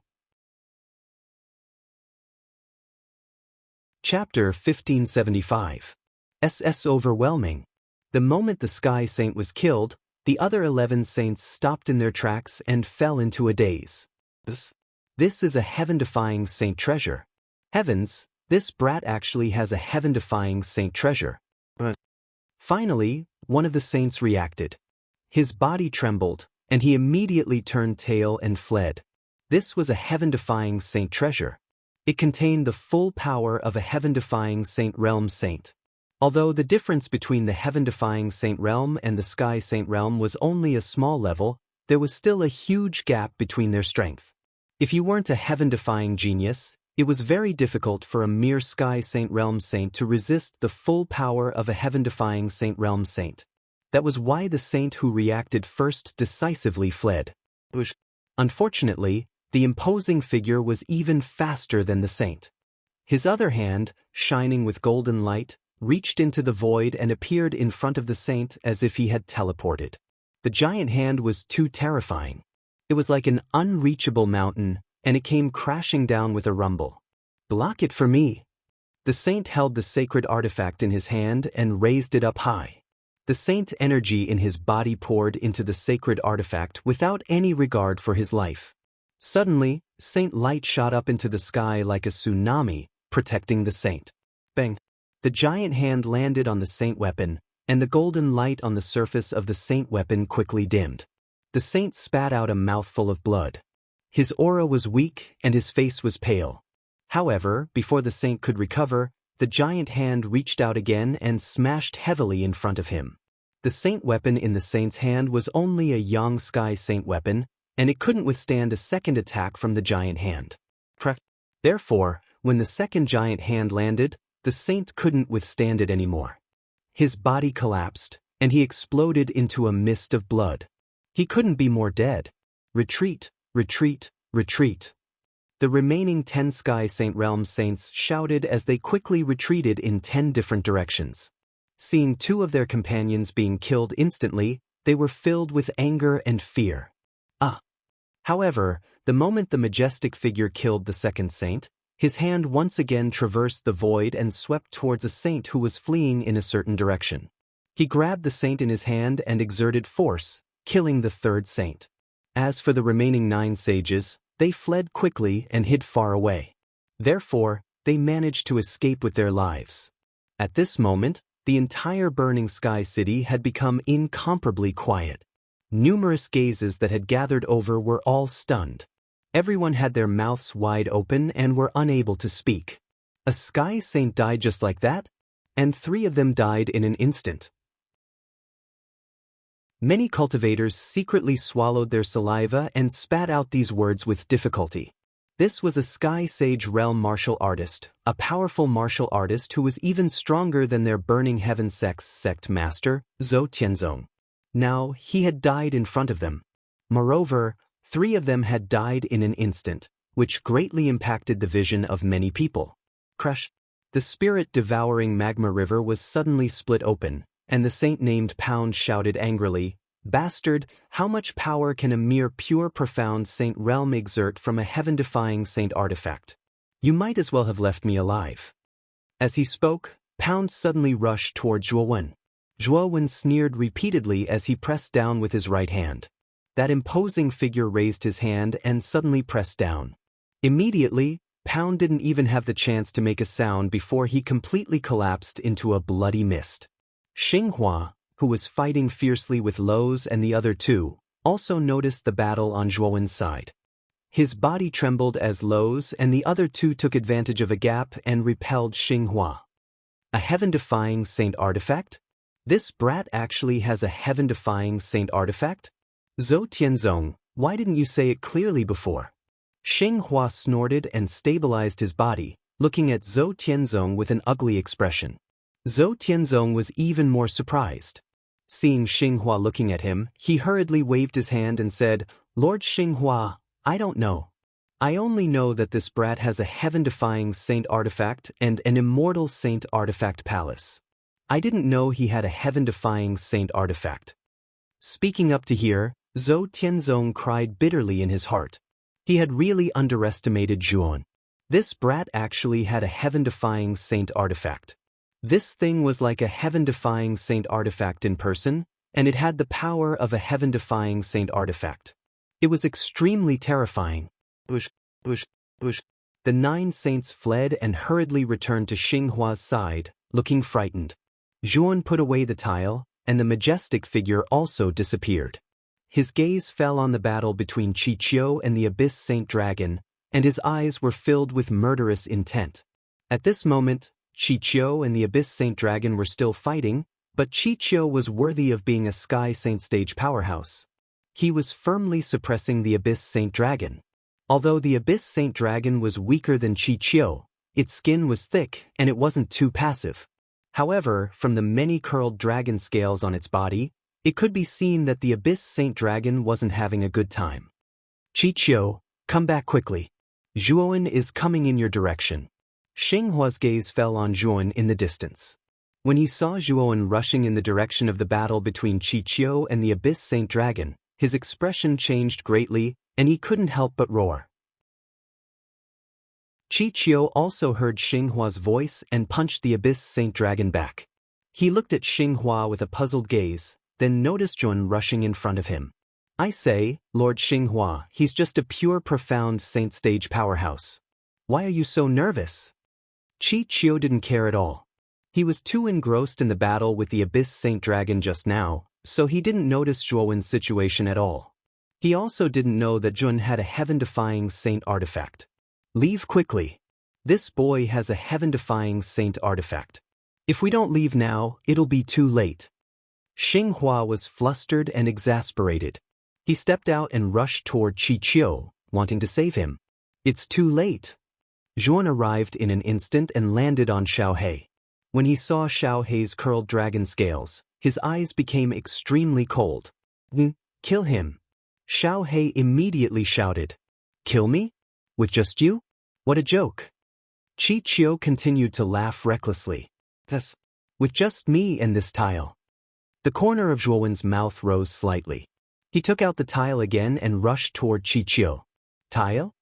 Chapter 1575. SS Overwhelming. The moment the Sky Saint was killed, the other 11 saints stopped in their tracks and fell into a daze. This is a heaven-defying saint treasure. Heavens, this brat actually has a heaven-defying saint treasure. Finally, one of the saints reacted. His body trembled, and he immediately turned tail and fled. This was a heaven-defying saint treasure. It contained the full power of a heaven-defying saint realm saint. Although the difference between the heaven-defying saint realm and the Sky Saint Realm was only a small level, there was still a huge gap between their strength. If you weren't a heaven-defying genius, It was very difficult for a mere Sky Saint Realm Saint to resist the full power of a heaven-defying Saint Realm Saint. That was why the saint who reacted first decisively fled. Unfortunately, the imposing figure was even faster than the saint. His other hand, shining with golden light, reached into the void and appeared in front of the saint as if he had teleported. The giant hand was too terrifying. It was like an unreachable mountain, and it came crashing down with a rumble. "Block it for me." The saint held the sacred artifact in his hand and raised it up high. The saint energy in his body poured into the sacred artifact without any regard for his life. Suddenly, Saint Light shot up into the sky like a tsunami, protecting the saint. Bang! The giant hand landed on the saint weapon, and the golden light on the surface of the saint weapon quickly dimmed. The saint spat out a mouthful of blood. His aura was weak and his face was pale. However, before the saint could recover, the giant hand reached out again and smashed heavily in front of him. The saint weapon in the saint's hand was only a young Sky Saint weapon, and it couldn't withstand a second attack from the giant hand. Therefore, when the second giant hand landed, the saint couldn't withstand it anymore. His body collapsed, and he exploded into a mist of blood. He couldn't be more dead. Retreat, retreat, retreat. The remaining 10 Sky Saint Realm Saints shouted as they quickly retreated in 10 different directions. Seeing 2 of their companions being killed instantly, they were filled with anger and fear. However, the moment the majestic figure killed the second saint, his hand once again traversed the void and swept towards a saint who was fleeing in a certain direction. He grabbed the saint in his hand and exerted force, killing the third saint. As for the remaining 9 sages, they fled quickly and hid far away. Therefore, they managed to escape with their lives. At this moment, the entire burning sky city had become incomparably quiet. Numerous gazes that had gathered over were all stunned. Everyone had their mouths wide open and were unable to speak. A Sky Saint died just like that? And 3 of them died in an instant. Many cultivators secretly swallowed their saliva and spat out these words with difficulty. This was a Sky Sage Realm martial artist, a powerful martial artist who was even stronger than their Burning Heaven sect master, Zhou Tianzong. Now, he had died in front of them. Moreover, 3 of them had died in an instant, which greatly impacted the vision of many people. Crush! The spirit-devouring magma river was suddenly split open, and the saint named Pound shouted angrily, "Bastard, how much power can a mere pure profound saint realm exert from a heaven-defying saint artifact? You might as well have left me alive." As he spoke, Pound suddenly rushed toward Zhuowen. Zhuowen sneered repeatedly as he pressed down with his right hand. That imposing figure raised his hand and suddenly pressed down. Immediately, Pound didn't even have the chance to make a sound before he completely collapsed into a bloody mist. Xinghua, who was fighting fiercely with Lowe's and the other 2, also noticed the battle on Zhuowen's side. His body trembled as Lowe's and the other 2 took advantage of a gap and repelled Xinghua. A heaven-defying saint artifact? This brat actually has a heaven-defying saint artifact? Zhou Tianzong, why didn't you say it clearly before? Xinghua snorted and stabilized his body, looking at Zhou Tianzong with an ugly expression. Zhou Tianzong was even more surprised. Seeing Xinghua looking at him, he hurriedly waved his hand and said, "Lord Xinghua, I don't know. I only know that this brat has a heaven-defying saint artifact and an immortal saint artifact palace. I didn't know he had a heaven-defying saint artifact." Speaking up to here, Zhou Tianzong cried bitterly in his heart. He had really underestimated Zhuon. This brat actually had a heaven-defying saint artifact. This thing was like a heaven-defying saint artifact in person, and it had the power of a heaven-defying saint artifact. It was extremely terrifying. Bush. The 9 saints fled and hurriedly returned to Xinghua's side, looking frightened. Zhuon put away the tile, and the majestic figure also disappeared. His gaze fell on the battle between Qiqiu and the Abyss Saint Dragon, and his eyes were filled with murderous intent. At this moment, Qiqiu and the Abyss Saint Dragon were still fighting, but Qiqiu was worthy of being a Sky Saint stage powerhouse. He was firmly suppressing the Abyss Saint Dragon. Although the Abyss Saint Dragon was weaker than Chi-Chio, its skin was thick and it wasn't too passive. However, from the many curled dragon scales on its body, it could be seen that the Abyss Saint Dragon wasn't having a good time. Chi-Chio, come back quickly. Zhuowen is coming in your direction. Xinghua's gaze fell on Zhuowen in the distance. When he saw Zhuowen rushing in the direction of the battle between Chi-Chio and the Abyss Saint Dragon, his expression changed greatly, and he couldn't help but roar. Chi-Chio also heard Xinghua's voice and punched the Abyss Saint Dragon back. He looked at Xinghua with a puzzled gaze, then noticed Zhuowen rushing in front of him. I say, Lord Xinghua, he's just a pure profound saint stage powerhouse. Why are you so nervous? Chi-Chio didn't care at all. He was too engrossed in the battle with the Abyss Saint Dragon just now, so he didn't notice Zhuowen's situation at all. He also didn't know that Zhuowen had a heaven-defying saint artifact. Leave quickly. This boy has a heaven-defying saint artifact. If we don't leave now, it'll be too late. Xinghua was flustered and exasperated. He stepped out and rushed toward Chi-Chio, wanting to save him. It's too late. Zhuowen arrived in an instant and landed on Xiaohei. When he saw Xiaohei's curled dragon scales, his eyes became extremely cold. Kill him. Xiaohei immediately shouted. Kill me? With just you? What a joke. Chi-Chio continued to laugh recklessly. Yes. With just me and this tile. The corner of Zhuowen's mouth rose slightly. He took out the tile again and rushed toward Chi-Chio. Tile?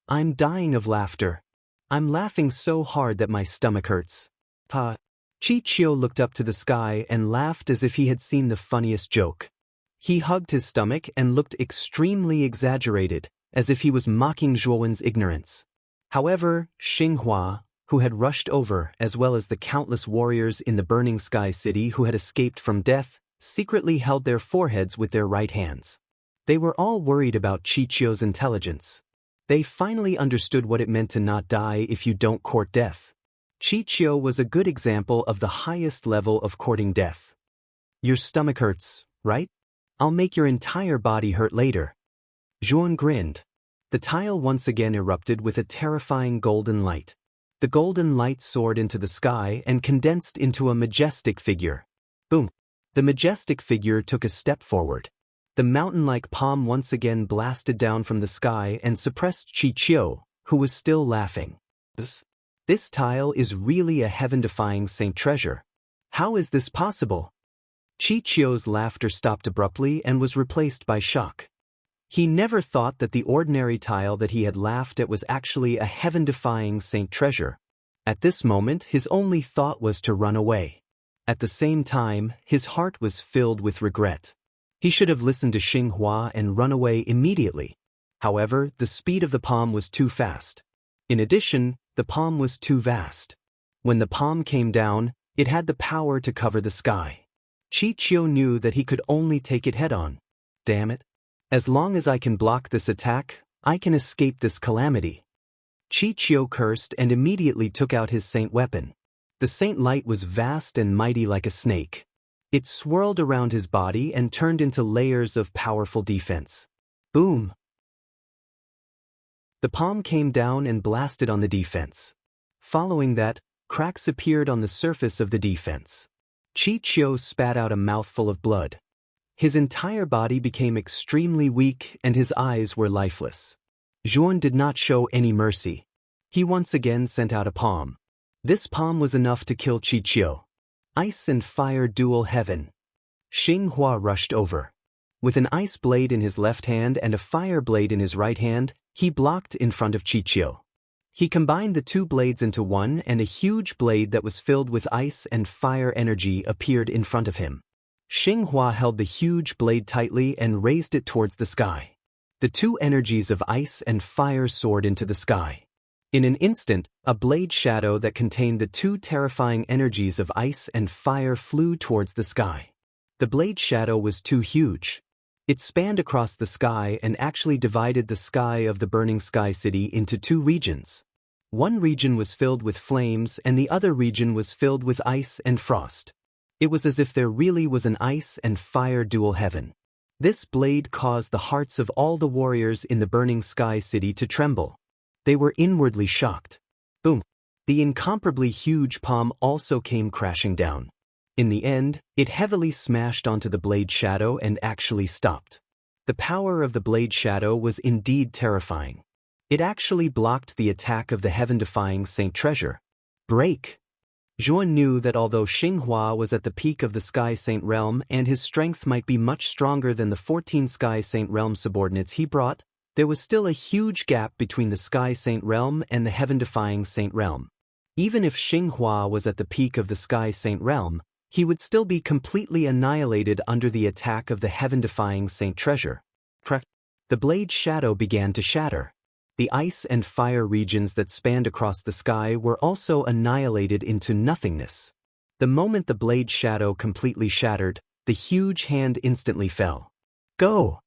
I'm dying of laughter. I'm laughing so hard that my stomach hurts. Chi-Chio looked up to the sky and laughed as if he had seen the funniest joke. He hugged his stomach and looked extremely exaggerated, as if he was mocking Zhuowen's ignorance. However, Xinghua, who had rushed over, as well as the countless warriors in the Burning Sky City who had escaped from death, secretly held their foreheads with their right hands. They were all worried about Chi-Chio's intelligence. They finally understood what it meant to not die if you don't court death. Chi-Chio was a good example of the highest level of courting death. Your stomach hurts, right? I'll make your entire body hurt later. Zhuowen grinned. The tile once again erupted with a terrifying golden light. The golden light soared into the sky and condensed into a majestic figure. Boom! The majestic figure took a step forward. The mountain-like palm once again blasted down from the sky and suppressed Chi-Chio, who was still laughing. This tile is really a heaven-defying saint treasure. How is this possible? Chi-Chio's laughter stopped abruptly and was replaced by shock. He never thought that the ordinary tile that he had laughed at was actually a heaven-defying saint treasure. At this moment, his only thought was to run away. At the same time, his heart was filled with regret. He should have listened to Xinghua and run away immediately. However, the speed of the palm was too fast. In addition, the palm was too vast. When the palm came down, it had the power to cover the sky. Chi-Chio knew that he could only take it head-on. Damn it. As long as I can block this attack, I can escape this calamity. Chi-Chio cursed and immediately took out his saint weapon. The saint light was vast and mighty like a snake. It swirled around his body and turned into layers of powerful defense. Boom! The palm came down and blasted on the defense. Following that, cracks appeared on the surface of the defense. Chi-Chio spat out a mouthful of blood. His entire body became extremely weak and his eyes were lifeless. Zhuowen did not show any mercy. He once again sent out a palm. This palm was enough to kill Chi-Chio. Ice and fire duel heaven. Xinghua rushed over. With an ice blade in his left hand and a fire blade in his right hand, he blocked in front of Chi-Chio. He combined the two blades into one and a huge blade that was filled with ice and fire energy appeared in front of him. Xinghua held the huge blade tightly and raised it towards the sky. The two energies of ice and fire soared into the sky. In an instant, a blade shadow that contained the two terrifying energies of ice and fire flew towards the sky. The blade shadow was too huge. It spanned across the sky and actually divided the sky of the Burning Sky City into two regions. One region was filled with flames and the other region was filled with ice and frost. It was as if there really was an ice and fire duel heaven. This blade caused the hearts of all the warriors in the burning sky city to tremble. They were inwardly shocked. Boom! The incomparably huge palm also came crashing down. In the end, it heavily smashed onto the blade shadow and actually stopped. The power of the blade shadow was indeed terrifying. It actually blocked the attack of the heaven-defying Saint Treasure. Break! Zhuan knew that although Xinghua was at the peak of the Sky Saint Realm and his strength might be much stronger than the 14 Sky Saint Realm subordinates he brought, there was still a huge gap between the Sky Saint Realm and the heaven-defying Saint Realm. Even if Xinghua was at the peak of the Sky Saint Realm, he would still be completely annihilated under the attack of the heaven-defying Saint Treasure. The blade shadow began to shatter. The ice and fire regions that spanned across the sky were also annihilated into nothingness. The moment the blade shadow completely shattered, the huge hand instantly fell. Go!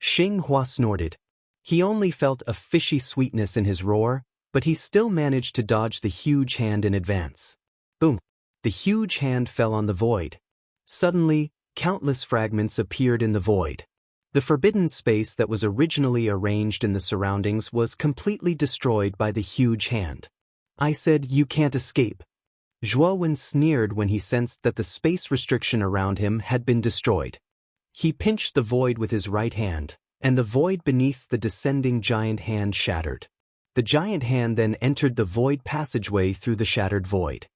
Xinghua snorted. He only felt a fishy sweetness in his roar, but he still managed to dodge the huge hand in advance. Boom! The huge hand fell on the void. Suddenly, countless fragments appeared in the void. The forbidden space that was originally arranged in the surroundings was completely destroyed by the huge hand. I said, you can't escape. Zhuowen sneered when he sensed that the space restriction around him had been destroyed. He pinched the void with his right hand, and the void beneath the descending giant hand shattered. The giant hand then entered the void passageway through the shattered void.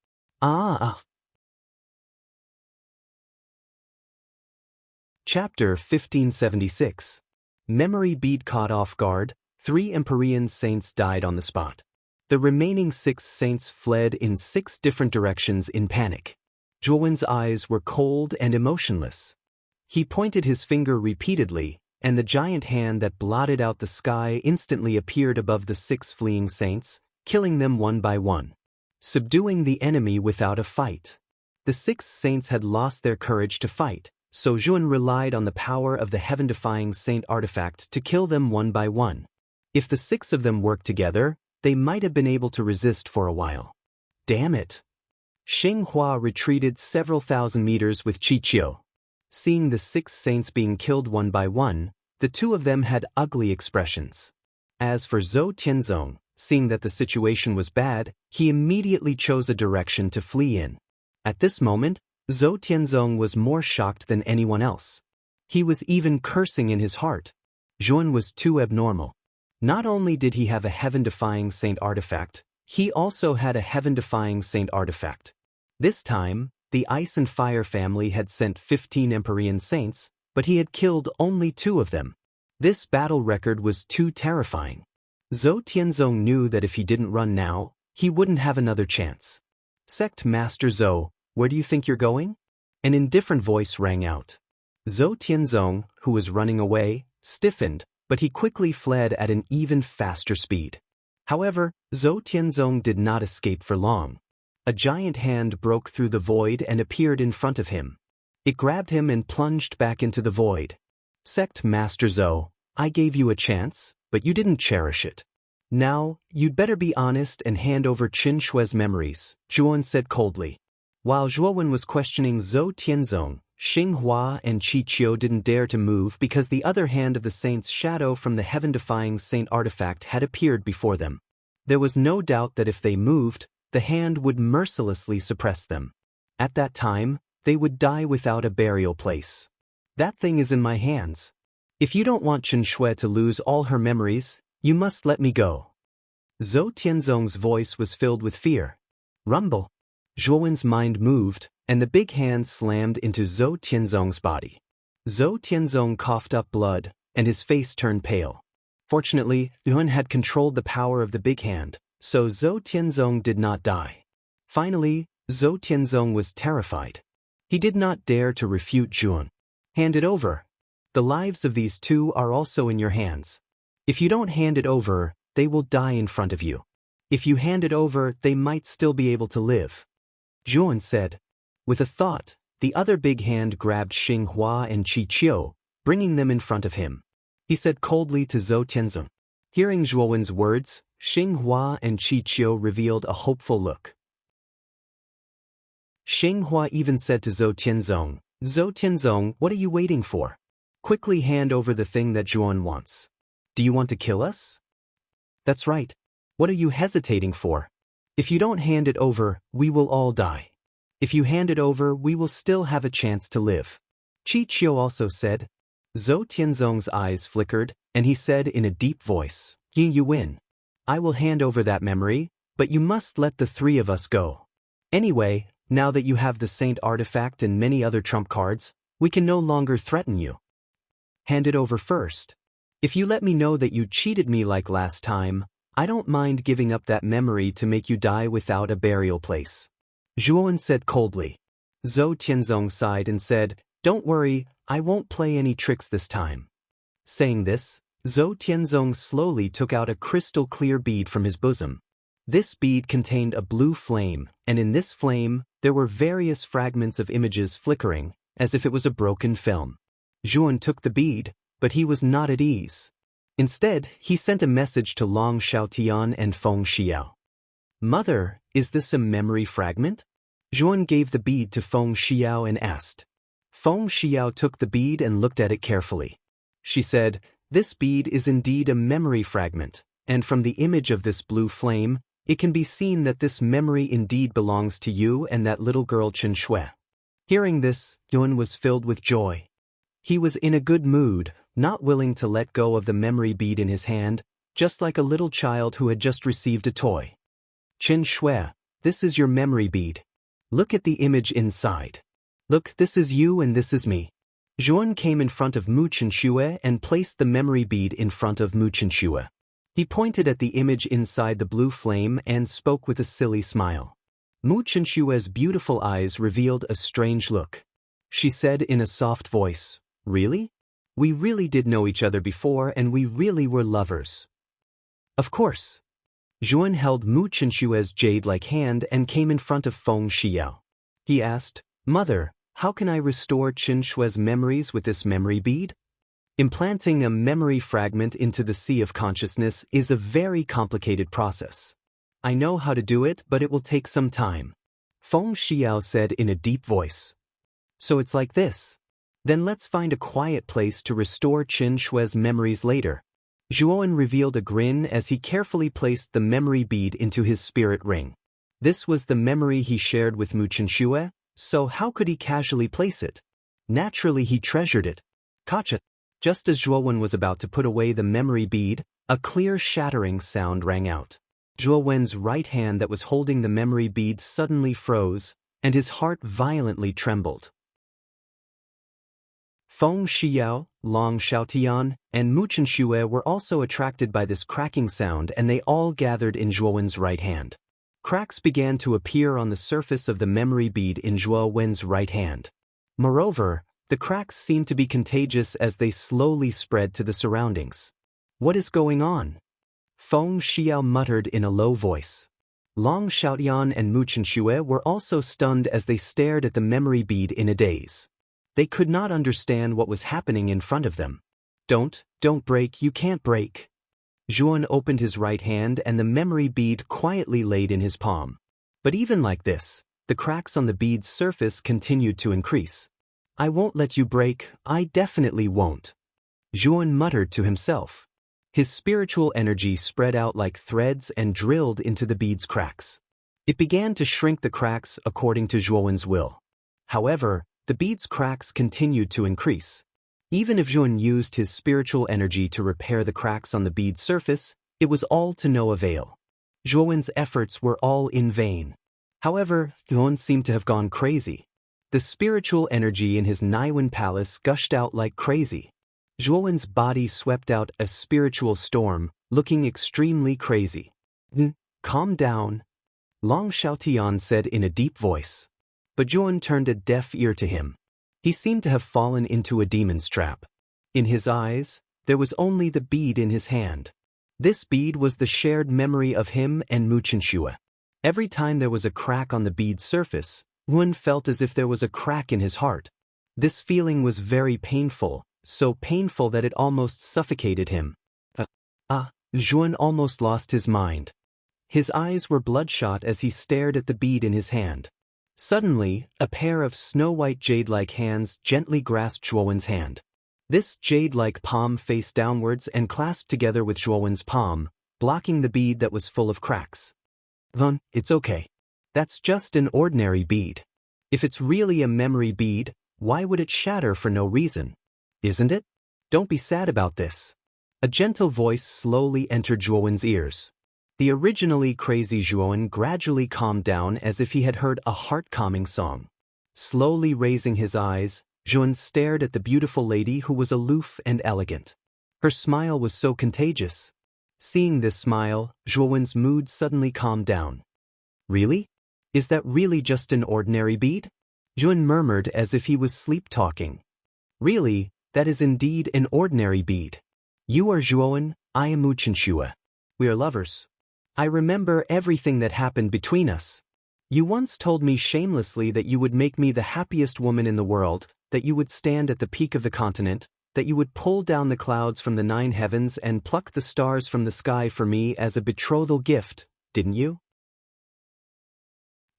Chapter 1576. Memory bead caught off guard, 3 Empyrean saints died on the spot. The remaining 6 saints fled in 6 different directions in panic. Zhuowen's eyes were cold and emotionless. He pointed his finger repeatedly, and the giant hand that blotted out the sky instantly appeared above the 6 fleeing saints, killing them one by one. Subduing the enemy without a fight. The 6 saints had lost their courage to fight, so Zhuan relied on the power of the heaven-defying saint artifact to kill them one by one. If the 6 of them worked together, they might have been able to resist for a while. Damn it! Xinghua retreated several thousand meters with Qiqiu. Seeing the 6 saints being killed one by one, the 2 of them had ugly expressions. As for Zhou Tianzong, seeing that the situation was bad, he immediately chose a direction to flee in. At this moment, Zhou Tianzong was more shocked than anyone else. He was even cursing in his heart. Zhuan was too abnormal. Not only did he have a heaven-defying saint artifact, he also had a heaven-defying saint artifact. This time, the Ice and Fire family had sent 15 Empyrean saints, but he had killed only 2 of them. This battle record was too terrifying. Zhou Tianzong knew that if he didn't run now, he wouldn't have another chance. Sect Master Zhou, where do you think you're going? An indifferent voice rang out. Zhou Tianzong, who was running away, stiffened, but he quickly fled at an even faster speed. However, Zhou Tianzong did not escape for long. A giant hand broke through the void and appeared in front of him. It grabbed him and plunged back into the void. Sect Master Zhou, I gave you a chance, but you didn't cherish it. Now, you'd better be honest and hand over Qin Shui's memories, Zhuan said coldly. While Zhuowen was questioning Zhou Tianzong, Xinghua and Qiqiu didn't dare to move because the other hand of the saint's shadow from the heaven-defying saint artifact had appeared before them. There was no doubt that if they moved, the hand would mercilessly suppress them. At that time, they would die without a burial place. That thing is in my hands. If you don't want Qin Shui to lose all her memories, you must let me go. Zhou Tianzong's voice was filled with fear. Rumble. Zhuowen's mind moved, and the big hand slammed into Zhou Tianzong's body. Zhou Tianzong coughed up blood, and his face turned pale. Fortunately, Zhuan had controlled the power of the big hand, so Zhou Tianzong did not die. Finally, Zhou Tianzong was terrified. He did not dare to refute Zhuan. Hand it over. The lives of these 2 are also in your hands. If you don't hand it over, they will die in front of you. If you hand it over, they might still be able to live. Zhuan said. With a thought, the other big hand grabbed Xinghua and Qiqiu, bringing them in front of him. He said coldly to Zhou Tianzong. Hearing Zhuowen's words, Xinghua and Qiqiu revealed a hopeful look. Xinghua even said to Zhou Tianzong, what are you waiting for? Quickly hand over the thing that Zhuan wants. Do you want to kill us? That's right. What are you hesitating for? If you don't hand it over, we will all die. If you hand it over, we will still have a chance to live. Qi Qiu also said. Zhou Tianzong's eyes flickered, and he said in a deep voice, You win. I will hand over that memory, but you must let the three of us go. Anyway, now that you have the Saint artifact and many other trump cards, we can no longer threaten you. Hand it over first. If you let me know that you cheated me like last time, I don't mind giving up that memory to make you die without a burial place. Zhuan said coldly. Zhou Tianzong sighed and said, Don't worry, I won't play any tricks this time. Saying this, Zhou Tianzong slowly took out a crystal-clear bead from his bosom. This bead contained a blue flame, and in this flame, there were various fragments of images flickering, as if it was a broken film. Zhuan took the bead, but he was not at ease. Instead, he sent a message to Long Xiaotian and Feng Xiao. Mother, is this a memory fragment? Zhuan gave the bead to Feng Xiao and asked. Feng Xiao took the bead and looked at it carefully. She said, This bead is indeed a memory fragment, and from the image of this blue flame, it can be seen that this memory indeed belongs to you and that little girl Chen Shui. Hearing this, Yuan was filled with joy. He was in a good mood, not willing to let go of the memory bead in his hand, just like a little child who had just received a toy. Chen Shui, this is your memory bead. Look at the image inside. Look, this is you and this is me. Zhuan came in front of Mu Chenxue and placed the memory bead in front of Mu Chenxue. He pointed at the image inside the blue flame and spoke with a silly smile. Mu Chenxue's beautiful eyes revealed a strange look. She said in a soft voice, Really? We really did know each other before and we really were lovers. Of course. Zhuan held Mu Chenxue's jade-like hand and came in front of Feng Xiao. He asked, Mother, how can I restore Chen Shui's memories with this memory bead? Implanting a memory fragment into the sea of consciousness is a very complicated process. I know how to do it, but it will take some time. Feng Xiao said in a deep voice. So it's like this. Then let's find a quiet place to restore Chen Shui's memories later. Zhuan revealed a grin as he carefully placed the memory bead into his spirit ring. This was the memory he shared with Mu Chenxue, so how could he casually place it? Naturally he treasured it. Kacha. Just as Zhuan was about to put away the memory bead, a clear shattering sound rang out. Zhuan's right hand that was holding the memory bead suddenly froze, and his heart violently trembled. Feng Xiao, Long Xiaotian, and Mu Chenxue were also attracted by this cracking sound and they all gathered in Zhuan's right hand. Cracks began to appear on the surface of the memory bead in Zhuan's right hand. Moreover, the cracks seemed to be contagious as they slowly spread to the surroundings. What is going on? Feng Xiao muttered in a low voice. Long Xiaotian and Mu Chenxue were also stunned as they stared at the memory bead in a daze. They could not understand what was happening in front of them. Don't break, you can't break. Zhuan opened his right hand and the memory bead quietly laid in his palm. But even like this, the cracks on the bead's surface continued to increase. I won't let you break, I definitely won't. Zhuan muttered to himself. His spiritual energy spread out like threads and drilled into the bead's cracks. It began to shrink the cracks according to Zhuan's will. However, the bead's cracks continued to increase. Even if Zhuan used his spiritual energy to repair the cracks on the bead's surface, it was all to no avail. Zhuan's efforts were all in vain. However, Zhuan seemed to have gone crazy. The spiritual energy in his Naiwen palace gushed out like crazy. Zhuan's body swept out a spiritual storm, looking extremely crazy. Calm down, Long Xiaotian said in a deep voice. But Zhuan turned a deaf ear to him. He seemed to have fallen into a demon's trap. In his eyes, there was only the bead in his hand. This bead was the shared memory of him and Mu Chenxue. Every time there was a crack on the bead's surface, Zhuan felt as if there was a crack in his heart. This feeling was very painful, so painful that it almost suffocated him. Zhuan almost lost his mind. His eyes were bloodshot as he stared at the bead in his hand. Suddenly, a pair of snow-white jade-like hands gently grasped Zhuan's hand. This jade-like palm faced downwards and clasped together with Zhuowen's palm, blocking the bead that was full of cracks. Vun, it's okay. That's just an ordinary bead. If it's really a memory bead, why would it shatter for no reason? Isn't it? Don't be sad about this. A gentle voice slowly entered Zhuowen's ears. The originally crazy Zhuowen gradually calmed down as if he had heard a heart-calming song. Slowly raising his eyes, Zhuowen stared at the beautiful lady who was aloof and elegant. Her smile was so contagious. Seeing this smile, Zhuowen's mood suddenly calmed down. Really? Is that really just an ordinary bead? Zhuowen murmured as if he was sleep-talking. Really, that is indeed an ordinary bead. You are Zhuowen, I am Wu Chenxue. We are lovers. I remember everything that happened between us. You once told me shamelessly that you would make me the happiest woman in the world, that you would stand at the peak of the continent, that you would pull down the clouds from the 9 heavens and pluck the stars from the sky for me as a betrothal gift, didn't you?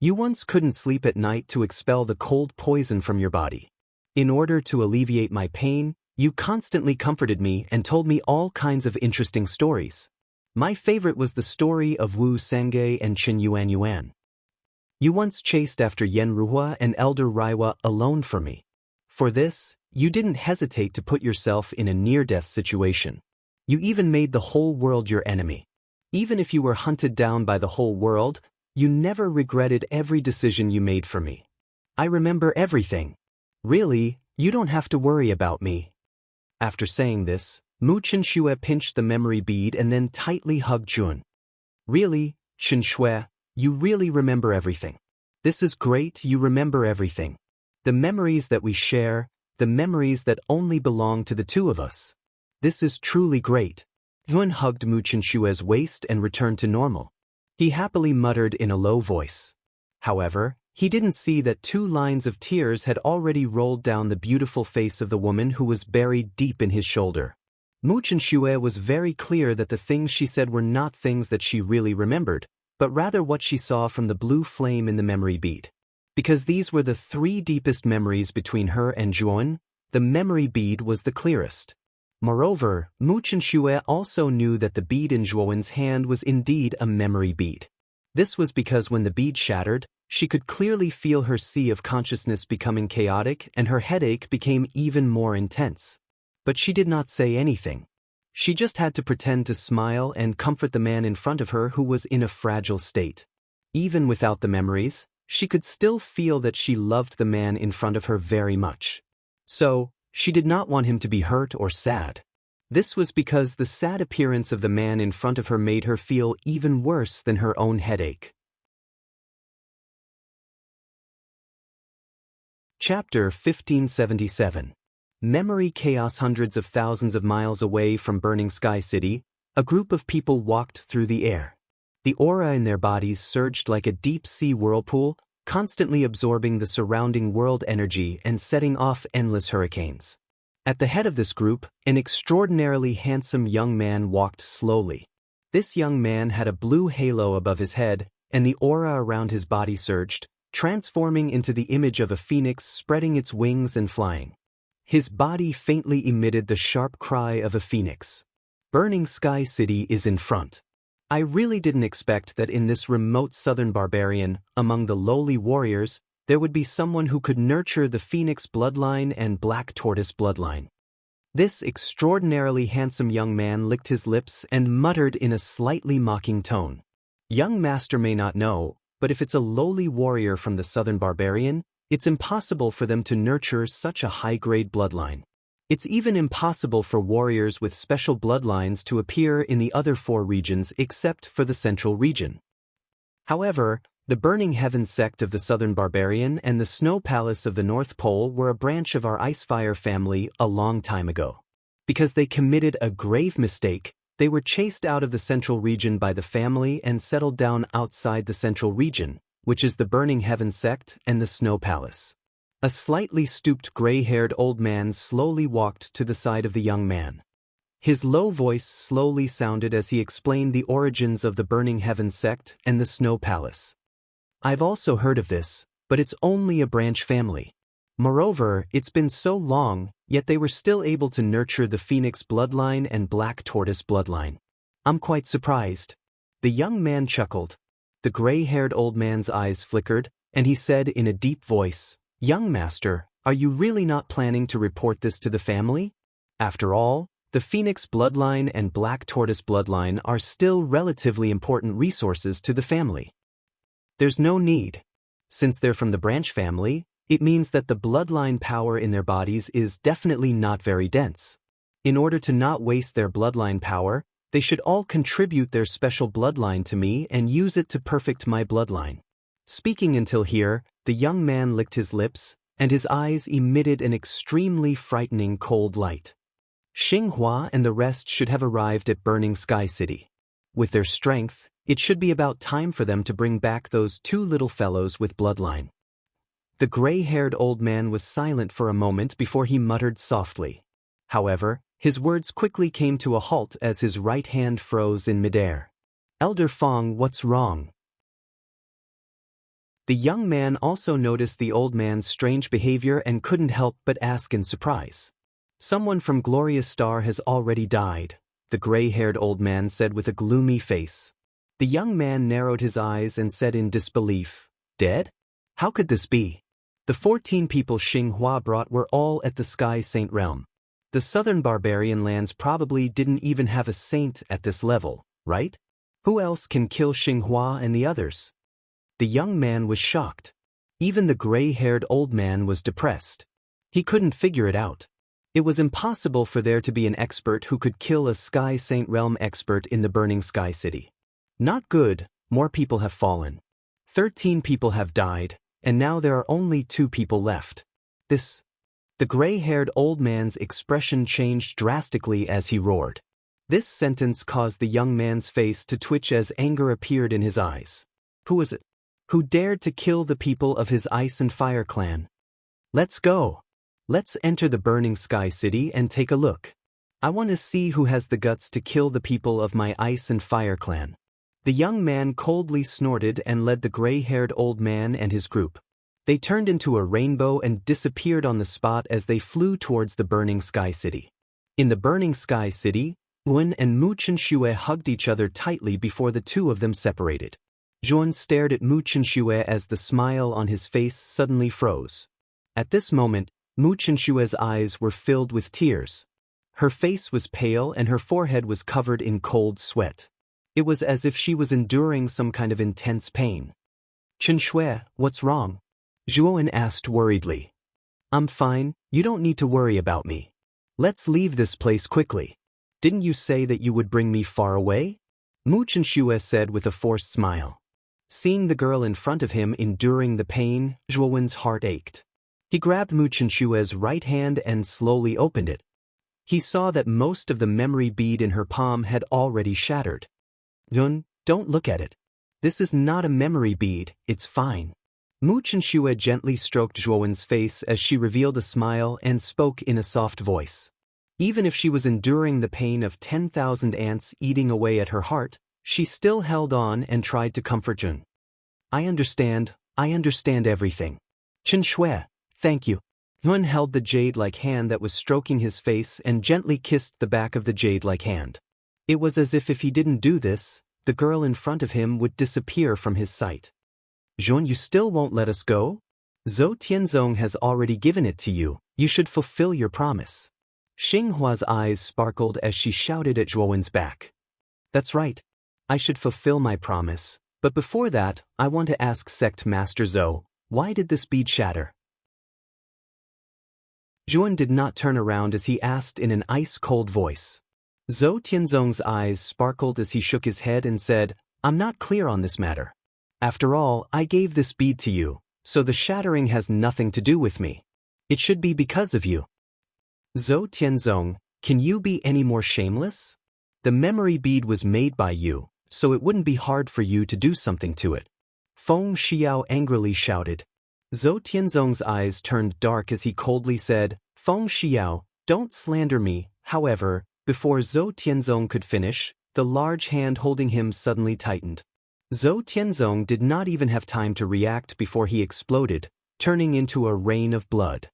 You once couldn't sleep at night to expel the cold poison from your body. In order to alleviate my pain, you constantly comforted me and told me all kinds of interesting stories. My favorite was the story of Wu Senge and Qin Yuan Yuan. You once chased after Yen Ruhua and Elder Raiwa alone for me. For this, you didn't hesitate to put yourself in a near-death situation. You even made the whole world your enemy. Even if you were hunted down by the whole world, you never regretted every decision you made for me. I remember everything. Really, you don't have to worry about me. After saying this, Mu Chenxue pinched the memory bead and then tightly hugged Zhuowen. Really, Chenxue, you really remember everything. This is great, you remember everything. The memories that we share, the memories that only belong to the two of us. This is truly great. Zhuowen hugged Mu Chenxue's waist and returned to normal. He happily muttered in a low voice. However, he didn't see that 2 lines of tears had already rolled down the beautiful face of the woman who was buried deep in his shoulder. Mu Chenxue was very clear that the things she said were not things that she really remembered, but rather what she saw from the blue flame in the memory bead. Because these were the 3 deepest memories between her and Zhuowen, the memory bead was the clearest. Moreover, Mu Chenxue also knew that the bead in Zhuowen's hand was indeed a memory bead. This was because when the bead shattered, she could clearly feel her sea of consciousness becoming chaotic and her headache became even more intense. But she did not say anything. She just had to pretend to smile and comfort the man in front of her who was in a fragile state. Even without the memories, she could still feel that she loved the man in front of her very much. So, she did not want him to be hurt or sad. This was because the sad appearance of the man in front of her made her feel even worse than her own headache. Chapter 1577. Memory Chaos. Hundreds of thousands of miles away from Burning Sky City, a group of people walked through the air. The aura in their bodies surged like a deep-sea whirlpool, constantly absorbing the surrounding world energy and setting off endless hurricanes. At the head of this group, an extraordinarily handsome young man walked slowly. This young man had a blue halo above his head, and the aura around his body surged, transforming into the image of a phoenix spreading its wings and flying. His body faintly emitted the sharp cry of a phoenix. Burning Sky City is in front. I really didn't expect that in this remote southern barbarian, among the lowly warriors, there would be someone who could nurture the phoenix bloodline and black tortoise bloodline. This extraordinarily handsome young man licked his lips and muttered in a slightly mocking tone. Young master may not know, but if it's a lowly warrior from the southern barbarian, it's impossible for them to nurture such a high-grade bloodline. It's even impossible for warriors with special bloodlines to appear in the other 4 regions except for the central region. However, the Burning Heaven sect of the Southern Barbarian and the Snow Palace of the North Pole were a branch of our Icefire family a long time ago. Because they committed a grave mistake, they were chased out of the central region by the family and settled down outside the central region, which is the Burning Heaven sect and the Snow Palace. A slightly stooped gray-haired old man slowly walked to the side of the young man. His low voice slowly sounded as he explained the origins of the Burning Heaven sect and the Snow Palace. I've also heard of this, but it's only a branch family. Moreover, it's been so long, yet they were still able to nurture the phoenix bloodline and black tortoise bloodline. I'm quite surprised. The young man chuckled. The gray-haired old man's eyes flickered, and he said in a deep voice, "Young master, are you really not planning to report this to the family? After all, the phoenix bloodline and black tortoise bloodline are still relatively important resources to the family. There's no need. Since they're from the branch family, it means that the bloodline power in their bodies is definitely not very dense. In order to not waste their bloodline power, they should all contribute their special bloodline to me and use it to perfect my bloodline." Speaking until here, the young man licked his lips, and his eyes emitted an extremely frightening cold light. Xinghua and the rest should have arrived at Burning Sky City. With their strength, it should be about time for them to bring back those two little fellows with bloodline. The gray-haired old man was silent for a moment before he muttered softly. However, his words quickly came to a halt as his right hand froze in midair. "Elder Fong, what's wrong?" The young man also noticed the old man's strange behavior and couldn't help but ask in surprise. "Someone from Glorious Star has already died," the gray-haired old man said with a gloomy face. The young man narrowed his eyes and said in disbelief, "Dead? How could this be? The 14 people Xinghua brought were all at the Sky Saint realm. The southern barbarian lands probably didn't even have a saint at this level, right? Who else can kill Xinghua and the others?" The young man was shocked. Even the gray-haired old man was depressed. He couldn't figure it out. It was impossible for there to be an expert who could kill a Sky Saint realm expert in the Burning Sky City. Not good, more people have fallen. 13 people have died, and now there are only 2 people left. The gray-haired old man's expression changed drastically as he roared. This sentence caused the young man's face to twitch as anger appeared in his eyes. Who was it? Who dared to kill the people of his Ice and Fire clan? Let's go. Let's enter the Burning Sky City and take a look. I want to see who has the guts to kill the people of my Ice and Fire clan. The young man coldly snorted and led the gray-haired old man and his group. They turned into a rainbow and disappeared on the spot as they flew towards the Burning Sky City. In the Burning Sky City, Wen and Mu Chenxue hugged each other tightly before the two of them separated. Zhuan stared at Mu Chenxue as the smile on his face suddenly froze. At this moment, Mu Chenxue's eyes were filled with tears. Her face was pale and her forehead was covered in cold sweat. It was as if she was enduring some kind of intense pain. "Chenxue, what's wrong?" Zhuan asked worriedly. "I'm fine, you don't need to worry about me. Let's leave this place quickly. Didn't you say that you would bring me far away?" Mu Chenxue said with a forced smile. Seeing the girl in front of him enduring the pain, Zhuan's heart ached. He grabbed Mu Chenxue's right hand and slowly opened it. He saw that most of the memory bead in her palm had already shattered. "Yun, don't look at it. This is not a memory bead, it's fine." Mu Chenxue gently stroked Zhuan's face as she revealed a smile and spoke in a soft voice. Even if she was enduring the pain of 10,000 ants eating away at her heart, she still held on and tried to comfort Jun. I understand everything. Chenxue, thank you." Yun held the jade-like hand that was stroking his face and gently kissed the back of the jade-like hand. It was as if he didn't do this, the girl in front of him would disappear from his sight. "Jun, you still won't let us go? Zhou Tianzong has already given it to you, you should fulfill your promise." Xinghua's eyes sparkled as she shouted at Zhuan's back. "That's right. I should fulfill my promise, but before that, I want to ask Sect Master Zhou, why did this bead shatter?" Zhuan did not turn around as he asked in an ice-cold voice. Zhou Tianzong's eyes sparkled as he shook his head and said, "I'm not clear on this matter. After all, I gave this bead to you, so the shattering has nothing to do with me. It should be because of you." "Zhou Tianzong, can you be any more shameless? The memory bead was made by you, so it wouldn't be hard for you to do something to it." Feng Xiao angrily shouted. Zhou Tianzong's eyes turned dark as he coldly said, "Feng Xiao, don't slander me." However, before Zhou Tianzong could finish, the large hand holding him suddenly tightened. Zhou Tianzong did not even have time to react before he exploded, turning into a rain of blood.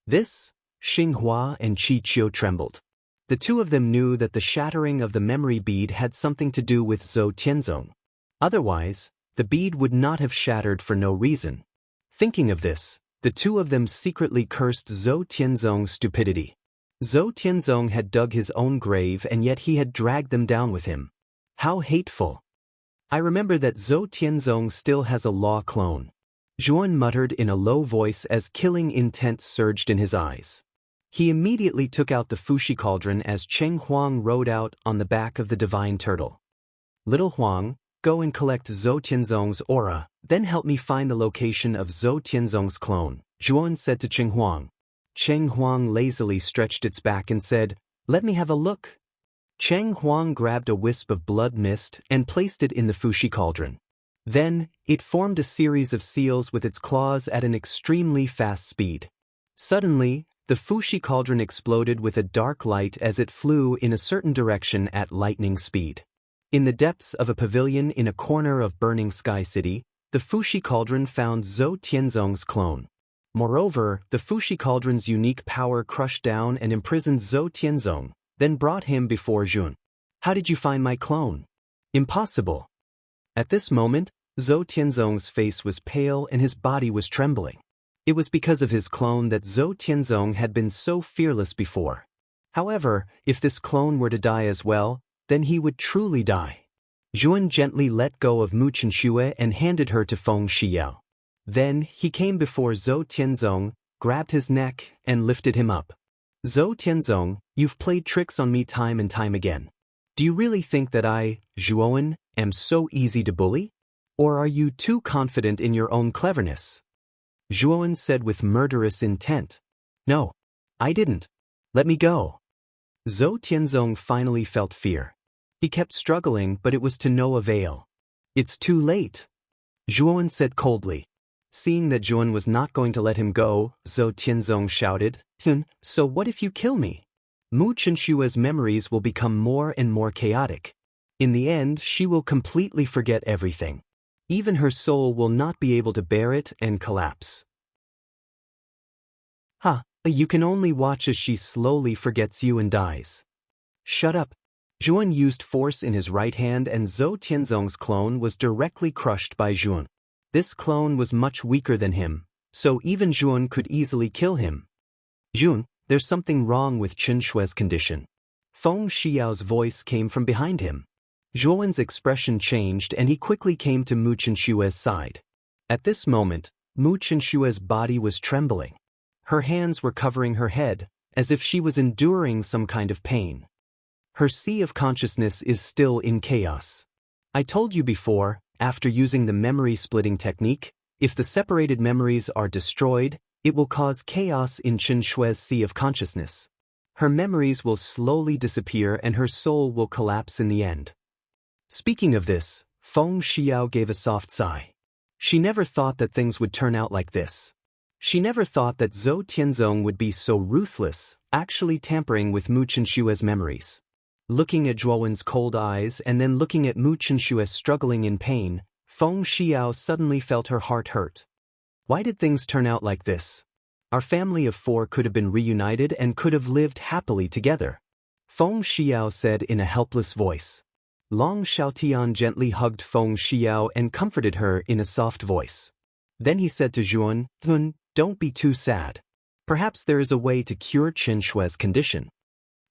This, Xinghua and Qi Qiu trembled. The two of them knew that the shattering of the memory bead had something to do with Zhou Tianzong. Otherwise, the bead would not have shattered for no reason. Thinking of this, the two of them secretly cursed Zhou Tianzong's stupidity. Zhou Tianzong had dug his own grave and yet he had dragged them down with him. How hateful! I remember that Zhou Tianzong still has a law clone. Zhuan muttered in a low voice as killing intent surged in his eyes. He immediately took out the Fushi cauldron as Cheng Huang rode out on the back of the divine turtle. Little Huang, go and collect Zhou Tianzong's aura, then help me find the location of Zhou Tianzong's clone, Zhuan said to Cheng Huang. Cheng Huang lazily stretched its back and said, let me have a look. Cheng Huang grabbed a wisp of blood mist and placed it in the Fushi cauldron. Then, it formed a series of seals with its claws at an extremely fast speed. Suddenly, the Fushi cauldron exploded with a dark light as it flew in a certain direction at lightning speed. In the depths of a pavilion in a corner of burning Sky City, the Fushi cauldron found Zhou Tianzong's clone. Moreover, the Fushi cauldron's unique power crushed down and imprisoned Zhou Tianzong, then brought him before Zhun. How did you find my clone? Impossible. At this moment, Zhou Tianzong's face was pale and his body was trembling. It was because of his clone that Zhou Tianzong had been so fearless before. However, if this clone were to die as well, then he would truly die. Zhuan gently let go of Mu Chenxue and handed her to Feng Shiyao. Then, he came before Zhou Tianzong, grabbed his neck, and lifted him up. Zhou Tianzong, you've played tricks on me time and time again. Do you really think that I, Zhuowen, am so easy to bully? Or are you too confident in your own cleverness? Zhuowen said with murderous intent. No, I didn't. Let me go. Zhou Tianzong finally felt fear. He kept struggling, but it was to no avail. It's too late, Zhuowen said coldly. Seeing that Zhuan was not going to let him go, Zhou Tianzong shouted, so what if you kill me? Mu Chenxue's memories will become more and more chaotic. In the end, she will completely forget everything. Even her soul will not be able to bear it and collapse. You can only watch as she slowly forgets you and dies. Shut up. Zhuan used force in his right hand and Zhou Tianzong's clone was directly crushed by Zhuan. This clone was much weaker than him, so even Zhuan could easily kill him. Zhuan, there's something wrong with Chen Shui's condition. Feng Xiao's voice came from behind him. Zhuowen's expression changed and he quickly came to Mu Chenxue's side. At this moment, Mu Chenxue's body was trembling. Her hands were covering her head, as if she was enduring some kind of pain. Her sea of consciousness is still in chaos. I told you before, after using the memory-splitting technique, if the separated memories are destroyed, it will cause chaos in Chen Shui's sea of consciousness. Her memories will slowly disappear and her soul will collapse in the end. Speaking of this, Feng Xiao gave a soft sigh. She never thought that things would turn out like this. She never thought that Zhou Tianzong would be so ruthless, actually tampering with Mu Chenxue's memories. Looking at Zhuowen's cold eyes and then looking at Mu Chenxue struggling in pain, Feng Xiao suddenly felt her heart hurt. Why did things turn out like this? Our family of 4 could have been reunited and could have lived happily together. Feng Xiao said in a helpless voice. Long Xiaotian gently hugged Feng Xiao and comforted her in a soft voice. Then he said to Zhuan, don't be too sad. Perhaps there is a way to cure Chen Shui's condition.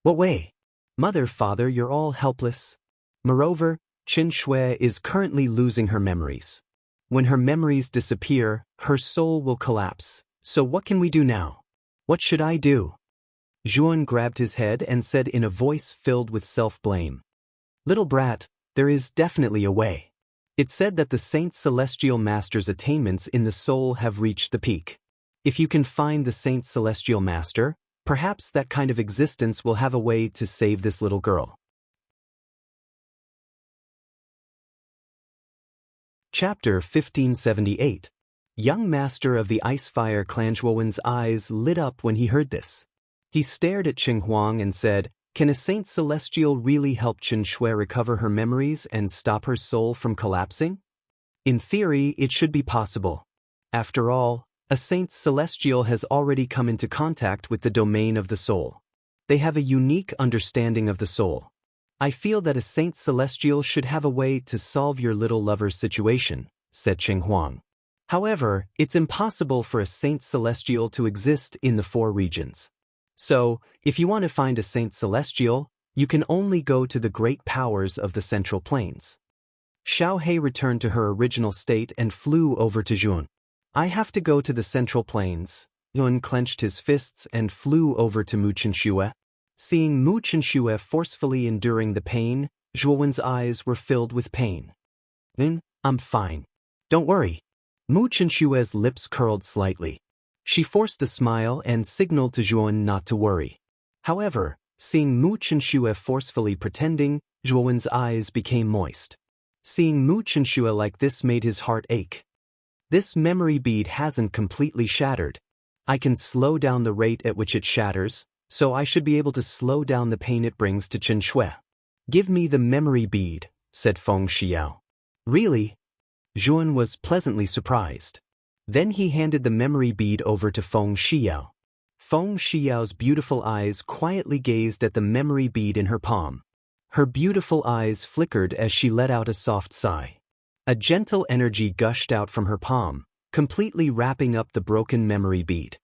What way? Mother, father, you're all helpless. Moreover, Chen Shui is currently losing her memories. When her memories disappear, her soul will collapse. So what can we do now? What should I do? Zhuan grabbed his head and said in a voice filled with self-blame. Little brat, there is definitely a way. It's said that the Saint Celestial Master's attainments in the soul have reached the peak. If you can find the Saint Celestial Master, perhaps that kind of existence will have a way to save this little girl. Chapter 1578. Young Master of the Icefire Clan Zhuowen's eyes lit up when he heard this. He stared at Cheng Huang and said, can a Saint Celestial really help Chen Shui recover her memories and stop her soul from collapsing? In theory, it should be possible. After all, A saint celestial has already come into contact with the domain of the soul. They have a unique understanding of the soul. I feel that a saint celestial should have a way to solve your little lover's situation, said Cheng Huang. However, it's impossible for a saint celestial to exist in the four regions. So, if you want to find a saint celestial, you can only go to the great powers of the Central Plains. Xiao He returned to her original state and flew over to Jun. I have to go to the Central Plains. Yun clenched his fists and flew over to Mu Chenxue. Seeing Mu Chenxue forcefully enduring the pain, Zhuowen's eyes were filled with pain. I'm fine. Don't worry. Mu Chenxue's lips curled slightly. She forced a smile and signaled to Zhuowen not to worry. However, seeing Mu Chenxue forcefully pretending, Zhuowen's eyes became moist. Seeing Mu Chenxue like this made his heart ache. This memory bead hasn't completely shattered. I can slow down the rate at which it shatters, so I should be able to slow down the pain it brings to Chenxue. Give me the memory bead, said Feng Xiao. Really? Zhuan was pleasantly surprised. Then he handed the memory bead over to Feng Xiao. Feng Xiao's beautiful eyes quietly gazed at the memory bead in her palm. Her beautiful eyes flickered as she let out a soft sigh. A gentle energy gushed out from her palm, completely wrapping up the broken memory bead.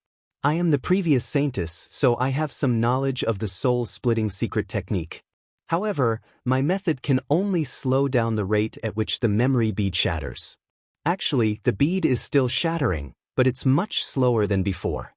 I am the previous saintess, so I have some knowledge of the soul-splitting secret technique. However, my method can only slow down the rate at which the memory bead shatters. Actually, the bead is still shattering, but it's much slower than before.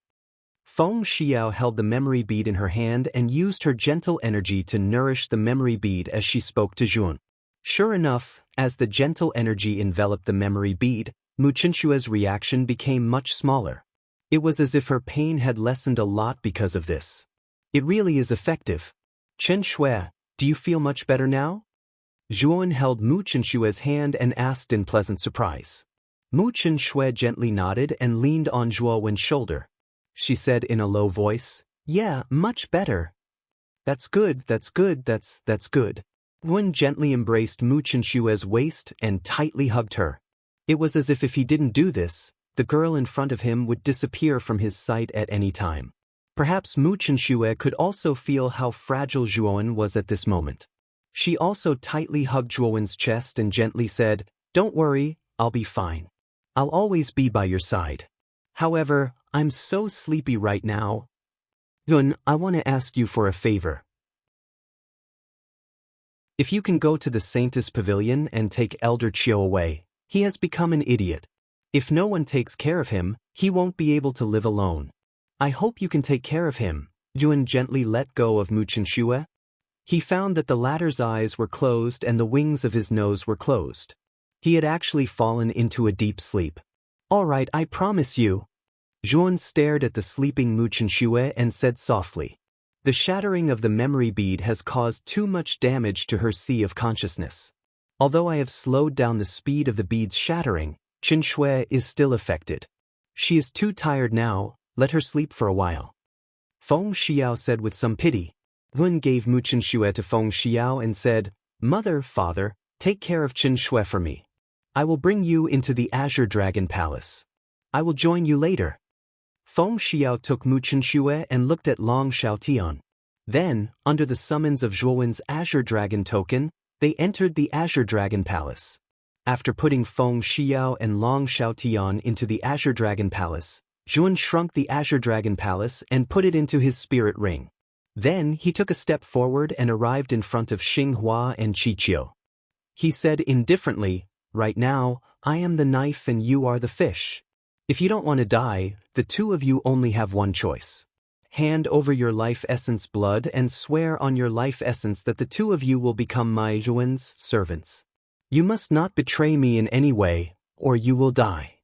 Feng Xiao held the memory bead in her hand and used her gentle energy to nourish the memory bead as she spoke to Jun. Sure enough, as the gentle energy enveloped the memory bead, Mu Chenxue's reaction became much smaller. It was as if her pain had lessened a lot because of this. It really is effective. Chenxue, do you feel much better now? Zhuan held Mu Chenxue's hand and asked in pleasant surprise. Mu Chenxue gently nodded and leaned on Zhuowen's shoulder. She said in a low voice, Yeah, much better. That's good, that's good. Zhuan gently embraced Mu Chenxue's waist and tightly hugged her. It was as if he didn't do this, the girl in front of him would disappear from his sight at any time. Perhaps Mu Chenxue could also feel how fragile Zhuowen was at this moment. She also tightly hugged Zhuowen's chest and gently said, Don't worry, I'll be fine. I'll always be by your side. However, I'm so sleepy right now. Yun, I want to ask you for a favor. If you can go to the Saintess Pavilion and take Elder Chiu away, he has become an idiot. If no one takes care of him, he won't be able to live alone. I hope you can take care of him. Yun gently let go of Mu Chenxue. He found that the latter's eyes were closed and the wings of his nose were closed. He had actually fallen into a deep sleep. All right, I promise you. Zhuan stared at the sleeping Mu Chenxue and said softly, The shattering of the memory bead has caused too much damage to her sea of consciousness. Although I have slowed down the speed of the bead's shattering, Chenxue is still affected. She is too tired now, let her sleep for a while. Feng Xiao said with some pity. Yun gave Mu Chenxue to Feng Xiao and said, Mother, Father, take care of Chenxue for me. I will bring you into the Azure Dragon Palace. I will join you later. Feng Xiao took Mu Chenxue and looked at Long Xiaotian. Then, under the summons of Zhuowen's Azure Dragon token, they entered the Azure Dragon Palace. After putting Feng Xiao and Long Xiaotian into the Azure Dragon Palace, Zhuan shrunk the Azure Dragon Palace and put it into his spirit ring. Then he took a step forward and arrived in front of Xinghua and Qiqiu. He said indifferently, Right now, I am the knife and you are the fish. If you don't want to die, the two of you only have one choice. Hand over your life essence blood and swear on your life essence that the two of you will become my Zhuan's servants. You must not betray me in any way, or you will die.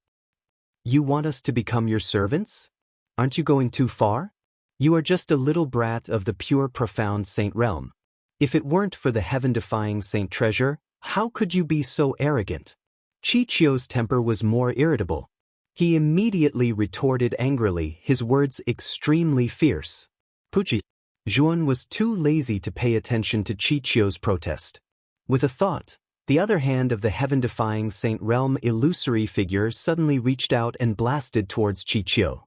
You want us to become your servants? Aren't you going too far? You are just a little brat of the pure profound saint realm. If it weren't for the heaven-defying saint treasure, how could you be so arrogant? Qiqiu's temper was more irritable. He immediately retorted angrily, his words extremely fierce. Puchi. Zhuan was too lazy to pay attention to Qiqiu's protest. With a thought, The other hand of the heaven-defying Saint Realm illusory figure suddenly reached out and blasted towards Chichio.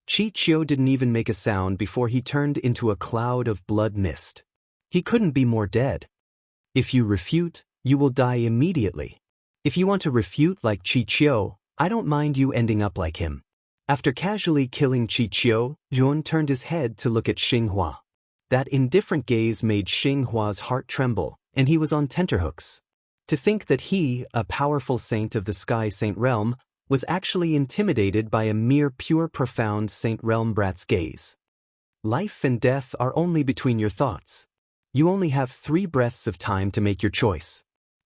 Chichio didn't even make a sound before he turned into a cloud of blood mist. He couldn't be more dead. If you refute, you will die immediately. If you want to refute like Chichio, I don't mind you ending up like him. After casually killing Chichio, Jun turned his head to look at Xinghua. That indifferent gaze made Xinghua's heart tremble, and he was on tenterhooks. To think that he, a powerful saint of the Sky Saint Realm, was actually intimidated by a mere pure profound Saint Realm brat's gaze. Life and death are only between your thoughts. You only have 3 breaths of time to make your choice.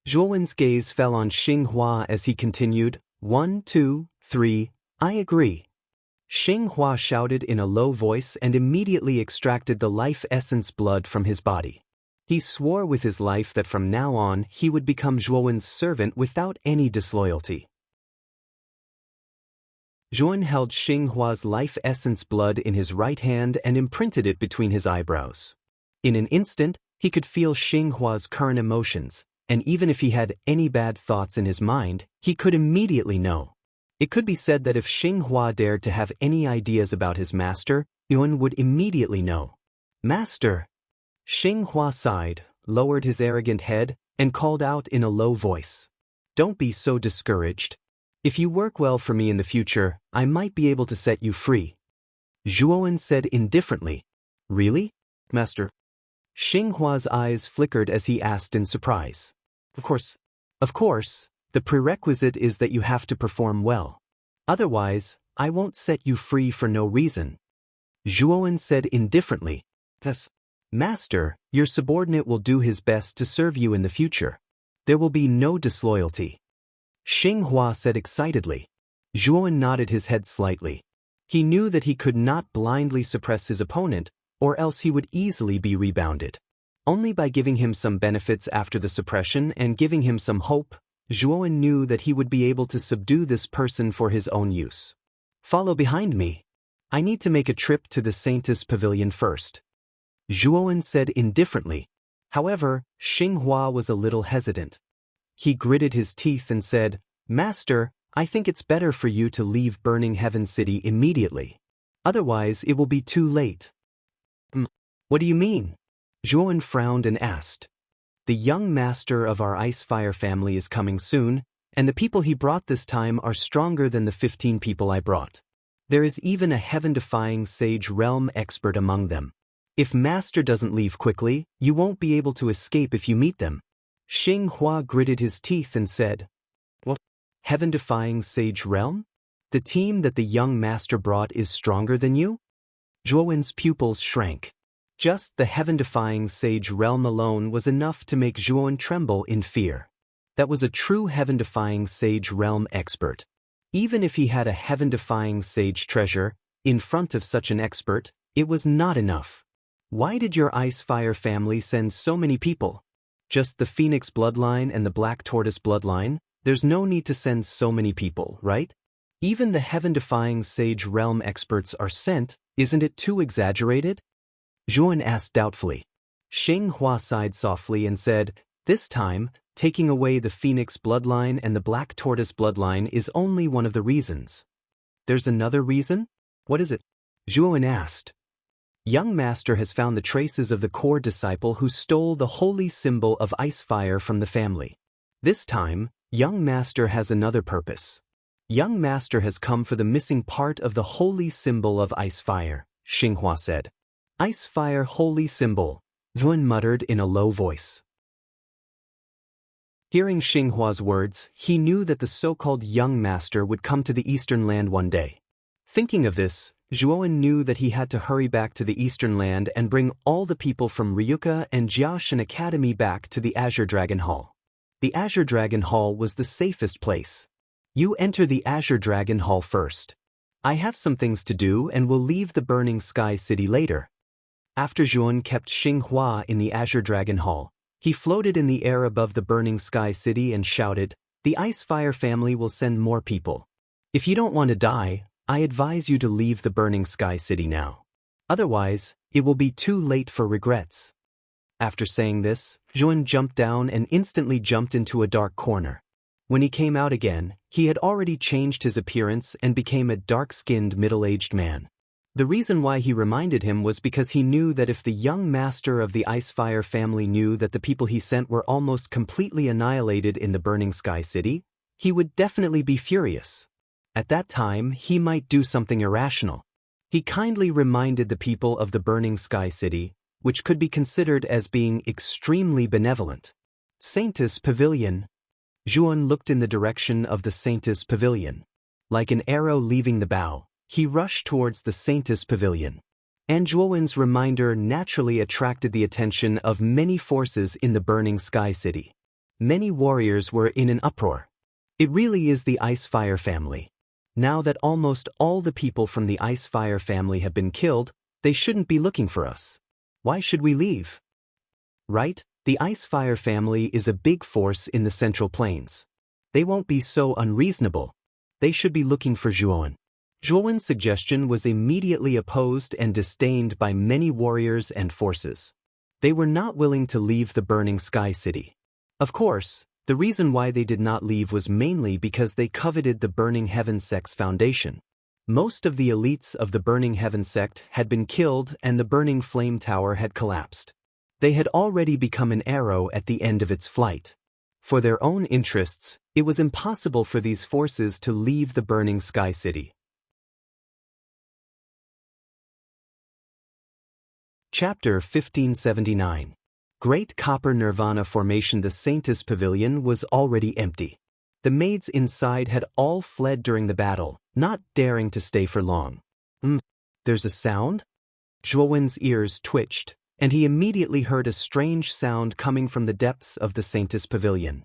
Zhuowen's gaze fell on Xinghua as he continued, 1, 2, 3, I agree. Xinghua shouted in a low voice and immediately extracted the life essence blood from his body. He swore with his life that from now on he would become Zhuowen's servant without any disloyalty. Zhuowen held Xinghua's life essence blood in his right hand and imprinted it between his eyebrows. In an instant, he could feel Xinghua's current emotions, and even if he had any bad thoughts in his mind, he could immediately know. It could be said that if Xinghua dared to have any ideas about his master, Yuan would immediately know. Master! Xinghua sighed, lowered his arrogant head, and called out in a low voice. Don't be so discouraged. If you work well for me in the future, I might be able to set you free. Zhuowen said indifferently. Really, Master? Xinghua's eyes flickered as he asked in surprise. Of course. Of course, the prerequisite is that you have to perform well. Otherwise, I won't set you free for no reason. Zhuowen said indifferently. Yes. Master, your subordinate will do his best to serve you in the future. There will be no disloyalty. Xinghua said excitedly. Zhuowen nodded his head slightly. He knew that he could not blindly suppress his opponent, or else he would easily be rebounded. Only by giving him some benefits after the suppression and giving him some hope, Zhuowen knew that he would be able to subdue this person for his own use. Follow behind me. I need to make a trip to the Saintess Pavilion first. Zhuowen said indifferently. However, Xinghua was a little hesitant. He gritted his teeth and said, Master, I think it's better for you to leave Burning Heaven City immediately. Otherwise, it will be too late. What do you mean? Zhuowen frowned and asked. The young master of our Ice Fire family is coming soon, and the people he brought this time are stronger than the 15 people I brought. There is even a heaven-defying Sage Realm expert among them. If Master doesn't leave quickly, you won't be able to escape if you meet them. Xinghua gritted his teeth and said, What? Heaven-defying Sage Realm? The team that the young master brought is stronger than you? Zhuowen's pupils shrank. Just the heaven-defying Sage Realm alone was enough to make Zhuowen tremble in fear. That was a true heaven-defying Sage Realm expert. Even if he had a heaven-defying Sage treasure, in front of such an expert, it was not enough. Why did your Ice Fire family send so many people? Just the Phoenix bloodline and the Black Tortoise bloodline? There's no need to send so many people, right? Even the heaven-defying Sage Realm experts are sent, isn't it too exaggerated? Zhuowen asked doubtfully. Xinghua sighed softly and said, This time, taking away the Phoenix bloodline and the Black Tortoise bloodline is only one of the reasons. There's another reason? What is it? Zhuowen asked. Young Master has found the traces of the core disciple who stole the holy symbol of Ice Fire from the family. This time, Young Master has another purpose. Young Master has come for the missing part of the holy symbol of Ice Fire, Xinghua said. Ice Fire holy symbol, Zhuowen muttered in a low voice. Hearing Xinghua's words, he knew that the so-called Young Master would come to the Eastern Land one day. Thinking of this, Zhuowen knew that he had to hurry back to the Eastern Land and bring all the people from Ryuka and Jiashan Academy back to the Azure Dragon Hall. The Azure Dragon Hall was the safest place. You enter the Azure Dragon Hall first. I have some things to do and will leave the Burning Sky City later. After Zhuowen kept Xinghua in the Azure Dragon Hall, he floated in the air above the Burning Sky City and shouted, The Ice Fire family will send more people. If you don't want to die, I advise you to leave the Burning Sky City now. Otherwise, it will be too late for regrets. After saying this, Zhuan jumped down and instantly jumped into a dark corner. When he came out again, he had already changed his appearance and became a dark-skinned middle-aged man. The reason why he reminded him was because he knew that if the young master of the Icefire family knew that the people he sent were almost completely annihilated in the Burning Sky City, he would definitely be furious. At that time, he might do something irrational. He kindly reminded the people of the Burning Sky City, which could be considered as being extremely benevolent. Saintus Pavilion. Zhuan looked in the direction of the Saintus Pavilion. Like an arrow leaving the bow, he rushed towards the Saintus Pavilion. And Zhuan's reminder naturally attracted the attention of many forces in the Burning Sky City. Many warriors were in an uproar. It really is the Icefire family. Now that almost all the people from the Icefire family have been killed, they shouldn't be looking for us. Why should we leave? Right? The Icefire family is a big force in the Central Plains. They won't be so unreasonable. They should be looking for Zhuan. Zhuan's suggestion was immediately opposed and disdained by many warriors and forces. They were not willing to leave the Burning Sky City. Of course, the reason why they did not leave was mainly because they coveted the Burning Heaven Sect's foundation. Most of the elites of the Burning Heaven Sect had been killed and the Burning Flame Tower had collapsed. They had already become an arrow at the end of its flight. For their own interests, it was impossible for these forces to leave the Burning Sky City. Chapter 1579. Great Copper Nirvana Formation. The Saintus Pavilion was already empty. The maids inside had all fled during the battle, not daring to stay for long. There's a sound? Zhuan's ears twitched, and he immediately heard a strange sound coming from the depths of the Saintus Pavilion.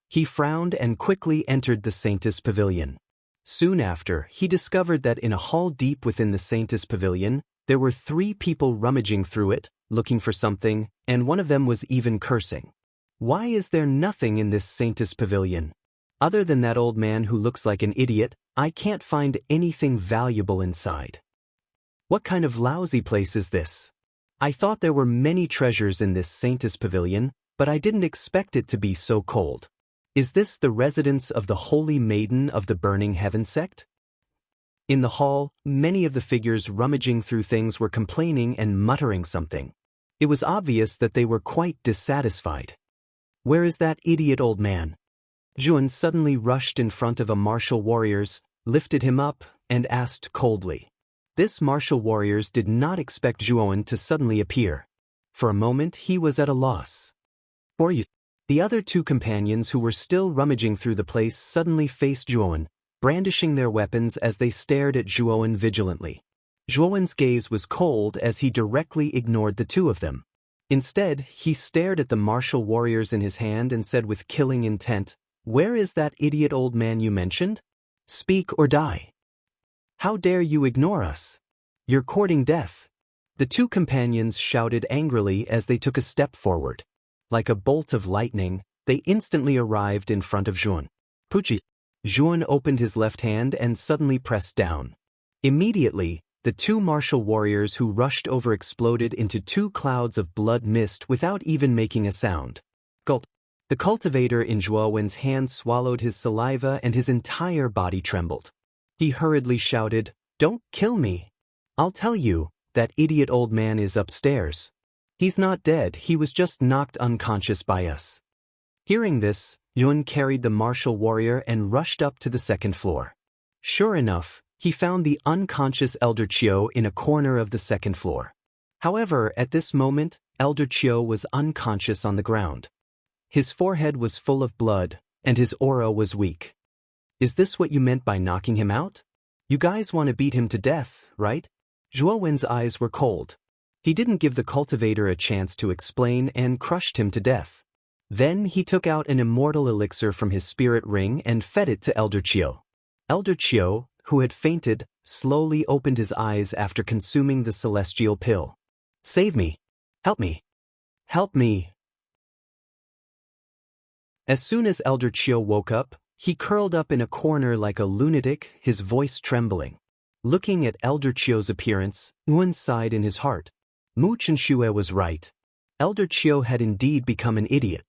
He frowned and quickly entered the Saintus Pavilion. Soon after, he discovered that in a hall deep within the Saintus Pavilion, there were 3 people rummaging through it, looking for something, and one of them was even cursing. Why is there nothing in this Saintus Pavilion? Other than that old man who looks like an idiot, I can't find anything valuable inside. What kind of lousy place is this? I thought there were many treasures in this Saintus Pavilion, but I didn't expect it to be so cold. Is this the residence of the Holy Maiden of the Burning Heaven Sect? In the hall, many of the figures rummaging through things were complaining and muttering something. It was obvious that they were quite dissatisfied. Where is that idiot old man? Zhuan suddenly rushed in front of a martial warriors, lifted him up, and asked coldly. This martial warriors did not expect Zhuan to suddenly appear. For a moment he was at a loss. For you. The other 2 companions who were still rummaging through the place suddenly faced Zhuan, brandishing their weapons as they stared at Zhuan vigilantly. Zhuan's gaze was cold as he directly ignored the 2 of them. Instead, he stared at the martial warriors in his hand and said with killing intent, "Where is that idiot old man you mentioned? Speak or die. How dare you ignore us? You're courting death." The 2 companions shouted angrily as they took a step forward. Like a bolt of lightning, they instantly arrived in front of Zhuan. Puchi. Zhuan opened his left hand and suddenly pressed down. Immediately, the 2 martial warriors who rushed over exploded into 2 clouds of blood mist without even making a sound. Gulp. The cultivator in Zhuan's hand swallowed his saliva and his entire body trembled. He hurriedly shouted, "Don't kill me. I'll tell you, that idiot old man is upstairs. He's not dead, he was just knocked unconscious by us." Hearing this, Yun carried the martial warrior and rushed up to the 2nd floor. Sure enough, he found the unconscious Elder Chiu in a corner of the 2nd floor. However, at this moment, Elder Chiu was unconscious on the ground. His forehead was full of blood, and his aura was weak. Is this what you meant by knocking him out? You guys want to beat him to death, right? Zhuowen's eyes were cold. He didn't give the cultivator a chance to explain and crushed him to death. Then he took out an immortal elixir from his spirit ring and fed it to Elder Chiu. Elder Chiu, who had fainted, slowly opened his eyes after consuming the celestial pill. "Save me! Help me! Help me!" As soon as Elder Chiu woke up, he curled up in a corner like a lunatic, his voice trembling. Looking at Elder Chiu's appearance, Yuan sighed in his heart. Mu Chenxue was right. Elder Chiu had indeed become an idiot.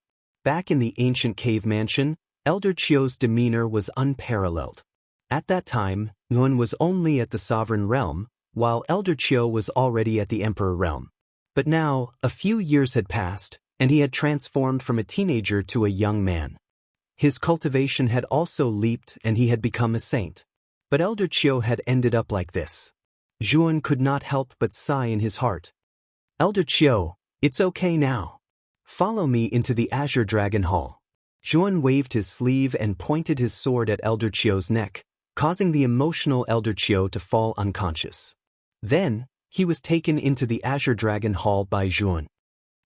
Back in the ancient cave mansion, Elder Chiu's demeanor was unparalleled. At that time, Nguyen was only at the sovereign realm, while Elder Chiu was already at the emperor realm. But now, a few years had passed, and he had transformed from a teenager to a young man. His cultivation had also leaped and he had become a saint. But Elder Chiu had ended up like this. Zhuan could not help but sigh in his heart. Elder Chiu, it's okay now. Follow me into the Azure Dragon Hall. Zhuan waved his sleeve and pointed his sword at Elder Chiu's neck, causing the emotional Elder Chiu to fall unconscious. Then, he was taken into the Azure Dragon Hall by Zhuan.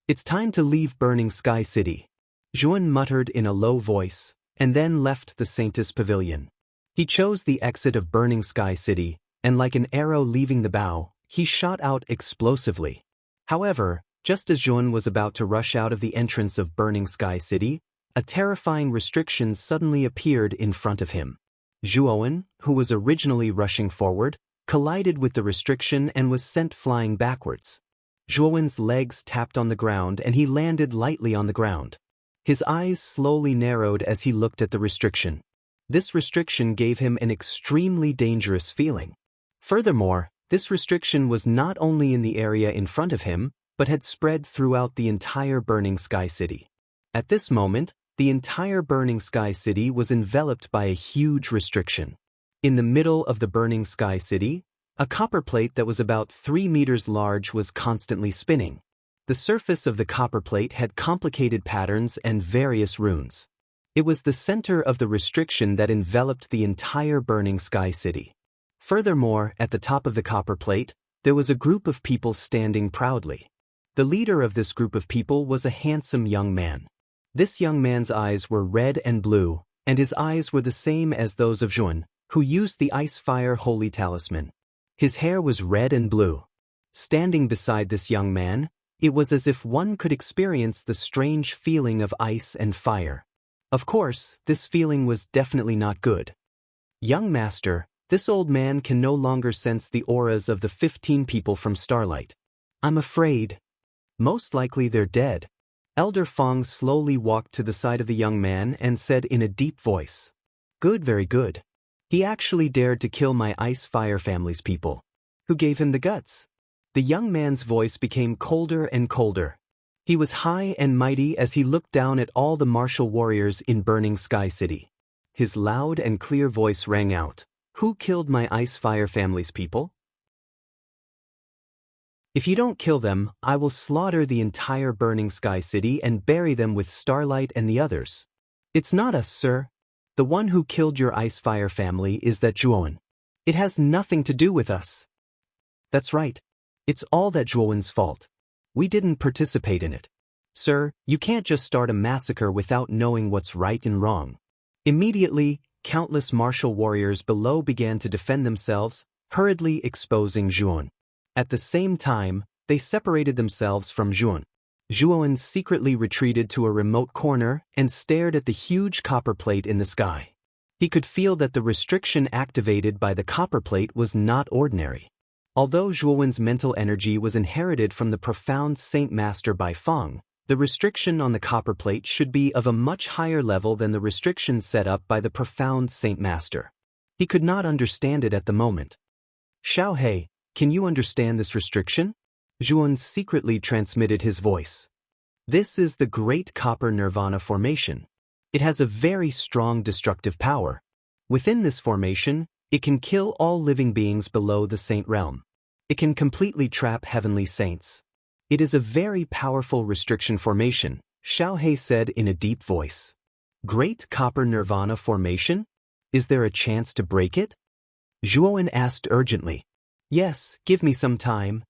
It's time to leave Burning Sky City. Zhuan muttered in a low voice, and then left the Saintess Pavilion. He chose the exit of Burning Sky City, and like an arrow leaving the bow, he shot out explosively. However, just as Zhuan was about to rush out of the entrance of Burning Sky City, a terrifying restriction suddenly appeared in front of him. Zhuan, who was originally rushing forward, collided with the restriction and was sent flying backwards. Zhuan's legs tapped on the ground and he landed lightly on the ground. His eyes slowly narrowed as he looked at the restriction. This restriction gave him an extremely dangerous feeling. Furthermore, this restriction was not only in the area in front of him, but had spread throughout the entire Burning Sky City. At this moment, the entire Burning Sky City was enveloped by a huge restriction. In the middle of the Burning Sky City, a copper plate that was about 3 meters large was constantly spinning. The surface of the copper plate had complicated patterns and various runes. It was the center of the restriction that enveloped the entire Burning Sky City. Furthermore, at the top of the copper plate, there was a group of people standing proudly. The leader of this group of people was a handsome young man. This young man's eyes were red and blue, and his eyes were the same as those of Zhuan, who used the Ice-Fire Holy Talisman. His hair was red and blue. Standing beside this young man, it was as if one could experience the strange feeling of ice and fire. Of course, this feeling was definitely not good. Young master, this old man can no longer sense the auras of the 15 people from Starlight. I'm afraid. Most likely they're dead. Elder Fong slowly walked to the side of the young man and said in a deep voice. Good, very good. He actually dared to kill my Ice-Fire family's people. Who gave him the guts? The young man's voice became colder and colder. He was high and mighty as he looked down at all the martial warriors in Burning Sky City. His loud and clear voice rang out. Who killed my Ice-Fire family's people? If you don't kill them, I will slaughter the entire Burning Sky City and bury them with Starlight and the others. It's not us, sir. The one who killed your Ice-Fire family is that Zhuan. It has nothing to do with us. That's right. It's all that Zhuan's fault. We didn't participate in it. Sir, you can't just start a massacre without knowing what's right and wrong. Immediately, countless martial warriors below began to defend themselves, hurriedly exposing Zhuan. At the same time, they separated themselves from Zhuan. Zhuan secretly retreated to a remote corner and stared at the huge copper plate in the sky. He could feel that the restriction activated by the copper plate was not ordinary. Although Zhuan's mental energy was inherited from the profound Saint Master Bai Feng, the restriction on the copper plate should be of a much higher level than the restriction set up by the profound Saint Master. He could not understand it at the moment. Xiao He, can you understand this restriction? Zhuan secretly transmitted his voice. This is the Great Copper Nirvana Formation. It has a very strong destructive power. Within this formation, it can kill all living beings below the Saint Realm. It can completely trap heavenly saints. It is a very powerful restriction formation, Xiao He said in a deep voice. Great Copper Nirvana Formation? Is there a chance to break it? Zhuan asked urgently. Yes, give me some time.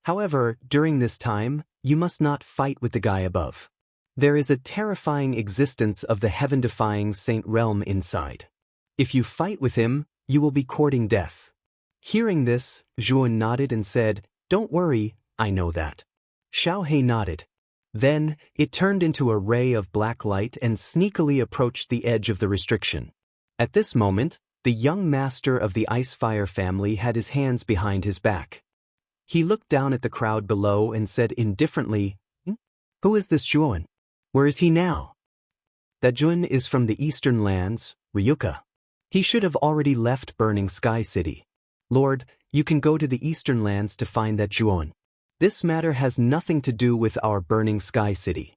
However, during this time, you must not fight with the guy above. There is a terrifying existence of the heaven-defying Saint Realm inside. If you fight with him, you will be courting death. Hearing this, Zhuan nodded and said, Don't worry, I know that. Xiao He nodded. Then, it turned into a ray of black light and sneakily approached the edge of the restriction. At this moment, the young master of the Ice-Fire family had his hands behind his back. He looked down at the crowd below and said indifferently, Who is this Juan? Where is he now? That Juan is from the eastern lands, Ryuka. He should have already left Burning Sky City. Lord, you can go to the eastern lands to find that Juan. This matter has nothing to do with our Burning Sky City.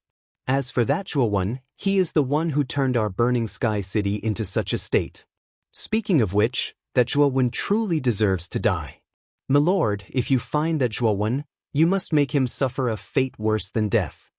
As for that Juan, he is the one who turned our Burning Sky City into such a state. Speaking of which, that Juan truly deserves to die. My lord, if you find that Juan, you must make him suffer a fate worse than death.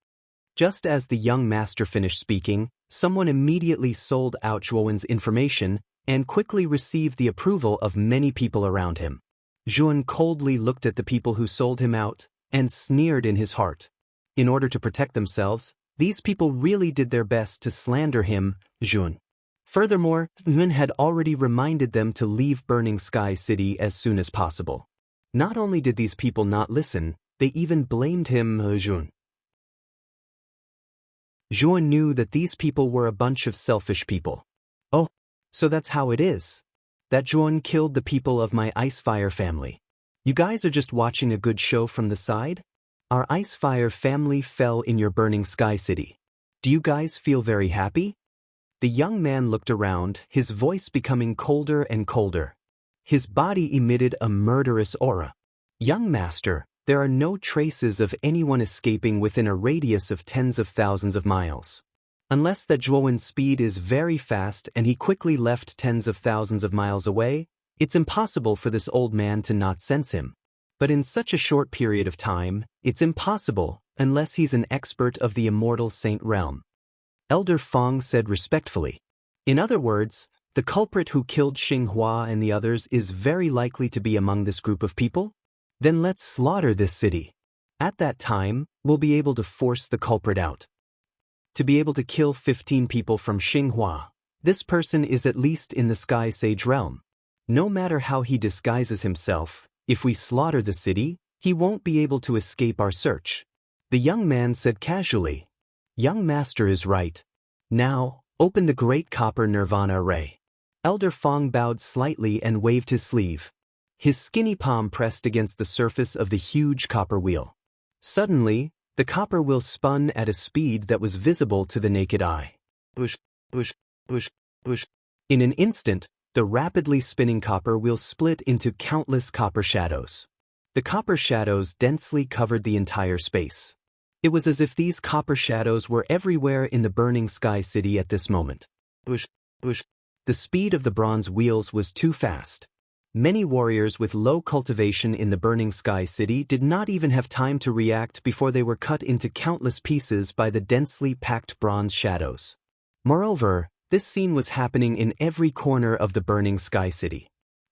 Just as the young master finished speaking, someone immediately sold out Juan's information and quickly received the approval of many people around him. Juan coldly looked at the people who sold him out and sneered in his heart. In order to protect themselves, these people really did their best to slander him, Juan. Furthermore, Juan had already reminded them to leave Burning Sky City as soon as possible. Not only did these people not listen, they even blamed him, Juan. Juan knew that these people were a bunch of selfish people. Oh, so that's how it is. That Juan killed the people of my Icefire family. You guys are just watching a good show from the side? Our Icefire family fell in your Burning Sky City. Do you guys feel very happy? The young man looked around, his voice becoming colder and colder. His body emitted a murderous aura. Young master, there are no traces of anyone escaping within a radius of tens of thousands of miles. Unless that Juan's speed is very fast and he quickly left tens of thousands of miles away, it's impossible for this old man to not sense him. But in such a short period of time, it's impossible unless he's an expert of the immortal Saint realm. Elder Fong said respectfully. In other words, the culprit who killed Xinghua and the others is very likely to be among this group of people? Then let's slaughter this city. At that time, we'll be able to force the culprit out. To be able to kill 15 people from Xinghua, this person is at least in the Sky Sage realm. No matter how he disguises himself, if we slaughter the city, he won't be able to escape our search. The young man said casually. Young master is right. Now, open the great copper nirvana array. Elder Fong bowed slightly and waved his sleeve. His skinny palm pressed against the surface of the huge copper wheel. Suddenly, the copper wheel spun at a speed that was visible to the naked eye. Bush, bush, bush, bush. In an instant, the rapidly spinning copper wheel split into countless copper shadows. The copper shadows densely covered the entire space. It was as if these copper shadows were everywhere in the Burning Sky City at this moment. Bush, bush. The speed of the bronze wheels was too fast. Many warriors with low cultivation in the Burning Sky City did not even have time to react before they were cut into countless pieces by the densely packed bronze shadows. Moreover, this scene was happening in every corner of the Burning Sky City.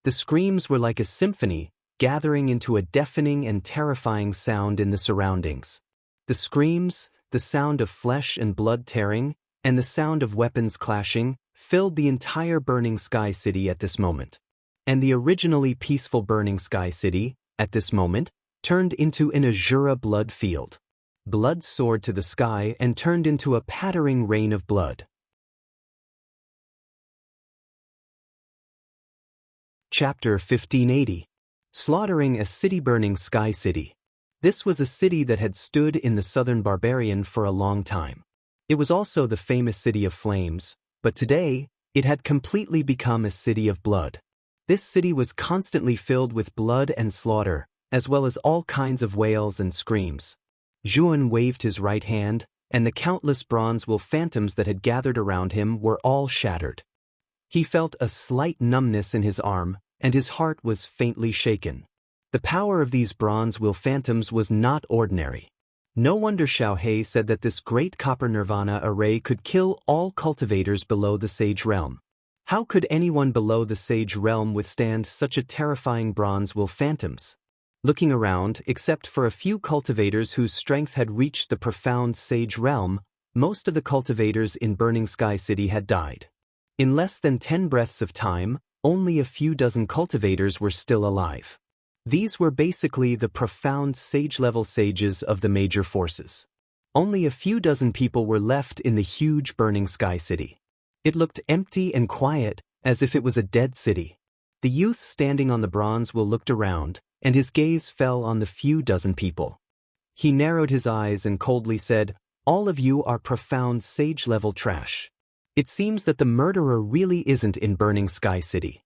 The screams were like a symphony, gathering into a deafening and terrifying sound in the surroundings. The screams, the sound of flesh and blood tearing, and the sound of weapons clashing filled the entire Burning Sky City at this moment. And the originally peaceful Burning Sky City, at this moment, turned into an azure blood field. Blood soared to the sky and turned into a pattering rain of blood. Chapter 1580. Slaughtering a City. Burning Sky City. This was a city that had stood in the southern barbarian for a long time. It was also the famous City of Flames, but today, it had completely become a city of blood. This city was constantly filled with blood and slaughter, as well as all kinds of wails and screams. Juan waved his right hand, and the countless bronze wolf phantoms that had gathered around him were all shattered. He felt a slight numbness in his arm, and his heart was faintly shaken. The power of these bronze wolf phantoms was not ordinary. No wonder Xiao Hei said that this great copper nirvana array could kill all cultivators below the Sage Realm. How could anyone below the Sage Realm withstand such a terrifying bronze wolf phantoms? Looking around, except for a few cultivators whose strength had reached the profound Sage Realm, most of the cultivators in Burning Sky City had died. In less than 10 breaths of time, only a few dozen cultivators were still alive. These were basically the profound sage-level sages of the major forces. Only a few dozen people were left in the huge Burning Sky City. It looked empty and quiet, as if it was a dead city. The youth standing on the bronze wheel looked around, and his gaze fell on the few dozen people. He narrowed his eyes and coldly said, All of you are profound sage-level trash. It seems that the murderer really isn't in Burning Sky City.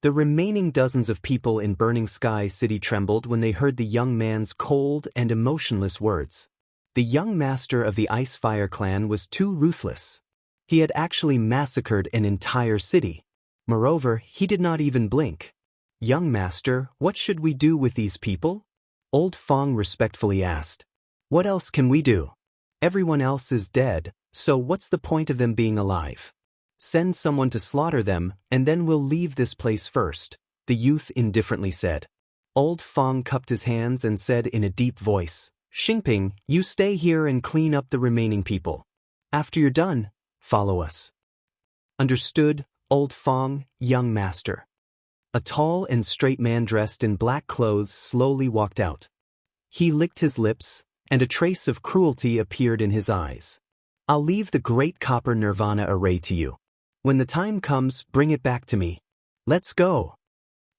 The remaining dozens of people in Burning Sky City trembled when they heard the young man's cold and emotionless words. The young master of the Ice Fire clan was too ruthless. He had actually massacred an entire city. Moreover, he did not even blink. "Young master, what should we do with these people?" Old Fong respectfully asked. "What else can we do? Everyone else is dead, so what's the point of them being alive? Send someone to slaughter them, and then we'll leave this place first," the youth indifferently said. Old Fong cupped his hands and said in a deep voice, "Xingping, you stay here and clean up the remaining people. After you're done, follow us." "Understood, Old Fong, young master." A tall and straight man dressed in black clothes slowly walked out. He licked his lips, and a trace of cruelty appeared in his eyes. "I'll leave the great copper Nirvana array to you. When the time comes, bring it back to me. Let's go."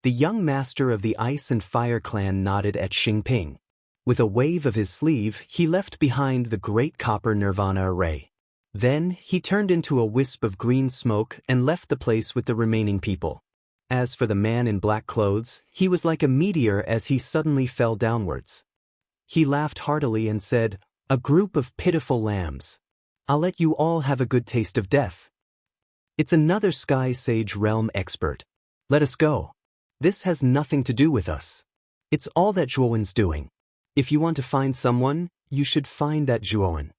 The young master of the Ice and Fire clan nodded at Xingping. With a wave of his sleeve, he left behind the great copper Nirvana array. Then, he turned into a wisp of green smoke and left the place with the remaining people. As for the man in black clothes, he was like a meteor as he suddenly fell downwards. He laughed heartily and said, "A group of pitiful lambs. I'll let you all have a good taste of death. It's another Sky Sage Realm expert. Let us go. This has nothing to do with us. It's all that Zhuowen's doing. If you want to find someone, you should find that Zhuowen.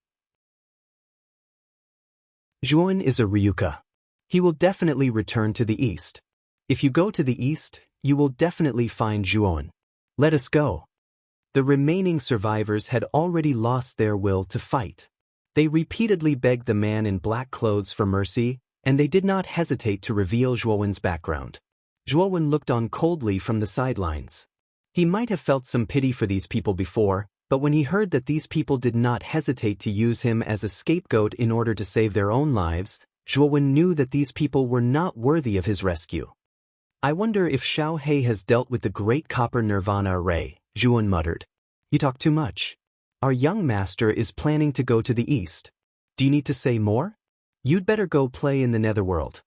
Zhuowen is a Ryuka. He will definitely return to the east. If you go to the east, you will definitely find Zhuowen. Let us go." The remaining survivors had already lost their will to fight. They repeatedly begged the man in black clothes for mercy, and they did not hesitate to reveal Zhuowen's background. Zhuowen looked on coldly from the sidelines. He might have felt some pity for these people before, but when he heard that these people did not hesitate to use him as a scapegoat in order to save their own lives, Zhuowen knew that these people were not worthy of his rescue. "I wonder if Xiao He has dealt with the great copper Nirvana array," Zhuowen muttered. "You talk too much. Our young master is planning to go to the east. Do you need to say more? You'd better go play in the netherworld."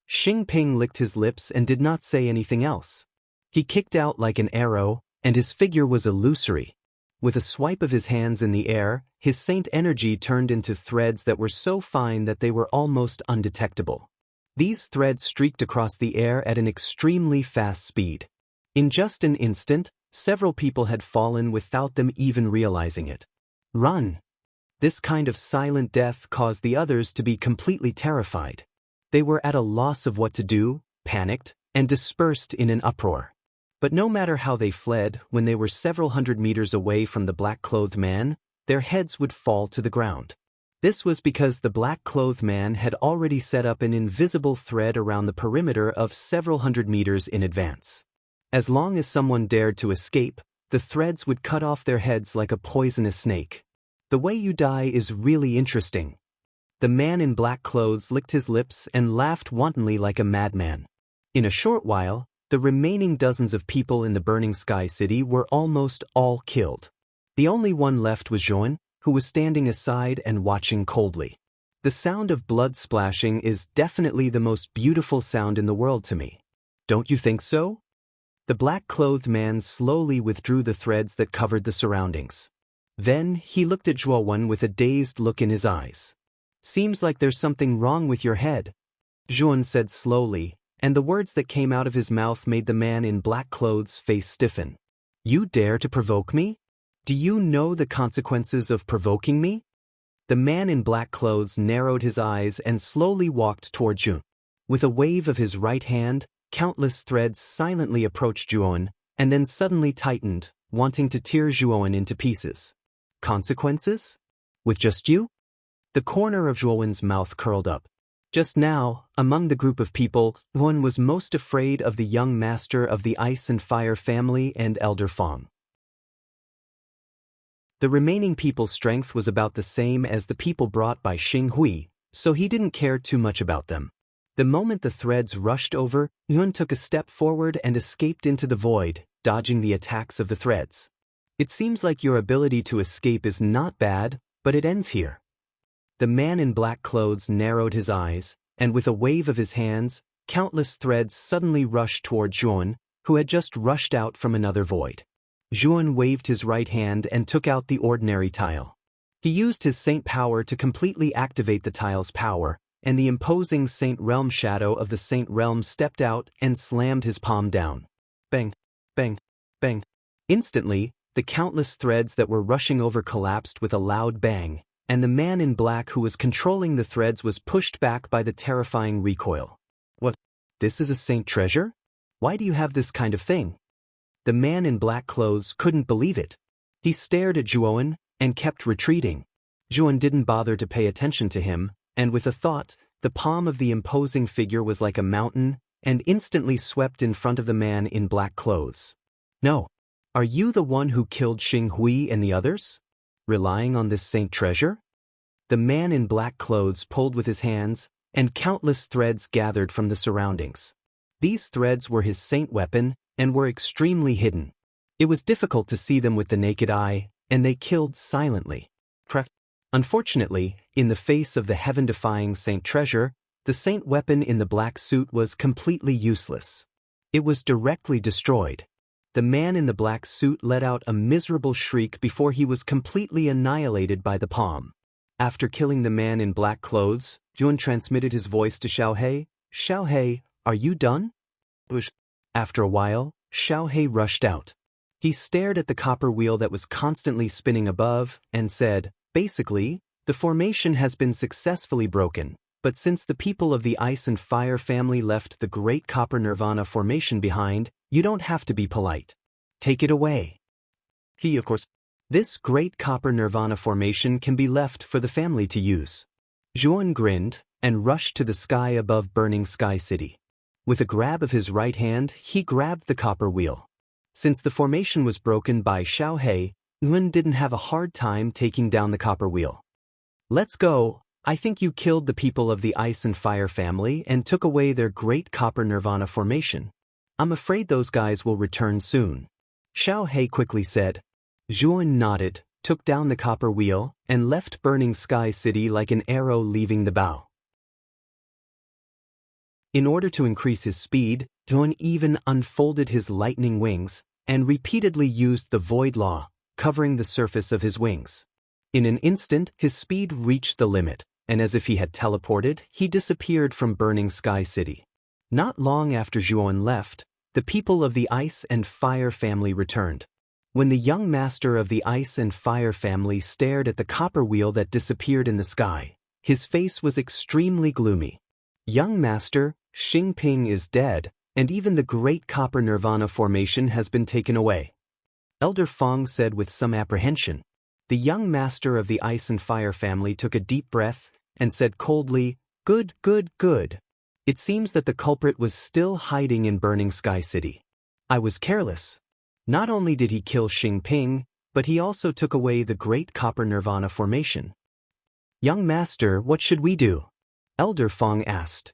Xingping licked his lips and did not say anything else. He kicked out like an arrow, and his figure was illusory. With a swipe of his hands in the air, his saint energy turned into threads that were so fine that they were almost undetectable. These threads streaked across the air at an extremely fast speed. In just an instant, several people had fallen without them even realizing it. "Run!" This kind of silent death caused the others to be completely terrified. They were at a loss of what to do, panicked, and dispersed in an uproar. But no matter how they fled, when they were several hundred meters away from the black-clothed man, their heads would fall to the ground. This was because the black-clothed man had already set up an invisible thread around the perimeter of several hundred meters in advance. As long as someone dared to escape, the threads would cut off their heads like a poisonous snake. "The way you die is really interesting." The man in black clothes licked his lips and laughed wantonly like a madman. In a short while, the remaining dozens of people in the Burning Sky City were almost all killed. The only one left was Zhuowen, who was standing aside and watching coldly. "The sound of blood splashing is definitely the most beautiful sound in the world to me. Don't you think so?" The black-clothed man slowly withdrew the threads that covered the surroundings. Then he looked at Zhuowen with a dazed look in his eyes. "Seems like there's something wrong with your head," Zhuowen said slowly, and the words that came out of his mouth made the man in black clothes' face stiffen. "You dare to provoke me? Do you know the consequences of provoking me?" The man in black clothes narrowed his eyes and slowly walked toward Zhuowen. With a wave of his right hand, countless threads silently approached Zhuowen, and then suddenly tightened, wanting to tear Zhuowen into pieces. "Consequences? With just you?" The corner of Zhuowen's mouth curled up. Just now, among the group of people, Zhuowen was most afraid of the young master of the Ice and Fire family and Elder Fong. The remaining people's strength was about the same as the people brought by Xing Hui, so he didn't care too much about them. The moment the threads rushed over, Zhuowen took a step forward and escaped into the void, dodging the attacks of the threads. "It seems like your ability to escape is not bad, But it ends here. The man in black clothes narrowed his eyes, and with a wave of his hands, countless threads suddenly rushed toward Zhuan, who had just rushed out from another void. Zhuan waved his right hand and took out the ordinary tile. He used his Saint power to completely activate the tile's power, and the imposing Saint Realm shadow of the Saint Realm stepped out and slammed his palm down. Bang, bang, bang. Instantly, the countless threads that were rushing over collapsed with a loud bang, and the man in black who was controlling the threads was pushed back by the terrifying recoil. What? This is a saint treasure? Why do you have this kind of thing? The man in black clothes couldn't believe it. He stared at Zhuan and kept retreating. Zhuan didn't bother to pay attention to him, and with a thought, the palm of the imposing figure was like a mountain and instantly swept in front of the man in black clothes. No. Are you the one who killed Xing Hui and the others? Relying on this saint treasure? The man in black clothes pulled with his hands, and countless threads gathered from the surroundings. These threads were his saint weapon and were extremely hidden. It was difficult to see them with the naked eye, and they killed silently. Unfortunately, in the face of the heaven-defying saint treasure, the saint weapon in the black suit was completely useless. It was directly destroyed. The man in the black suit let out a miserable shriek before he was completely annihilated by the palm. After killing the man in black clothes, Zhuan transmitted his voice to Xiaohe. Xiaohe, are you done? After a while, Xiaohe rushed out. He stared at the copper wheel that was constantly spinning above and said, basically, the formation has been successfully broken, but since the people of the Ice and Fire family left the Great Copper Nirvana formation behind, you don't have to be polite. Take it away. Of course, this Great Copper Nirvana formation can be left for the family to use. Zhuan grinned and rushed to the sky above Burning Sky City. With a grab of his right hand, he grabbed the copper wheel. Since the formation was broken by Xiaohe, Zhuan didn't have a hard time taking down the copper wheel. Let's go. I think you killed the people of the Ice and Fire family and took away their Great Copper Nirvana formation. I'm afraid those guys will return soon. Xiaohe quickly said. Zhuan nodded, took down the copper wheel, and left Burning Sky City like an arrow leaving the bow. In order to increase his speed, Zhuan even unfolded his lightning wings and repeatedly used the Void Law, covering the surface of his wings. In an instant, his speed reached the limit, and as if he had teleported, he disappeared from Burning Sky City. Not long after Zhuan left, the people of the Ice and Fire family returned. When the young master of the Ice and Fire family stared at the copper wheel that disappeared in the sky, his face was extremely gloomy. Young master, Xing Ping is dead, and even the Great Copper Nirvana formation has been taken away. Elder Fong said with some apprehension. The young master of the Ice and Fire family took a deep breath and said coldly, Good, good, good. It seems that the culprit was still hiding in Burning Sky City. I was careless. Not only did he kill Xing Ping, but he also took away the Great Copper Nirvana formation. Young master, what should we do? Elder Fong asked.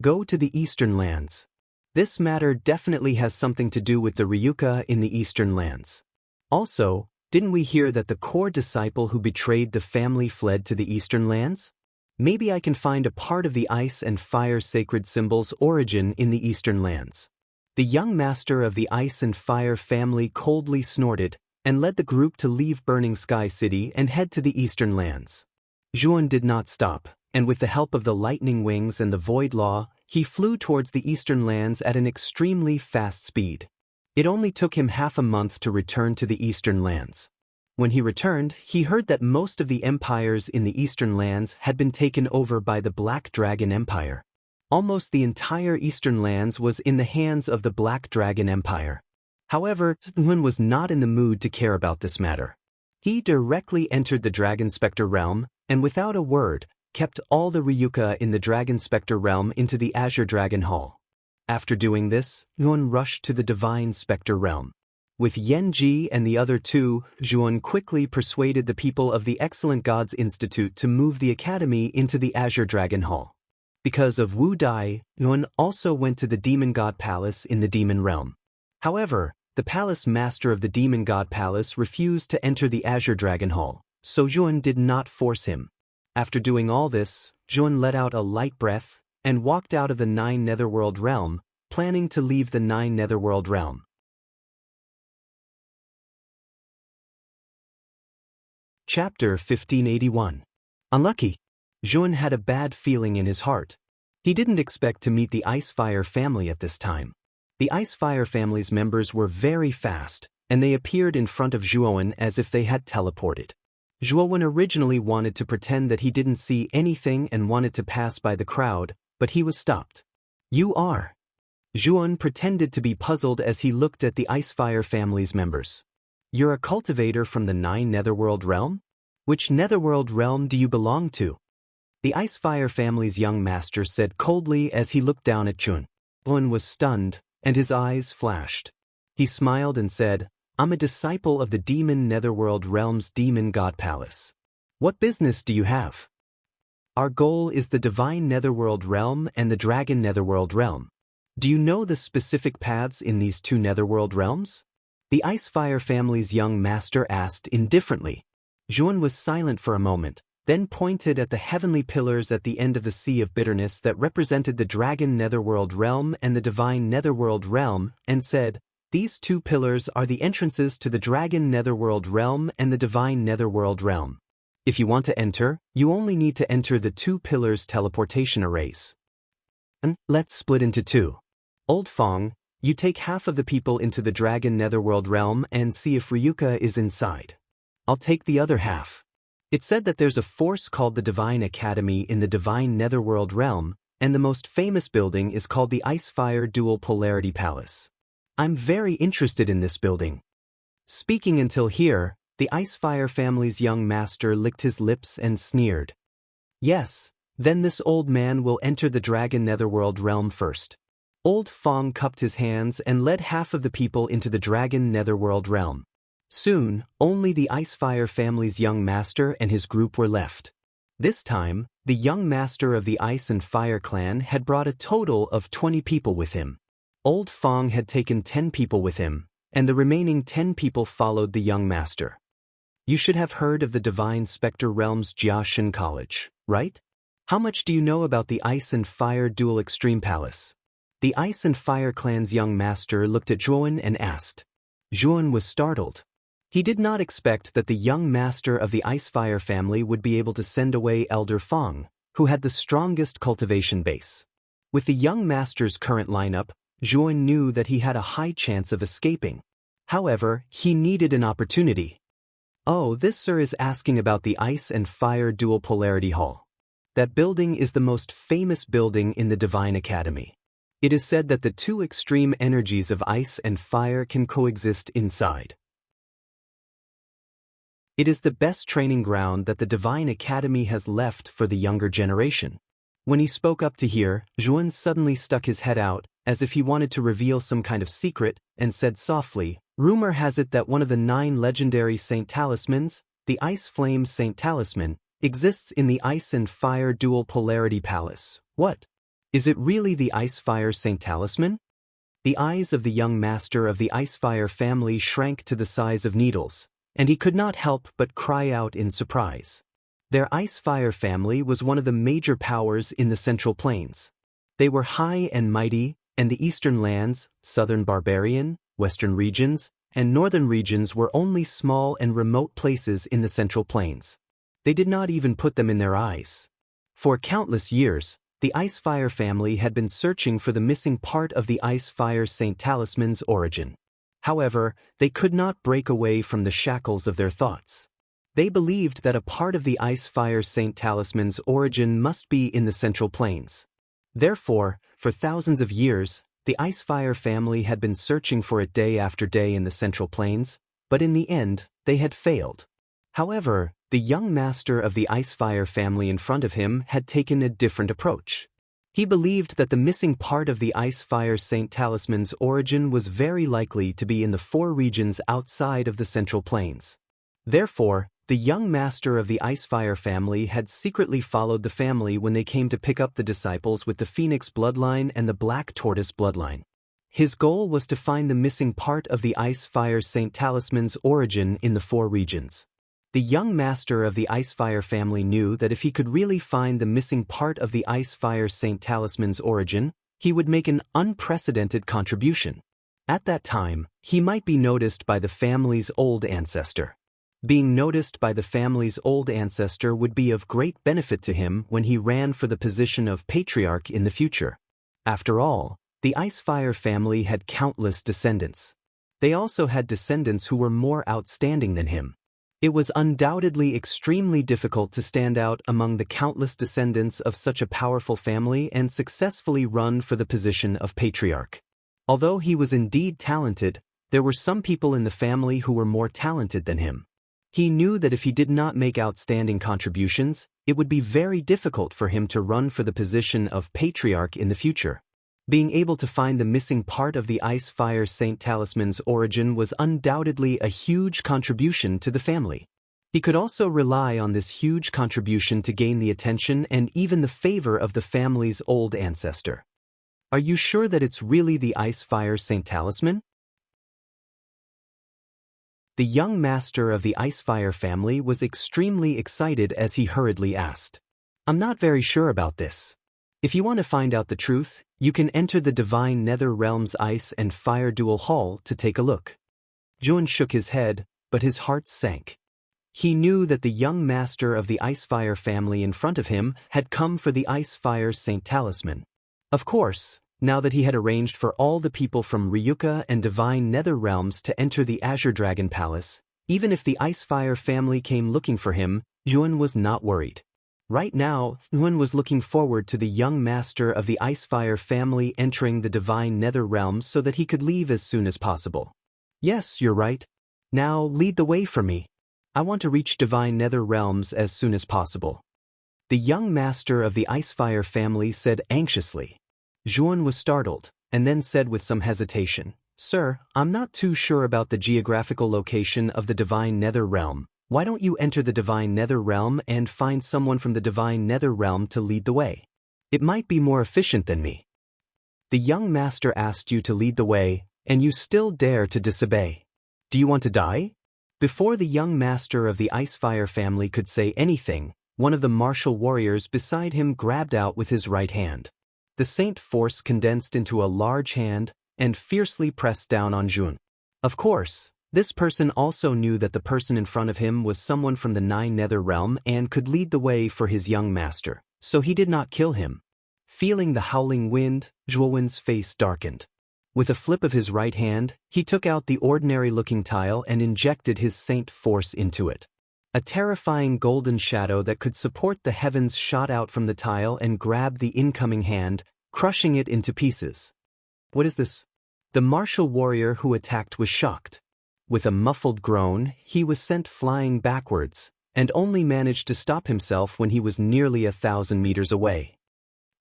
Go to the Eastern Lands. This matter definitely has something to do with the Ryuka in the Eastern Lands. Also, didn't we hear that the core disciple who betrayed the family fled to the Eastern Lands? Maybe I can find a part of the Ice and Fire sacred symbol's origin in the Eastern Lands. The young master of the Ice and Fire family coldly snorted and led the group to leave Burning Sky City and head to the Eastern Lands. Zhuan did not stop, and with the help of the lightning wings and the Void Law, he flew towards the Eastern Lands at an extremely fast speed. It only took him half a month to return to the Eastern Lands. When he returned, he heard that most of the empires in the Eastern Lands had been taken over by the Black Dragon Empire. Almost the entire Eastern Lands was in the hands of the Black Dragon Empire. However, Zhuan was not in the mood to care about this matter. He directly entered the Dragon Spectre realm, and without a word, kept all the Ryuka in the Dragon Spectre realm into the Azure Dragon Hall. After doing this, Zhuan rushed to the Divine Spectre realm. With Yanji and the other two, Zhuan quickly persuaded the people of the Excellent Gods Institute to move the academy into the Azure Dragon Hall. Because of Wu Dai, Zhuan also went to the Demon God Palace in the Demon Realm. However, the Palace Master of the Demon God Palace refused to enter the Azure Dragon Hall, so Zhuan did not force him. After doing all this, Zhuan let out a light breath and walked out of the 9 Netherworld realm, planning to leave the 9 Netherworld realm. Chapter 1581. Unlucky. Zhuan had a bad feeling in his heart. He didn't expect to meet the Ice-Fire family at this time. The Ice-Fire family's members were very fast, and they appeared in front of Zhuan as if they had teleported. Zhuan originally wanted to pretend that he didn't see anything and wanted to pass by the crowd, but he was stopped. You are. Zhuan pretended to be puzzled as he looked at the Ice-Fire family's members. You're a cultivator from the 9 Netherworld realm? Which Netherworld realm do you belong to? The Ice-Fire family's young master said coldly as he looked down at Zhuan. Zhuan was stunned, and his eyes flashed. He smiled and said, I'm a disciple of the Demon Netherworld realm's Demon God Palace. What business do you have? Our goal is the Divine Netherworld realm and the Dragon Netherworld realm. Do you know the specific paths in these 2 Netherworld realms? The Ice-Fire family's young master asked indifferently. Zhuan was silent for a moment, then pointed at the heavenly pillars at the end of the Sea of Bitterness that represented the Dragon Netherworld realm and the Divine Netherworld realm, and said, These 2 pillars are the entrances to the Dragon Netherworld realm and the Divine Netherworld realm. If you want to enter, you only need to enter the 2 pillars' teleportation arrays. And let's split into 2. Old Fong, you take half of the people into the Dragon Netherworld realm and see if Ryuka is inside. I'll take the other half. It's said that there's a force called the Divine Academy in the Divine Netherworld realm, and the most famous building is called the Ice-Fire Dual Polarity Palace. I'm very interested in this building. Speaking until here, the Ice-Fire family's young master licked his lips and sneered. Yes, then this old man will enter the Dragon Netherworld realm first. Old Fong cupped his hands and led half of the people into the Dragon Netherworld realm. Soon, only the Ice-Fire family's young master and his group were left. This time, the young master of the Ice and Fire clan had brought a total of 20 people with him. Old Fong had taken 10 people with him, and the remaining 10 people followed the young master. You should have heard of the Divine Spectre Realm's Jiaxin College, right? How much do you know about the Ice and Fire Dual Extreme Palace? The Ice and Fire clan's young master looked at Zhuan and asked. Zhuan was startled. He did not expect that the young master of the Ice-Fire family would be able to send away Elder Fong, who had the strongest cultivation base. With the young master's current lineup, Zhuan knew that he had a high chance of escaping. However, he needed an opportunity. Oh, this sir is asking about the Ice and Fire Dual Polarity Hall. That building is the most famous building in the Divine Academy. It is said that the 2 extreme energies of ice and fire can coexist inside. It is the best training ground that the Divine Academy has left for the younger generation. When he spoke up to hear, Zhuan suddenly stuck his head out, as if he wanted to reveal some kind of secret, and said softly, Rumor has it that one of the 9 legendary Saint Talismans, the Ice Flame Saint Talisman, exists in the Ice and Fire Dual Polarity Palace. What? Is it really the Ice-Fire Saint Talisman? The eyes of the young master of the Ice-Fire family shrank to the size of needles, and he could not help but cry out in surprise. Their Ice-Fire family was one of the major powers in the Central Plains. They were high and mighty, and the eastern lands, southern barbarian, western regions, and northern regions were only small and remote places in the Central Plains. They did not even put them in their eyes. For countless years, the Ice-Fire family had been searching for the missing part of the Ice-Fire Saint Talisman's origin. However, they could not break away from the shackles of their thoughts. They believed that a part of the Ice-Fire Saint Talisman's origin must be in the Central Plains. Therefore, for thousands of years, the Ice-Fire family had been searching for it day after day in the Central Plains, but in the end, they had failed. However, the young master of the Ice-Fire family in front of him had taken a different approach. He believed that the missing part of the Ice-Fire Saint Talisman's origin was very likely to be in the 4 regions outside of the Central Plains. Therefore, the young master of the Ice-Fire family had secretly followed the family when they came to pick up the disciples with the Phoenix bloodline and the Black Tortoise bloodline. His goal was to find the missing part of the Ice-Fire Saint Talisman's origin in the 4 regions. The young master of the Icefire family knew that if he could really find the missing part of the Icefire Saint Talisman's origin, he would make an unprecedented contribution. At that time, he might be noticed by the family's old ancestor. Being noticed by the family's old ancestor would be of great benefit to him when he ran for the position of patriarch in the future. After all, the Icefire family had countless descendants. They also had descendants who were more outstanding than him. It was undoubtedly extremely difficult to stand out among the countless descendants of such a powerful family and successfully run for the position of patriarch. Although he was indeed talented, there were some people in the family who were more talented than him. He knew that if he did not make outstanding contributions, it would be very difficult for him to run for the position of patriarch in the future. Being able to find the missing part of the Icefire Saint Talisman's origin was undoubtedly a huge contribution to the family. He could also rely on this huge contribution to gain the attention and even the favor of the family's old ancestor. Are you sure that it's really the Icefire Saint Talisman? The young master of the Icefire family was extremely excited as he hurriedly asked, "I'm not very sure about this. If you want to find out the truth, you can enter the Divine Nether Realm's Ice and Fire Duel Hall to take a look." Juan shook his head, but his heart sank. He knew that the young master of the Icefire family in front of him had come for the Icefire Saint Talisman. Of course, now that he had arranged for all the people from Ryuka and Divine Nether Realms to enter the Azure Dragon Palace, even if the Icefire family came looking for him, Juan was not worried. Right now, Juan was looking forward to the young master of the Icefire family entering the Divine Nether Realms so that he could leave as soon as possible. "Yes, you're right. Now lead the way for me. I want to reach Divine Nether Realms as soon as possible." The young master of the Icefire family said anxiously. Juan was startled, and then said with some hesitation, "Sir, I'm not too sure about the geographical location of the Divine Nether Realm. Why don't you enter the Divine Nether Realm and find someone from the Divine Nether Realm to lead the way? It might be more efficient than me." The young master asked you to lead the way, and you still dare to disobey. Do you want to die? Before the young master of the Icefire family could say anything, one of the martial warriors beside him grabbed out with his right hand. The Saint Force condensed into a large hand and fiercely pressed down on Juan. Of course, this person also knew that the person in front of him was someone from the Nine Nether Realm and could lead the way for his young master, so he did not kill him. Feeling the howling wind, Juan's face darkened. With a flip of his right hand, he took out the ordinary-looking tile and injected his Saint Force into it. A terrifying golden shadow that could support the heavens shot out from the tile and grabbed the incoming hand, crushing it into pieces. "What is this?" The martial warrior who attacked was shocked. With a muffled groan, he was sent flying backwards, and only managed to stop himself when he was nearly 1,000 meters away.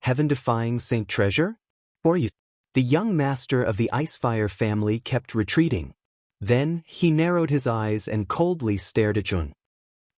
Heaven-defying Saint Treasure? Or you? The young master of the Icefire family kept retreating. Then, he narrowed his eyes and coldly stared at Juan.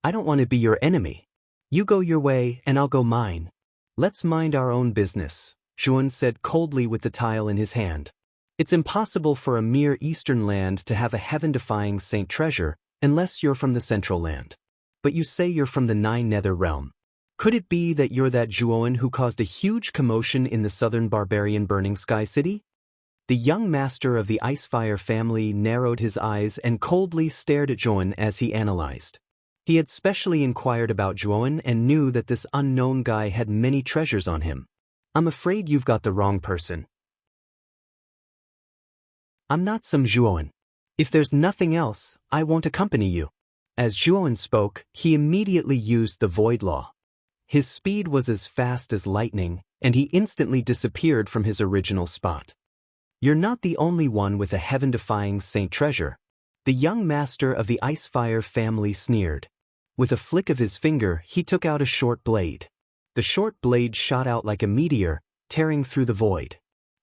"I don't want to be your enemy. You go your way and I'll go mine. Let's mind our own business," Juan said coldly with the tile in his hand. "It's impossible for a mere eastern land to have a heaven-defying Saint Treasure unless you're from the central land. But you say you're from the Nine Nether Realm. Could it be that you're that Juan who caused a huge commotion in the southern barbarian Burning Sky City?" The young master of the Icefire family narrowed his eyes and coldly stared at Juan as he analyzed. He had specially inquired about Juan and knew that this unknown guy had many treasures on him. "I'm afraid you've got the wrong person. I'm not some Juan. If there's nothing else, I won't accompany you." As Juan spoke, he immediately used the Void Law. His speed was as fast as lightning, and he instantly disappeared from his original spot. "You're not the only one with a heaven-defying Saint Treasure," the young master of the Icefire family sneered. With a flick of his finger, he took out a short blade. The short blade shot out like a meteor, tearing through the void.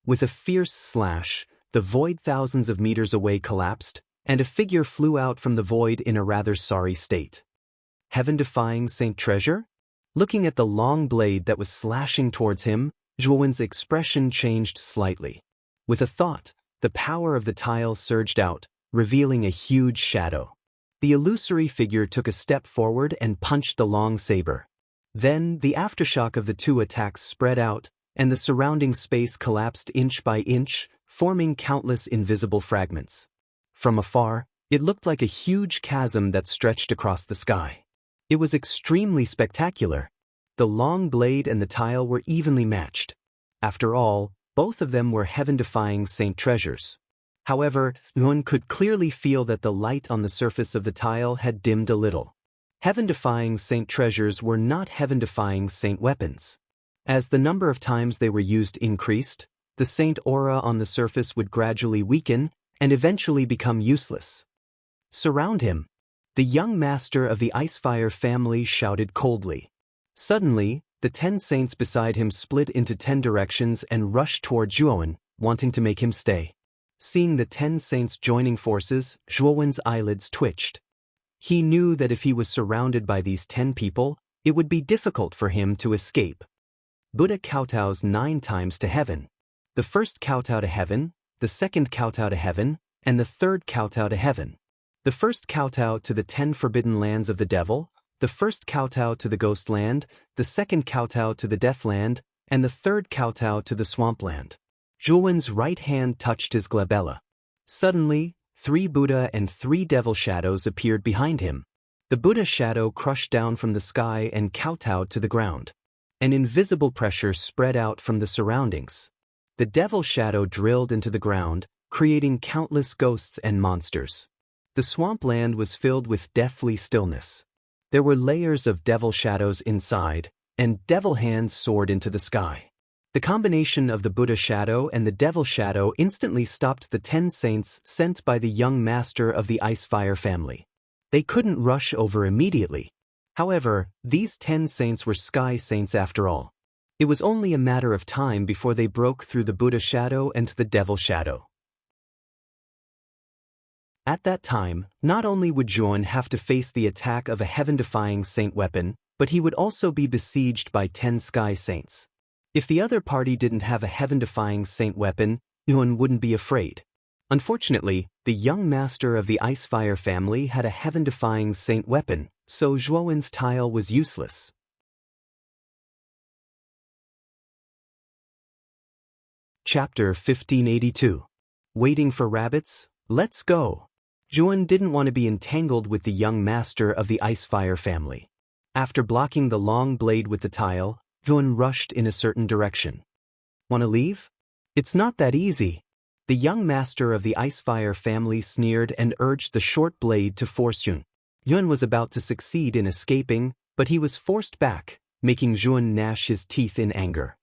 With a fierce slash, the void thousands of meters away collapsed, and a figure flew out from the void in a rather sorry state. Heaven-defying Saint Treasure? Looking at the long blade that was slashing towards him, Juan's expression changed slightly. With a thought, the power of the tile surged out, revealing a huge shadow. The illusory figure took a step forward and punched the long saber. Then, the aftershock of the two attacks spread out, and the surrounding space collapsed inch by inch, forming countless invisible fragments. From afar, it looked like a huge chasm that stretched across the sky. It was extremely spectacular. The long blade and the tile were evenly matched. After all, both of them were heaven-defying saint treasures. However, one could clearly feel that the light on the surface of the tile had dimmed a little. Heaven-defying saint treasures were not heaven-defying saint weapons. As the number of times they were used increased, the saint aura on the surface would gradually weaken and eventually become useless. "Surround him!" The young master of the Icefire family shouted coldly. Suddenly, the 10 saints beside him split into 10 directions and rushed toward Zhuowen, wanting to make him stay. Seeing the 10 saints joining forces, Zhuowen's eyelids twitched. He knew that if he was surrounded by these 10 people, it would be difficult for him to escape. Buddha kowtows 9 times to heaven. The first kowtow to heaven, the second kowtow to heaven, and the third kowtow to heaven. The first kowtow to the 10 forbidden lands of the devil, the first kowtow to the ghost land, the second kowtow to the death land, and the third kowtow to the swamp land. Zhuowen's right hand touched his glabella. Suddenly, 3 Buddha and 3 devil shadows appeared behind him. The Buddha shadow crushed down from the sky and kowtowed to the ground. An invisible pressure spread out from the surroundings. The devil shadow drilled into the ground, creating countless ghosts and monsters. The swampland was filled with deathly stillness. There were layers of devil shadows inside, and devil hands soared into the sky. The combination of the Buddha shadow and the devil shadow instantly stopped the 10 saints sent by the young master of the Icefire family. They couldn't rush over immediately. However, these 10 saints were sky saints after all. It was only a matter of time before they broke through the Buddha shadow and the devil shadow. At that time, not only would Zhuowen have to face the attack of a heaven-defying saint weapon, but he would also be besieged by 10 sky saints. If the other party didn't have a heaven-defying saint weapon, Zhuowen wouldn't be afraid. Unfortunately, the young master of the Icefire family had a heaven-defying saint weapon, so Zhuowen's tile was useless. Chapter 1582. Waiting for rabbits? Let's go! Zhuowen didn't want to be entangled with the young master of the Icefire family. After blocking the long blade with the tile, Zhuowen rushed in a certain direction. "Want to leave? It's not that easy." The young master of the Icefire family sneered and urged the short blade to force Zhuowen. Zhuowen was about to succeed in escaping, but he was forced back, making Zhuowen gnash his teeth in anger.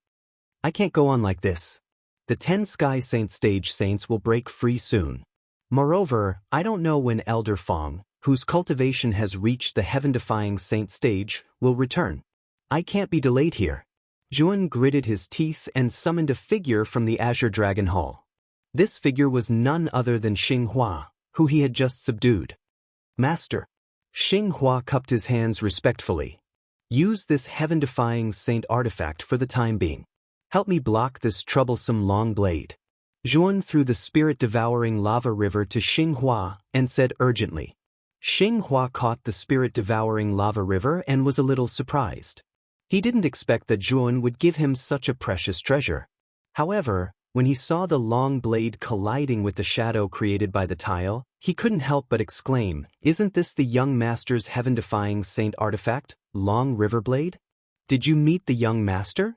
"I can't go on like this. The 10 Sky Saint stage saints will break free soon. Moreover, I don't know when Elder Fong, whose cultivation has reached the heaven-defying saint stage, will return. I can't be delayed here." Zhuowen gritted his teeth and summoned a figure from the Azure Dragon Hall. This figure was none other than Xinghua, who he had just subdued. "Master." Xinghua cupped his hands respectfully. "Use this heaven-defying saint artifact for the time being. Help me block this troublesome long blade." Zhuowen threw the spirit-devouring lava river to Xinghua and said urgently. Xinghua caught the spirit-devouring lava river and was a little surprised. He didn't expect that Zhuowen would give him such a precious treasure. However, when he saw the long blade colliding with the shadow created by the tile, he couldn't help but exclaim, "Isn't this the young master's heaven-defying saint artifact, Long River Blade? Did you meet the young master?"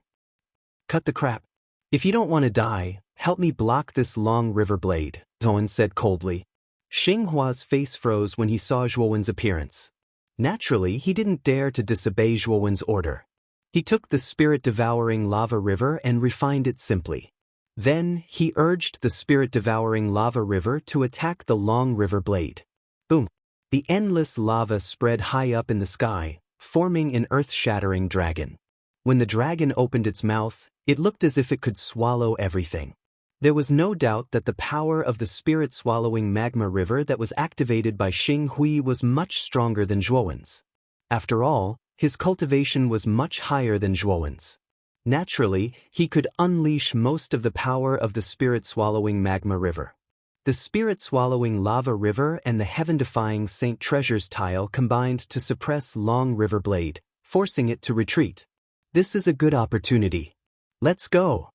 "Cut the crap. If you don't want to die, help me block this Long River Blade," Zhuowen said coldly. Xinghua's face froze when he saw Zhuowen's appearance. Naturally, he didn't dare to disobey Zhuowen's order. He took the spirit-devouring lava river and refined it simply. Then, he urged the spirit-devouring lava river to attack the Long River Blade. Boom! The endless lava spread high up in the sky, forming an earth-shattering dragon. When the dragon opened its mouth, it looked as if it could swallow everything. There was no doubt that the power of the spirit-swallowing magma river that was activated by Xing Hui was much stronger than Zhuowen's. After all, his cultivation was much higher than Zhuowen's. Naturally, he could unleash most of the power of the spirit-swallowing magma river. The spirit-swallowing lava river and the heaven-defying Saint Treasure's tile combined to suppress Long River Blade, forcing it to retreat. This is a good opportunity. Let's go.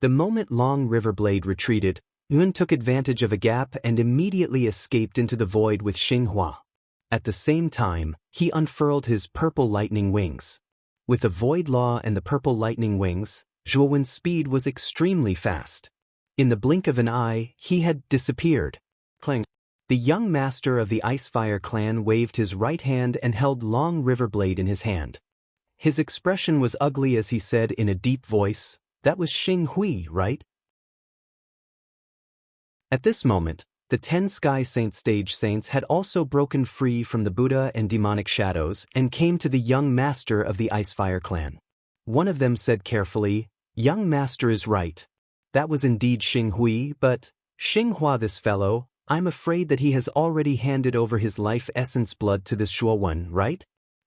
The moment Long River Blade retreated, Yun took advantage of a gap and immediately escaped into the void with Xinghua. At the same time, he unfurled his purple lightning wings. With the void law and the purple lightning wings, Zhuowen's speed was extremely fast. In the blink of an eye, he had disappeared. Clang. The young master of the Icefire clan waved his right hand and held Long River Blade in his hand. His expression was ugly as he said in a deep voice, "That was Xing Hui, right?" At this moment, the 10 Sky Saint stage saints had also broken free from the Buddha and demonic shadows and came to the young master of the Icefire clan. One of them said carefully, "Young master is right. That was indeed Xing Hui, but Xinghua, this fellow, I'm afraid that he has already handed over his life essence blood to this Zhuowen, right?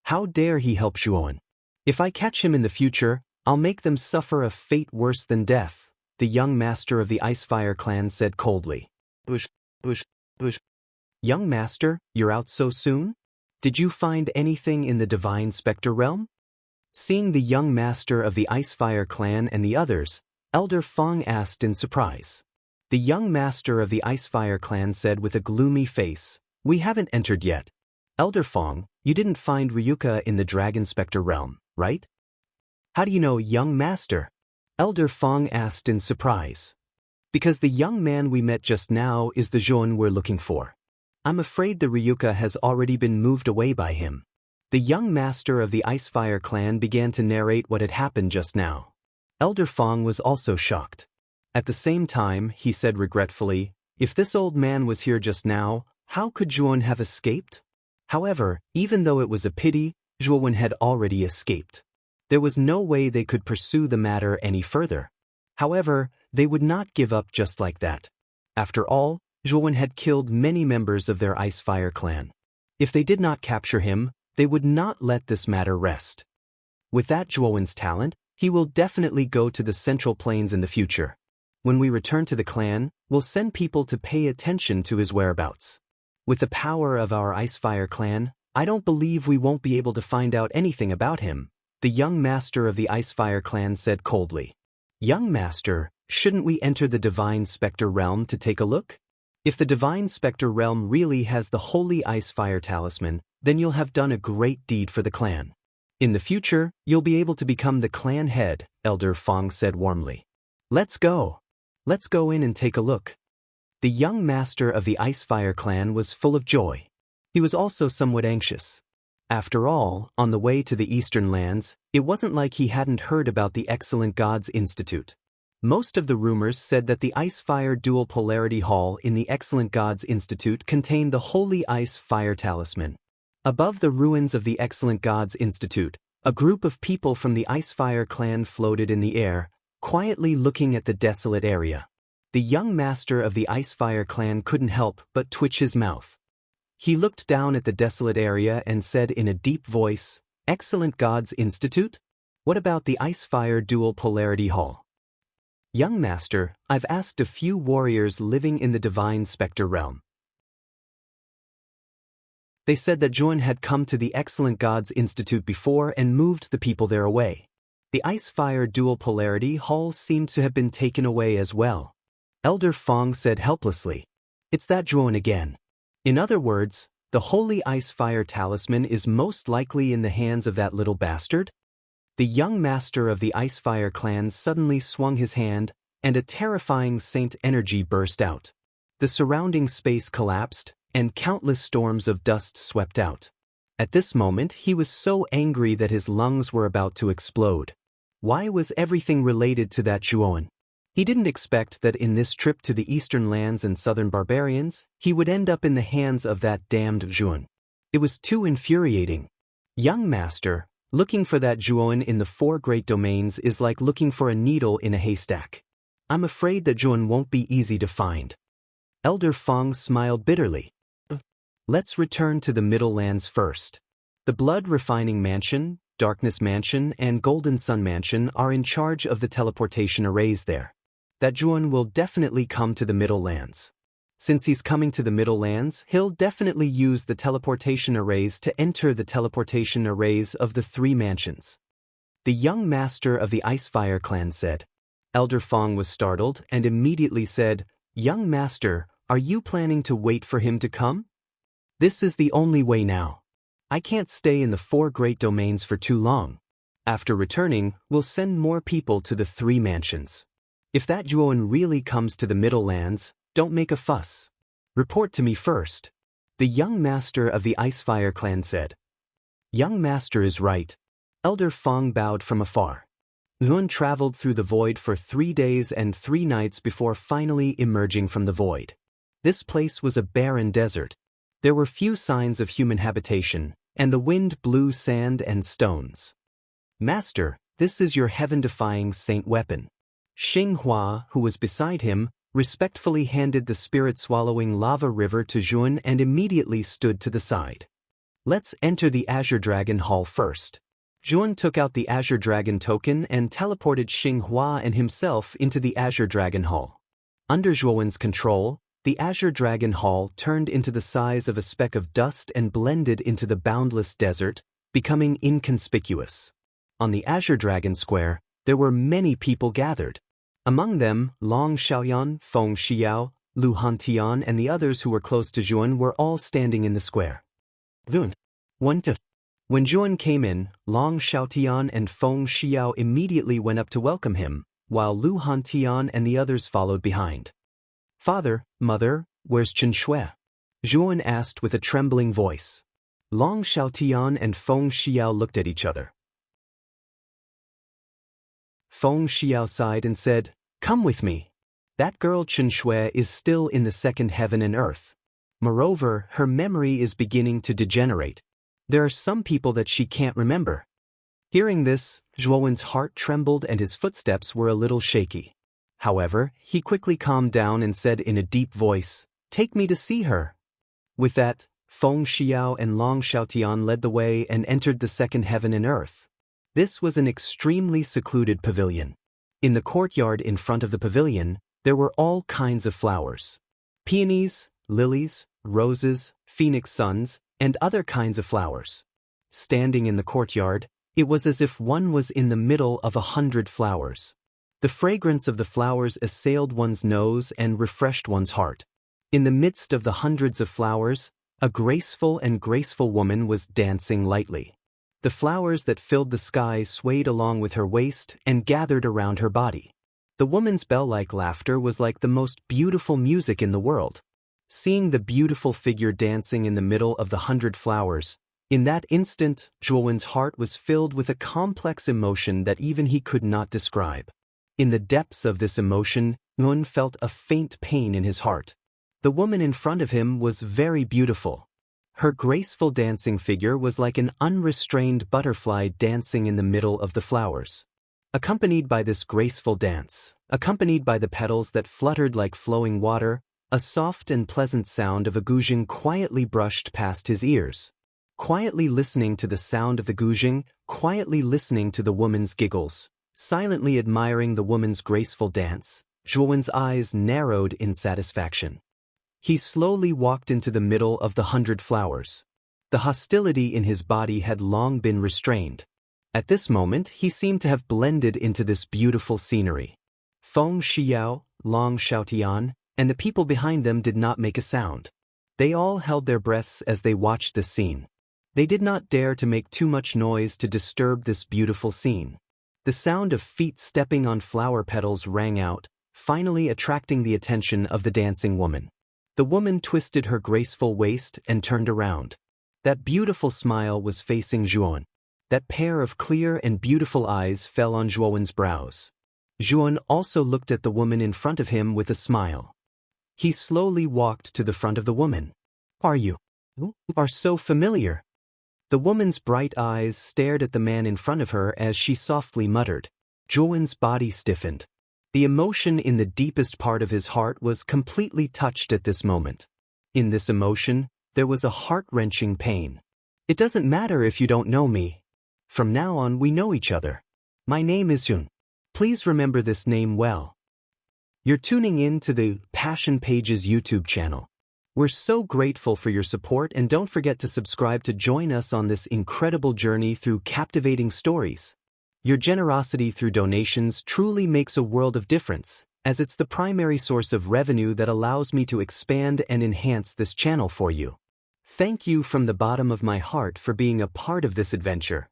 How dare he help Zhuowen? If I catch him in the future, I'll make them suffer a fate worse than death," the young master of the Icefire clan said coldly. Bush. Young master, you're out so soon? Did you find anything in the divine specter realm? Seeing the young master of the Icefire clan and the others, Elder Fong asked in surprise. The young master of the Icefire clan said with a gloomy face, "We haven't entered yet. Elder Fong, you didn't find Ryuka in the Dragon Spectre realm, right?" "How do you know, young master?" Elder Fong asked in surprise. "Because the young man we met just now is the Zhuan we're looking for. I'm afraid the Ryuka has already been moved away by him." The young master of the Icefire clan began to narrate what had happened just now. Elder Fong was also shocked. At the same time, he said regretfully, "If this old man was here just now, how could Zhuan have escaped?" However, even though it was a pity, Zhuowen had already escaped. There was no way they could pursue the matter any further. However, they would not give up just like that. After all, Zhuowen had killed many members of their Icefire clan. If they did not capture him, they would not let this matter rest. With that Zhuowen's talent, he will definitely go to the Central Plains in the future. When we return to the clan, we'll send people to pay attention to his whereabouts. With the power of our Icefire clan, I don't believe we won't be able to find out anything about him," the young master of the Icefire clan said coldly. "Young master, shouldn't we enter the Divine Spectre realm to take a look? If the Divine Spectre realm really has the Holy Icefire Talisman, then you'll have done a great deed for the clan. In the future, you'll be able to become the clan head," Elder Fong said warmly. "Let's go. Let's go in and take a look." The young master of the Icefire clan was full of joy. He was also somewhat anxious. After all, on the way to the Eastern lands, it wasn't like he hadn't heard about the Excellent Gods Institute. Most of the rumors said that the Icefire Dual Polarity Hall in the Excellent Gods Institute contained the Holy Ice Fire Talisman. Above the ruins of the Excellent Gods Institute, a group of people from the Icefire clan floated in the air, quietly looking at the desolate area. The young master of the Icefire clan couldn't help but twitch his mouth. He looked down at the desolate area and said in a deep voice, "Excellent Gods Institute? What about the Icefire Dual Polarity Hall?" "Young master, I've asked a few warriors living in the Divine Spectre realm. They said that Zhuan had come to the Excellent Gods Institute before and moved the people there away. The Icefire Dual Polarity Hall seemed to have been taken away as well." Elder Fong said helplessly. "It's that Zhuan again. In other words, the Holy Icefire Talisman is most likely in the hands of that little bastard?" The young master of the Icefire clan suddenly swung his hand, and a terrifying saint energy burst out. The surrounding space collapsed, and countless storms of dust swept out. At this moment he was so angry that his lungs were about to explode. Why was everything related to that Zhuowen? He didn't expect that in this trip to the eastern lands and southern barbarians, he would end up in the hands of that damned Zhuowen. It was too infuriating. "Young master, looking for that Zhuowen in the 4 great domains is like looking for a needle in a haystack. I'm afraid that Zhuowen won't be easy to find." Elder Fong smiled bitterly. "Let's return to the Middle Lands first. The Blood Refining Mansion, Darkness Mansion, and Golden Sun Mansion are in charge of the teleportation arrays there. That Zhuowen will definitely come to the Middle Lands. Since he's coming to the Middle Lands, he'll definitely use the teleportation arrays to enter the teleportation arrays of the 3 mansions. The young master of the Icefire clan said. Elder Fong was startled and immediately said, "Young master, are you planning to wait for him to come? This is the only way now. I can't stay in the 4 great domains for too long. After returning, we'll send more people to the 3 mansions. If that Juon really comes to the Middle Lands, don't make a fuss. Report to me first." The young master of the Icefire clan said. Young master is right. Elder Fong bowed from afar. Juon traveled through the void for 3 days and 3 nights before finally emerging from the void. This place was a barren desert. There were few signs of human habitation, and the wind blew sand and stones. "Master, this is your heaven-defying saint weapon." Xinghua, who was beside him, respectfully handed the spirit-swallowing lava river to Juon and immediately stood to the side. "Let's enter the Azure Dragon Hall first." Juon took out the Azure Dragon token and teleported Xinghua and himself into the Azure Dragon Hall. Under Zhuowen's control, the Azure Dragon Hall turned into the size of a speck of dust and blended into the boundless desert, becoming inconspicuous. On the Azure Dragon Square, there were many people gathered. Among them, Long Xiaoyan, Feng Xiao, Lu Hantian and the others who were close to Juon were all standing in the square. When Juon came in, Long Xiaotian and Feng Xiao immediately went up to welcome him, while Lu Hantian and the others followed behind. "Father, Mother, where's Chen Shui?" Juon asked with a trembling voice. Long Xiaotian and Feng Xiao looked at each other. Feng Xiao sighed and said, "Come with me. That girl Chen Shui is still in the 2nd heaven and earth. Moreover, her memory is beginning to degenerate. There are some people that she can't remember." Hearing this, Zhuowen's heart trembled and his footsteps were a little shaky. However, he quickly calmed down and said in a deep voice, "Take me to see her." With that, Feng Xiao and Long Xiaotian led the way and entered the 2nd heaven and earth. This was an extremely secluded pavilion. In the courtyard in front of the pavilion, there were all kinds of flowers. Peonies, lilies, roses, phoenix suns, and other kinds of flowers. Standing in the courtyard, it was as if one was in the middle of 100 flowers. The fragrance of the flowers assailed one's nose and refreshed one's heart. In the midst of the hundreds of flowers, a graceful woman was dancing lightly. The flowers that filled the sky swayed along with her waist and gathered around her body. The woman's bell-like laughter was like the most beautiful music in the world. Seeing the beautiful figure dancing in the middle of the 100 flowers, in that instant, Zhuowen's heart was filled with a complex emotion that even he could not describe. In the depths of this emotion, Yun felt a faint pain in his heart. The woman in front of him was very beautiful. Her graceful dancing figure was like an unrestrained butterfly dancing in the middle of the flowers. Accompanied by this graceful dance, accompanied by the petals that fluttered like flowing water, a soft and pleasant sound of a guzheng quietly brushed past his ears. Quietly listening to the sound of the guzheng, quietly listening to the woman's giggles, silently admiring the woman's graceful dance, Zhuowen's eyes narrowed in satisfaction. He slowly walked into the middle of the 100 flowers. The hostility in his body had long been restrained. At this moment, he seemed to have blended into this beautiful scenery. Feng Xiao, Long Xiaotian, and the people behind them did not make a sound. They all held their breaths as they watched this scene. They did not dare to make too much noise to disturb this beautiful scene. The sound of feet stepping on flower petals rang out, finally attracting the attention of the dancing woman. The woman twisted her graceful waist and turned around. That beautiful smile was facing Zhuon. That pair of clear and beautiful eyes fell on Zhuowen's brows. Zhuon also looked at the woman in front of him with a smile. He slowly walked to the front of the woman. You are so familiar." The woman's bright eyes stared at the man in front of her as she softly muttered. Zhuowen's body stiffened. The emotion in the deepest part of his heart was completely touched at this moment. In this emotion, there was a heart-wrenching pain. "It doesn't matter if you don't know me. From now on we know each other. My name is Yun. Please remember this name well." You're tuning in to the Passion Pages YouTube channel. We're so grateful for your support, and don't forget to subscribe to join us on this incredible journey through captivating stories. Your generosity through donations truly makes a world of difference, as it's the primary source of revenue that allows me to expand and enhance this channel for you. Thank you from the bottom of my heart for being a part of this adventure.